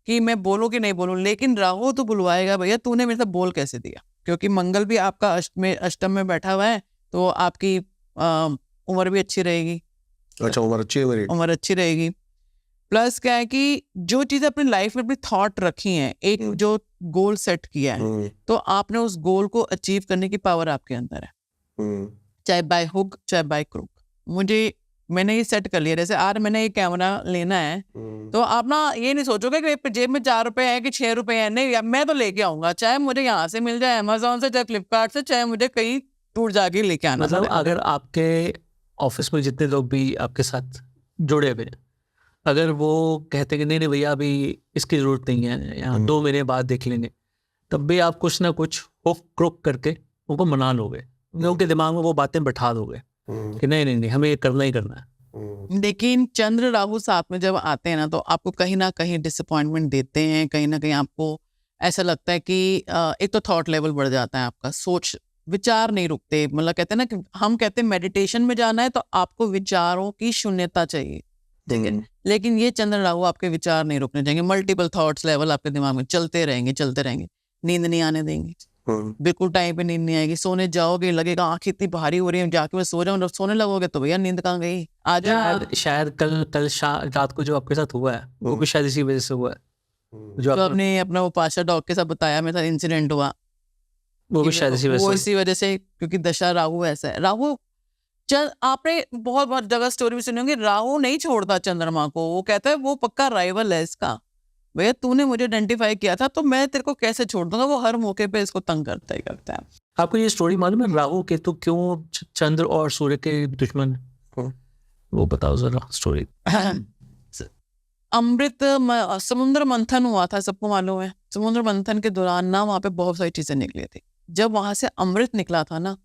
Speaker 1: कि मैं बोलूं कि नहीं बोलूं, लेकिन राहु तो बुलवाएगा, भैया तूने मेरे साथ बोल कैसे दिया। क्योंकि मंगल भी आपका अष्टम में बैठा हुआ है, तो आपकी उम्र भी अच्छी रहेगी।
Speaker 3: अच्छा,
Speaker 1: उम्र अच्छी रहेगी। प्लस क्या है कि जो चीजें अपनी लाइफ में अपनी थॉट रखी हैं, एक जो गोल सेट किया है, तो आपने उस गोल को अचीव करने की पावर आपके अंदर है, चाहे बाय हुक चाहे बाय क्रूक। मैंने ये सेट कर लिया, जैसे आज मैंने ये कैमरा लेना है, तो आप ना ये नहीं सोचोगे कि जेब में 4 रुपए है कि 6 रुपए है, नहीं, मैं तो लेके आऊंगा, चाहे मुझे यहाँ से मिल जाए, अमेजोन से, चाहे फ्लिपकार्ट से, चाहे मुझे कहीं दूर जाके लेके आना।
Speaker 2: मतलब अगर आपके ऑफिस में जितने लोग भी आपके साथ जुड़े हुए, अगर वो कहते हैं कि नहीं भैया अभी इसकी जरूरत नहीं है, यहाँ 2 महीने बाद देख लेंगे, तब भी आप कुछ ना कुछ हुक क्रुक करके उनको मना लोगे, उनके दिमाग में वो बातें बैठा दोगे कि नहीं हमें ये करना ही करना है।
Speaker 1: लेकिन चंद्र राहु साथ में जब आते हैं ना, तो आपको कहीं ना कहीं डिसअपॉइंटमेंट देते हैं, कहीं ना कहीं आपको ऐसा लगता है कि एक तो थॉट लेवल बढ़ जाता है आपका, सोच विचार नहीं रुकते, मतलब कहते हैं ना कि हम कहते हैं मेडिटेशन में जाना है तो आपको विचारों की शून्यता चाहिए, ठीक है, लेकिन ये चंद्र राहु आपके विचार नहीं रुकने देंगे, मल्टीपल थॉट्स लेवल आपके दिमाग में चलते रहेंगे, नींद नहीं आने देंगे, बिल्कुल टाइम पे नींद नहीं आएगी, सोने जाओगे लगेगा आंखें इतनी भारी हो रही है, जाके मैं सो जाऊं, सोने लगोगे तो भैया नींद कहाँ गई, आज
Speaker 2: शायद कल रात को जो आपके साथ हुआ है वो भी शायद इसी वजह से हुआ है जो
Speaker 1: तो आपने अपना वो पाशा डॉग के साथ बताया मेरे साथ इंसिडेंट हुआ,
Speaker 2: वो भी शायद
Speaker 1: वो इसी वजह से, क्योंकि दशा राहु ऐसा है। राहु आपने बहुत जगह स्टोरी में सुनी होंगी, राहु नहीं छोड़ता चंद्रमा को, वो कहता है वो पक्का राइवल है इसका, भैया तूने मुझे आइडेंटिफाई किया था तो मैं तेरे को कैसे छोड़ दूंगा, वो हर मौके पे इसको तंग करता ही करता है।
Speaker 2: आपको ये स्टोरी मालूम है राहु केतु क्यों चंद्र और सूर्य के दुश्मन, वो बताओ जरा स्टोरी।
Speaker 1: अमृत समुद्र मंथन हुआ था, सबको मालूम है, समुद्र मंथन के दौरान ना वहां पे बहुत सारी चीजें निकली थी, जब वहां से अमृत निकला था ना,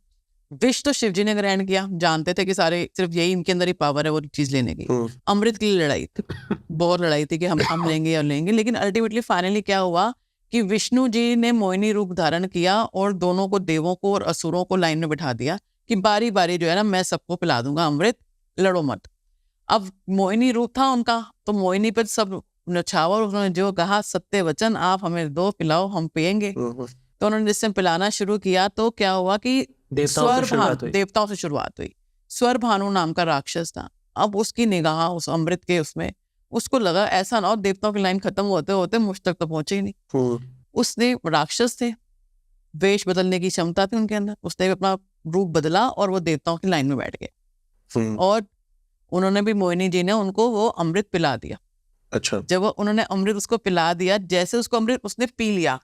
Speaker 1: विष तो शिव जी ने ग्रहण किया, जानते थे कि सारे सिर्फ यही इनके अंदर ही पावर है वो चीज लेने की, अमृत के लिए लड़ाई थी, बहुत लड़ाई थी कि हम लेंगे और लेंगे, लेकिन अल्टीमेटली फाइनली क्या हुआ कि विष्णु जी ने मोहिनी रूप धारण किया और दोनों को, देवों को और असुरों को लाइन में बिठा दिया कि बारी बारी जो है ना मैं सबको पिला दूंगा अमृत, लड़ो मत। अब मोहिनी रूप था उनका, तो मोहिनी पर सब नछावर, उन्होंने जो कहा सत्य वचन, आप हमें दो पिलाओ हम पियेंगे, तो उन्होंने जिससे पिलाना शुरू किया तो क्या हुआ कि देवताओं से शुरुआत हुई। स्वर भानु नाम का राक्षस था, अब उसकी निगाह उस अमृत के उसमें, उसको लगा ऐसा ना हो देवताओं की लाइन खत्म होते होते मुझ तक तो पहुंचे ही नहीं, उसने, राक्षस थे, वेश बदलने की क्षमता थी उनके अंदर, उसने अपना रूप बदला और वो देवताओं की लाइन में बैठ गए और उन्होंने भी, मोहिनी जी ने उनको वो अमृत पिला दिया।
Speaker 3: अच्छा,
Speaker 1: जब उन्होंने अमृत उसको पिला दिया, जैसे उसको अमृत उसने पी लिया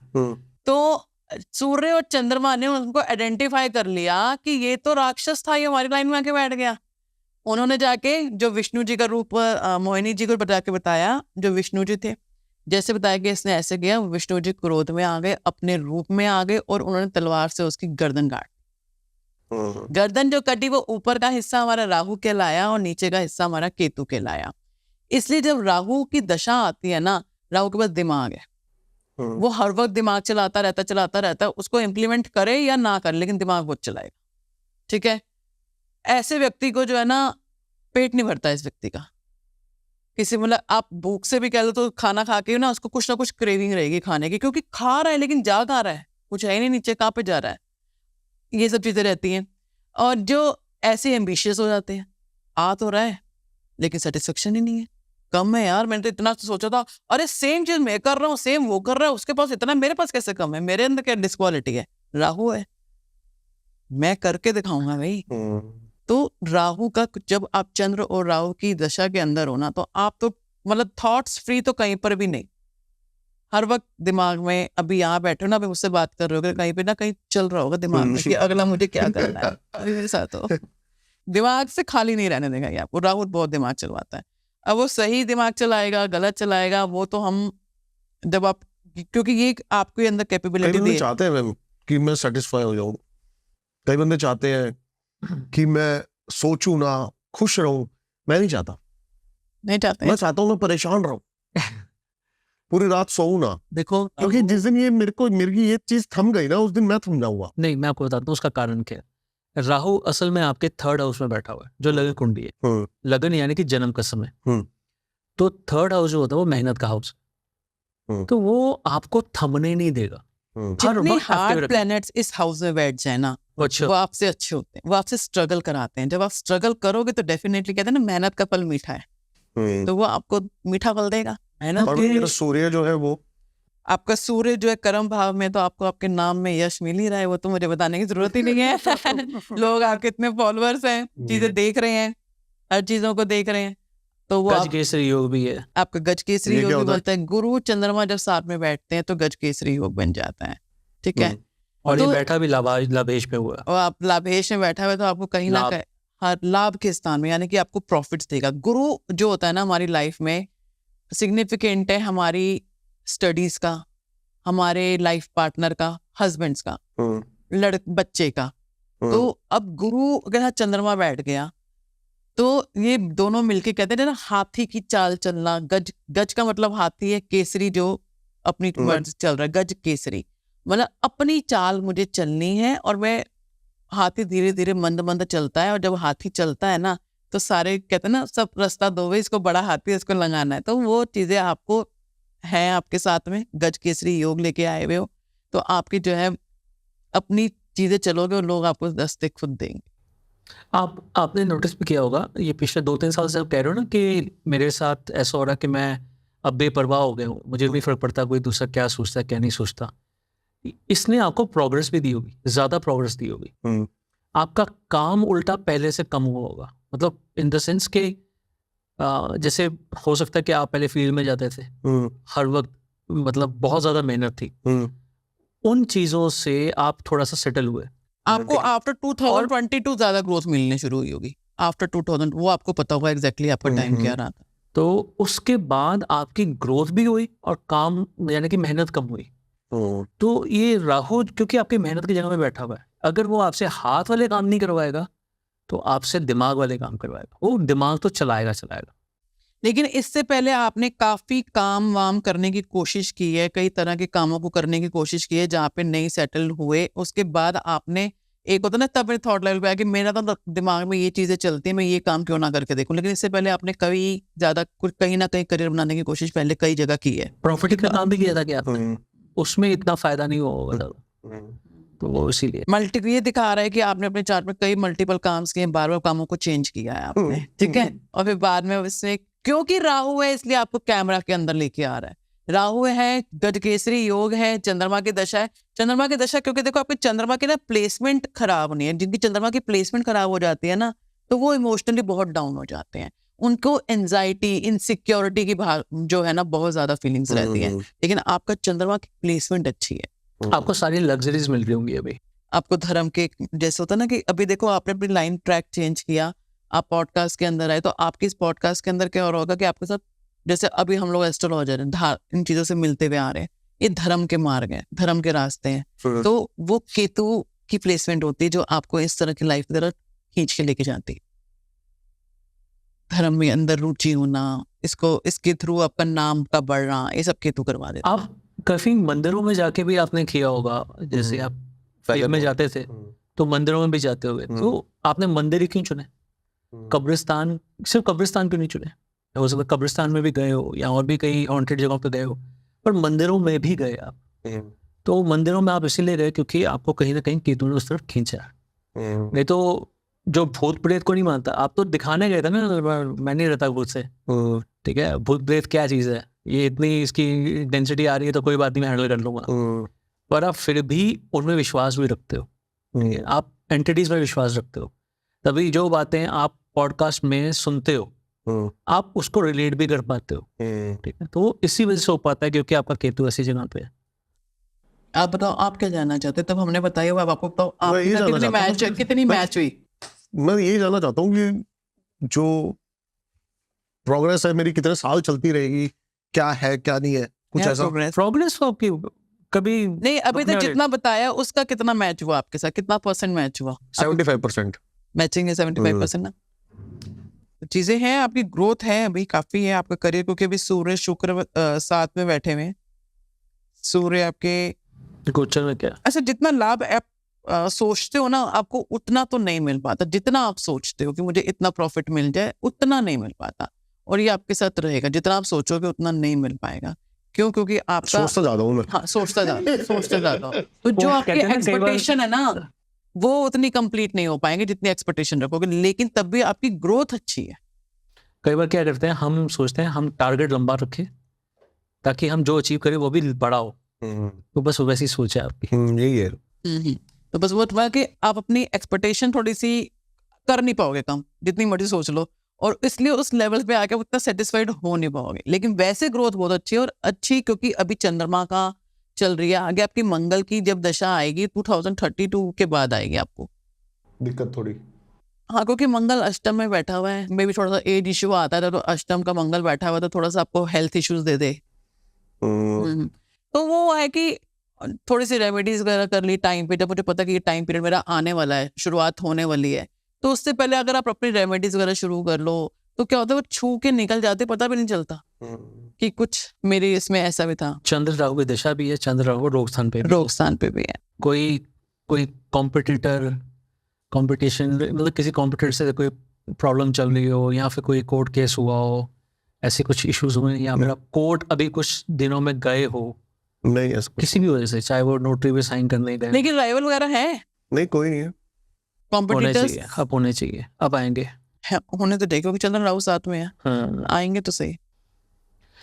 Speaker 1: तो सूर्य और चंद्रमा ने उनको आइडेंटिफाई कर लिया कि ये तो राक्षस था, ये हमारी लाइन में आके बैठ गया। उन्होंने जाके जो विष्णु जी का रूप मोहिनी जी को बताया, जो विष्णु जी थे, जैसे बताया कि इसने ऐसे किया, विष्णु जी क्रोध में आ गए, अपने रूप में आ गए और उन्होंने तलवार से उसकी गर्दन काट, गर्दन जो कटी वो ऊपर का हिस्सा हमारा राहु कहलाया और नीचे का हिस्सा हमारा केतु कहलाया। इसलिए जब राहु की दशा आती है ना, राहु के पास दिमाग है, वो हर वक्त दिमाग चलाता रहता है, उसको इम्प्लीमेंट करे या ना करे लेकिन दिमाग बहुत चलाएगा, ठीक है। ऐसे व्यक्ति को जो है ना पेट नहीं भरता इस व्यक्ति का, किसी मतलब आप भूख से भी कह लो तो खाना खा के ना उसको कुछ ना कुछ क्रेविंग रहेगी खाने की, क्योंकि खा रहा है लेकिन जा कहाँ रहा है, कुछ है नहीं नीचे, कहाँ पे जा रहा है, ये सब चीजें रहती हैं। और जो ऐसे एम्बिशियस हो जाते हैं, आ तो रहा है लेकिन सेटिस्फेक्शन ही नहीं है, कम है यार, मैंने तो इतना सोचा था, अरे सेम चीज मैं कर रहा हूँ, सेम वो कर रहा है, उसके पास इतना, मेरे पास कैसे कम है, मेरे अंदर क्या डिस्क्वालिटी है, राहु है, मैं करके दिखाऊंगा भाई। तो राहु का, जब आप चंद्र और राहु की दशा के अंदर हो ना, तो आप तो मतलब थॉट्स फ्री तो कहीं पर भी नहीं, हर वक्त दिमाग में, अभी यहाँ बैठे हो ना, अभी मुझसे बात कर रहे हो, कहीं पे ना कहीं चल रहा होगा दिमाग में कि अगला मुझे क्या करना है, अभी मेरे साथ हो, दिमाग से खाली नहीं रहने देगा ये आपको, राहु बहुत दिमाग चलवाता है। अब वो सही दिमाग चलाएगा गलत चलाएगा वो तो हम, जब आप, क्योंकि ये आपके अंदर कैपेबिलिटी
Speaker 3: है, चाहते हैं मैम कि मैं सेटिस्फाई हो जाऊं, कई बंदे चाहते हैं कि मैं सोचूं ना, खुश रहूं, मैं नहीं चाहता,
Speaker 1: नहीं चाहते,
Speaker 3: मैं चाहता हूं मैं परेशान रहूं, पूरी रात सोऊं ना,
Speaker 2: देखो
Speaker 3: क्योंकि जिस दिन ये मेरी ये चीज थम गई ना, उस दिन मैं थम जाऊंगा।
Speaker 2: नहीं, मैं आपको बताता हूँ उसका कारण क्या है। राहु असल में आपके 3rd हाउस में बैठा हुआ है, जो लगन कुंडी है, लगन यानी कि जन्म का समय, तो 3rd हाउस जो होता है वो मेहनत का हाउस, तो वो आपको थमने नहीं देगा।
Speaker 1: जितने हार्ड प्लैनेट्स इस हाउस में बैठ जाए ना,
Speaker 2: अच्छा,
Speaker 1: वो आपसे अच्छे होते हैं, वो आपसे स्ट्रगल कराते हैं, जब आप स्ट्रगल करोगे तो डेफिनेटली कहते हैं ना मेहनत का फल मीठा है, तो वो आपको मीठा फल देगा।
Speaker 3: मेहनत, सूर्य जो है वो,
Speaker 1: आपका सूर्य जो है कर्म भाव में, तो आपको आपके नाम में यश मिल ही रहा है, वो तो मुझे बताने की जरूरत ही नहीं है लोग आपके इतने फॉलोअर्स हैं, चीजें देख रहे हैं, हर चीजों को देख रहे हैं, तो वो
Speaker 2: गज केसरी योग भी है,
Speaker 1: आपका गज केसरी योग भी बोलता है। गुरु चंद्रमा जब साथ में बैठते हैं तो गज केसरी योग बन जाता है, ठीक है।
Speaker 2: और
Speaker 1: तो
Speaker 2: ये बैठा भी लाभेश पे हुआ,
Speaker 1: और आप लाभेश में बैठा हुआ तो आपको कहीं ना कहीं हर लाभ के स्थान में, यानी कि आपको प्रॉफिट्स देगा। गुरु जो होता है ना हमारी लाइफ में सिग्निफिकेंट है, हमारी स्टडीज का, हमारे लाइफ पार्टनर का, हस्बैंड्स का, बच्चे का। तो अब गुरु अगर चंद्रमा बैठ गया तो ये दोनों मिलके कहते हैं ना हाथी की चाल चलना, गज का मतलब हाथी है, केसरी जो अपनी वर्ड चल रहा है गज केसरी, मतलब अपनी चाल मुझे चलनी है। और मैं हाथी धीरे धीरे मंद मंद चलता है, और जब हाथी चलता है ना तो सारे कहते हैं ना सब रास्ता दोवे, इसको बड़ा हाथी है, इसको लगाना है। तो वो चीजें आपको हैं आपके साथ में, गज केसरी योग लेके आए हुए हो, तो आपकी जो है अपनी चीजें चलोगे और लोग आपको रास्ते खुद देंगे।
Speaker 2: आपने नोटिस भी किया होगा, ये पिछले 2-3 साल से आप कह रहे हो ना कि मेरे साथ ऐसा हो रहा है कि मैं अब बेपरवाह हो गया हूँ, मुझे भी फर्क पड़ता कोई दूसरा क्या सोचता है क्या नहीं सोचता। इसने आपको प्रोग्रेस भी दी होगी, ज़्यादा प्रोग्रेस दी होगी, आपका काम उल्टा पहले से कम हुआ होगा। मतलब इन द सेंस के जैसे हो सकता है कि आप पहले फील्ड में जाते थे, हर वक्त मतलब बहुत ज़्यादा मेहनत थी, उन चीज़ों से आप थोड़ा सा सेटल हुए।
Speaker 1: आपको आफ्टर 2022 ज्यादा ग्रोथ मिलने शुरू हुई होगी, आफ्टर 2000 वो आपको पता होगा एग्जैक्टली आपका टाइम क्या रहा था।
Speaker 2: तो उसके बाद आपकी ग्रोथ भी हुई और काम यानी कि मेहनत कम हुई। तो ये राहु क्योंकि आपकी मेहनत की जगह में बैठा हुआ है, अगर वो आपसे हाथ वाले काम नहीं करवाएगा तो आपसे दिमाग वाले काम करवाएगा। वो दिमाग तो चलाएगा।
Speaker 1: लेकिन इससे पहले आपने काफी काम वाम करने की कोशिश की है, कई तरह के कामों को करने की कोशिश की है जहाँ पे नहीं सेटल हुए। उसके बाद आपने एक होता ना तब मेरे थॉट लेवल पे आया कि मेरा तो दिमाग में ये चीजें चलती हैं, मैं ये काम क्यों ना करके देखूं। लेकिन इससे पहले आपने कभी ज्यादा कुछ कहीं ना कहीं करियर बनाने की कोशिश पहले कई जगह की है।
Speaker 2: प्रॉफिट का काम भी किया था क्या आपने? उसमें इतना फायदा नहीं हुआ होगा, तो वो इसीलिए
Speaker 1: ये दिखा रहा है कि आपने अपने चार्ट में कई मल्टीपल काम किए, बार बार कामों को चेंज किया है आपने, ठीक है। और फिर बाद में इसमें क्योंकि राहु है इसलिए आपको कैमरा के अंदर लेके आ रहा है। राहु है, गजकेसरी योग है, चंद्रमा की दशा है। चंद्रमा की दशा क्योंकि देखो आपके चंद्रमा की ना प्लेसमेंट खराब नहीं है, जिनकी चंद्रमा की प्लेसमेंट खराब हो जाती है ना तो वो इमोशनली बहुत डाउन हो जाते हैं, उनको एंजाइटी इनसिक्योरिटी की जो है ना बहुत ज्यादा फीलिंग्स रहती है। लेकिन आपका चंद्रमा की प्लेसमेंट अच्छी है,
Speaker 2: आपको सारी लग्जरीज मिल रही होंगी अभी।
Speaker 1: आपको धर्म के जैसे होता है ना कि अभी देखो आपने अपनी लाइन ट्रैक चेंज किया, आप पॉडकास्ट के अंदर आए, तो आपके इस पॉडकास्ट के अंदर क्या हो रहा होगा कि आपके साथ जैसे अभी हम लोग एस्ट्रोलॉजर हैं, इन चीजों से मिलते हुए आ रहे हैं, ये धर्म के मार्ग हैं, धर्म के रास्ते हैं। तो वो केतु की प्लेसमेंट होती है जो आपको इस तरह की लाइफ की तरफ खींच के लेके जाती है। धर्म में अंदर रुचि होना, इसके थ्रू आपका नाम का बढ़ना, ये सब केतु करवा देता है।
Speaker 2: आप काफी मंदिरों में जाके भी आपने किया होगा, जैसे आप फैमिली में जाते थे तो मंदिरों में भी जाते होंगे, तो आपने मंदिर ही क्यों चुने? कब्रिस्तान, सिर्फ कब्रिस्तान क्यों नहीं चुने? हो सकता कब्रिस्तान में भी गए हो या और भी कई हॉन्टेड जगहों पे गए हो, पर मंदिरों में भी गए आप। तो मंदिरों में आप इसीलिए गए क्योंकि आपको कहीं ना कहीं केतु ने उस तरफ खींचा। नहीं तो जो भूत प्रेत को नहीं मानता, आप तो दिखाने गए थे ना, मैं नहीं रहता भूत से, ठीक है, भूत प्रेत क्या चीज़ है, ये इतनी इसकी डेंसिटी आ रही है तो कोई बात नहीं, मैं हैंडल कर लूंगा। पर आप फिर भी उनमें विश्वास भी रखते हो, आप एंटिटीज में विश्वास रखते हो, तभी जो बातें आप पॉडकास्ट में सुनते हो आप उसको रिलेट भी कर पाते हो, ठीक है। तो इसी वजह से हो पाता है क्योंकि आपका केतु ऐसी जगह पे है।
Speaker 1: आप बताओ आप क्या जानना चाहते हैं? तब हमने बताया हुआ, आपको बताओ कितनी मैच हुई।
Speaker 3: मैं यही जानना चाहता हूँ कि जो प्रोग्रेस है मेरी कितने साल चलती रहेगी, क्या है क्या नहीं है, कुछ ऐसा
Speaker 2: प्रोग्रेस तो आपकी कभी
Speaker 1: नहीं, अभी तक जितना बताया उसका कितना मैच हुआ आपके साथ, कितना % मैच हुआ?
Speaker 3: 75%
Speaker 1: मैचिंग है, 75% ना। चीजें हैं, आपकी ग्रोथ है अभी काफी है आपका करियर, क्योंकि अभी सूर्य शुक्र साथ में बैठे हुए हैं। सूर्य आपके
Speaker 2: गोचर में क्या,
Speaker 1: अच्छा जितना लाभ आप सोचते हो ना आपको उतना तो नहीं मिल पाता, जितना आप सोचते हो कि मुझे इतना प्रॉफिट मिल जाए उतना नहीं मिल पाता, और ये आपके साथ रहेगा। जितना आप सोचोगे उतना नहीं मिल पाएगा। क्यों? क्योंकि आपका
Speaker 3: सोचता ज्यादा हूं मैं।
Speaker 1: हाँ, सोचता ज्यादा हूं। तो जो आपकी एक्सपेक्टेशन है ना वो उतनी कंप्लीट नहीं हो पाएंगे जितनी एक्सपेक्टेशन रखोगे, लेकिन तब भी आपकी ग्रोथ अच्छी है।
Speaker 2: कई बार क्या करते हैं, हम सोचते हैं हम टारगेट लंबा रखें ताकि हम जो अचीव करें वो भी बड़ा हो, तो बस वैसी सोच है आपकी।
Speaker 3: यही है।
Speaker 1: तो बस वो था कि आप अपनी एक्सपेक्टेशन थोड़ी सी कर नहीं पाओगे कम, जितनी मर्जी सोच लो, और इसलिए उस लेवल पे आके उतना सेटिस्फाइड हो नहीं पाओगे। लेकिन वैसे ग्रोथ बहुत अच्छी है, और अच्छी क्योंकि अभी चंद्रमा का चल रही है, आगे आपकी मंगल की जब दशा आएगी 2032 के बाद आएगी आपको
Speaker 3: दिक्कत थोड़ी।
Speaker 1: हाँ, क्योंकि मंगल अष्टम में बैठा हुआ है, मे भी थोड़ा सा एज इशू आता है, तो अष्टम का मंगल बैठा हुआ है तो थोड़ा सा आपको हेल्थ इश्यूज दे दे। तो वो है कि थोड़ी सी रेमेडीज वगैरह कर ली टाइम पे, जब मुझे पता कि ये टाइम पीरियड मेरा आने वाला है, शुरुआत होने वाली है, तो उससे पहले अगर आप अपनी रेमेडीज वगैरह शुरू कर लो तो क्या होता है वो छू के निकल जाते, पता भी नहीं चलता। कि कुछ मेरे इसमें ऐसा भी था।
Speaker 2: चंद्र राहु की दिशा भी है, चंद्र राहु रोग स्थान पे भी।
Speaker 1: रोग स्थान पे भी है।
Speaker 2: कोई कॉम्पिटिटर कंपटीशन मतलब किसी कॉम्पिटिटर से कोई प्रॉब्लम चल रही हो या फिर कोई कोर्ट केस हुआ हो, ऐसे कुछ इश्यूज हुए या मेरा कोर्ट अभी कुछ दिनों में गए हो,
Speaker 3: नहीं ऐसा कुछ
Speaker 2: किसी भी वजह से, चाहे वो नोटरी पे साइन करने गए,
Speaker 1: लेकिन राइवल वगैरह है,
Speaker 3: नहीं, कोई नहीं है।
Speaker 2: होने
Speaker 1: कॉम्पिटिटर्स
Speaker 2: चाहिए, अब होने चाहिए, अब आएंगे।
Speaker 1: होने तो देखो कि चंद्र राहु साथ में है,
Speaker 2: हाँ,
Speaker 1: आएंगे तो सही।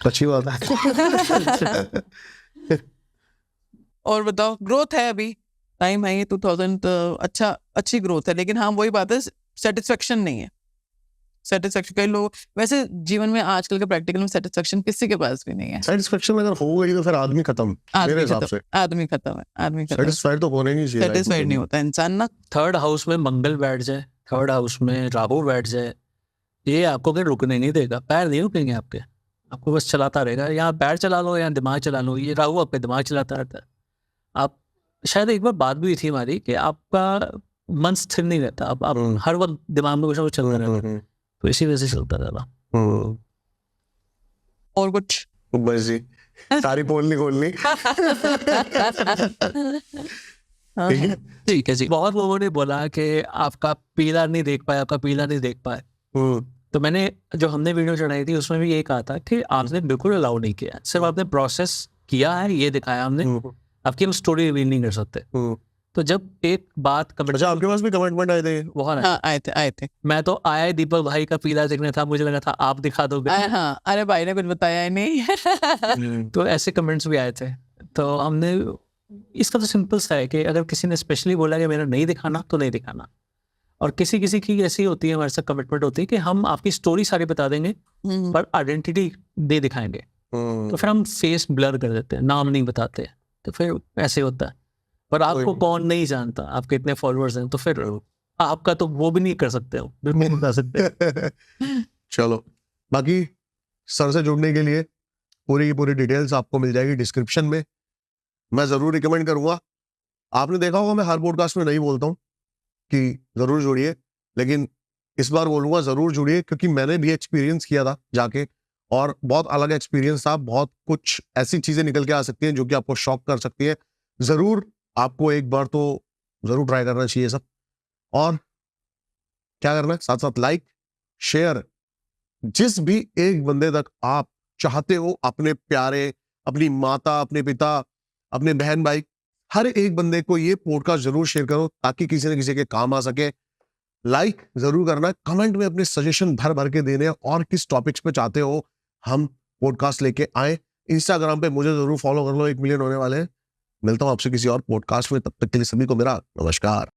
Speaker 3: अच्छी बात है।
Speaker 1: और बताओ, ग्रोथ है, अभी टाइम है, ये 2000 अच्छी ग्रोथ है, लेकिन हाँ वही बात है, सेटिस्फेक्शन नहीं है। सेटिस्फेक्शन कई लोग वैसे जीवन में आजकल के प्रैक्टिकल में सेटिस्फेक्शन किसी के पास भी नहीं है।
Speaker 3: सेटिस्फेक्शन अगर हो गई तो फिर आदमी खत्म, मेरे हिसाब से।
Speaker 1: आदमी खत्म है, आदमी खत्म।
Speaker 3: सेटिस्फाइड तो होने नहीं चाहिए,
Speaker 1: सेटिस्फाइड नहीं होता इंसान ना।
Speaker 2: थर्ड हाउस में मंगल बैठ जाए, थर्ड हाउस में राहु बैठ जाए, ये आपको कहीं रुकने नहीं देगा, पैर नहीं रुकेंगे आपके, आपको बस चलाता रहेगा। यहाँ पैर चला लो या दिमाग चला लो, ये राहु आपके दिमाग चलाता रहता है। आप शायद एक बार बात भी हुई थी हमारी कि आपका मन स्थिर नहीं रहता, आप हर वक्त दिमाग में कुछ ना कुछ चलता रहता है, तो इसी वजह से चलता रहता।
Speaker 1: और कुछ
Speaker 3: बस जी, सारी पोल नहीं खोलनी। ठीक है,
Speaker 2: ठीक है जी। बहुत लोगों ने बोला कि आपका पीला नहीं देख पाए, आपका पीला नहीं देख पाए, तो मैंने जो हमने वीडियो चढ़ाई थी उसमें भी यही कहा था कि आपने बिल्कुल अलाउ नहीं किया, सिर्फ आपने प्रोसेस किया है, ये दिखाया हमने, आपकी हम स्टोरी रिवील नहीं कर सकते। तो जब एक बात
Speaker 3: अच्छा, आपके पास भी कमेंटमेंट आए थे?
Speaker 2: बहुत
Speaker 1: हाँ आए थे।
Speaker 2: मैं तो आया दीपक भाई का पीला देखने था, मुझे लगा था आप दिखा दोगे।
Speaker 1: हाँ, अरे भाई ने कुछ बताया ही नहीं।
Speaker 2: तो ऐसे कमेंट्स भी आए थे, तो हमने इसका तो सिंपल सा है कि अगर किसी ने स्पेशली बोला कि मेरा नहीं दिखाना तो नहीं दिखाना, और किसी किसी की ऐसी होती है, हमारे साथ कमिटमेंट होती है कि हम आपकी स्टोरी सारी बता देंगे पर आइडेंटिटी दे दिखाएंगे, तो फिर हम फेस ब्लर कर देते हैं, नाम नहीं बताते, तो फिर ऐसे होता है। पर आपको कौन नहीं जानता, आपके इतने फॉलोअर्स हैं, तो फिर आपका तो वो भी नहीं कर सकते हो, बिल्कुल नहीं बता सकते।
Speaker 3: चलो, बाकी सर से जुड़ने के लिए पूरी की पूरी डिटेल्स आपको मिल जाएगी डिस्क्रिप्शन में। मैं जरूर रिकमेंड करूंगा, आपने देखा होगा मैं हर पॉडकास्ट में नहीं बोलता हूं कि जरूर जुड़िए, लेकिन इस बार बोलूंगा जरूर जुड़िए, क्योंकि मैंने भी एक्सपीरियंस किया था जाके, और बहुत अलग एक्सपीरियंस था। बहुत कुछ ऐसी चीजें निकल के आ सकती हैं जो कि आपको शॉक कर सकती है। जरूर आपको एक बार तो जरूर ट्राई करना चाहिए सब। और क्या करना है, साथ साथ लाइक शेयर, जिस भी एक बंदे तक आप चाहते हो, अपने प्यारे, अपनी माता, अपने पिता, अपने बहन भाई, हर एक बंदे को ये पॉडकास्ट जरूर शेयर करो ताकि किसी न किसी के काम आ सके। लाइक जरूर करना, कमेंट में अपने सजेशन भर भर के देने, और किस टॉपिक्स पे चाहते हो हम पॉडकास्ट लेके आए। इंस्टाग्राम पे मुझे जरूर फॉलो कर लो, 1 मिलियन होने वाले हैं। मिलता हूं आपसे किसी और पॉडकास्ट में, तब तक के लिए सभी को मेरा नमस्कार।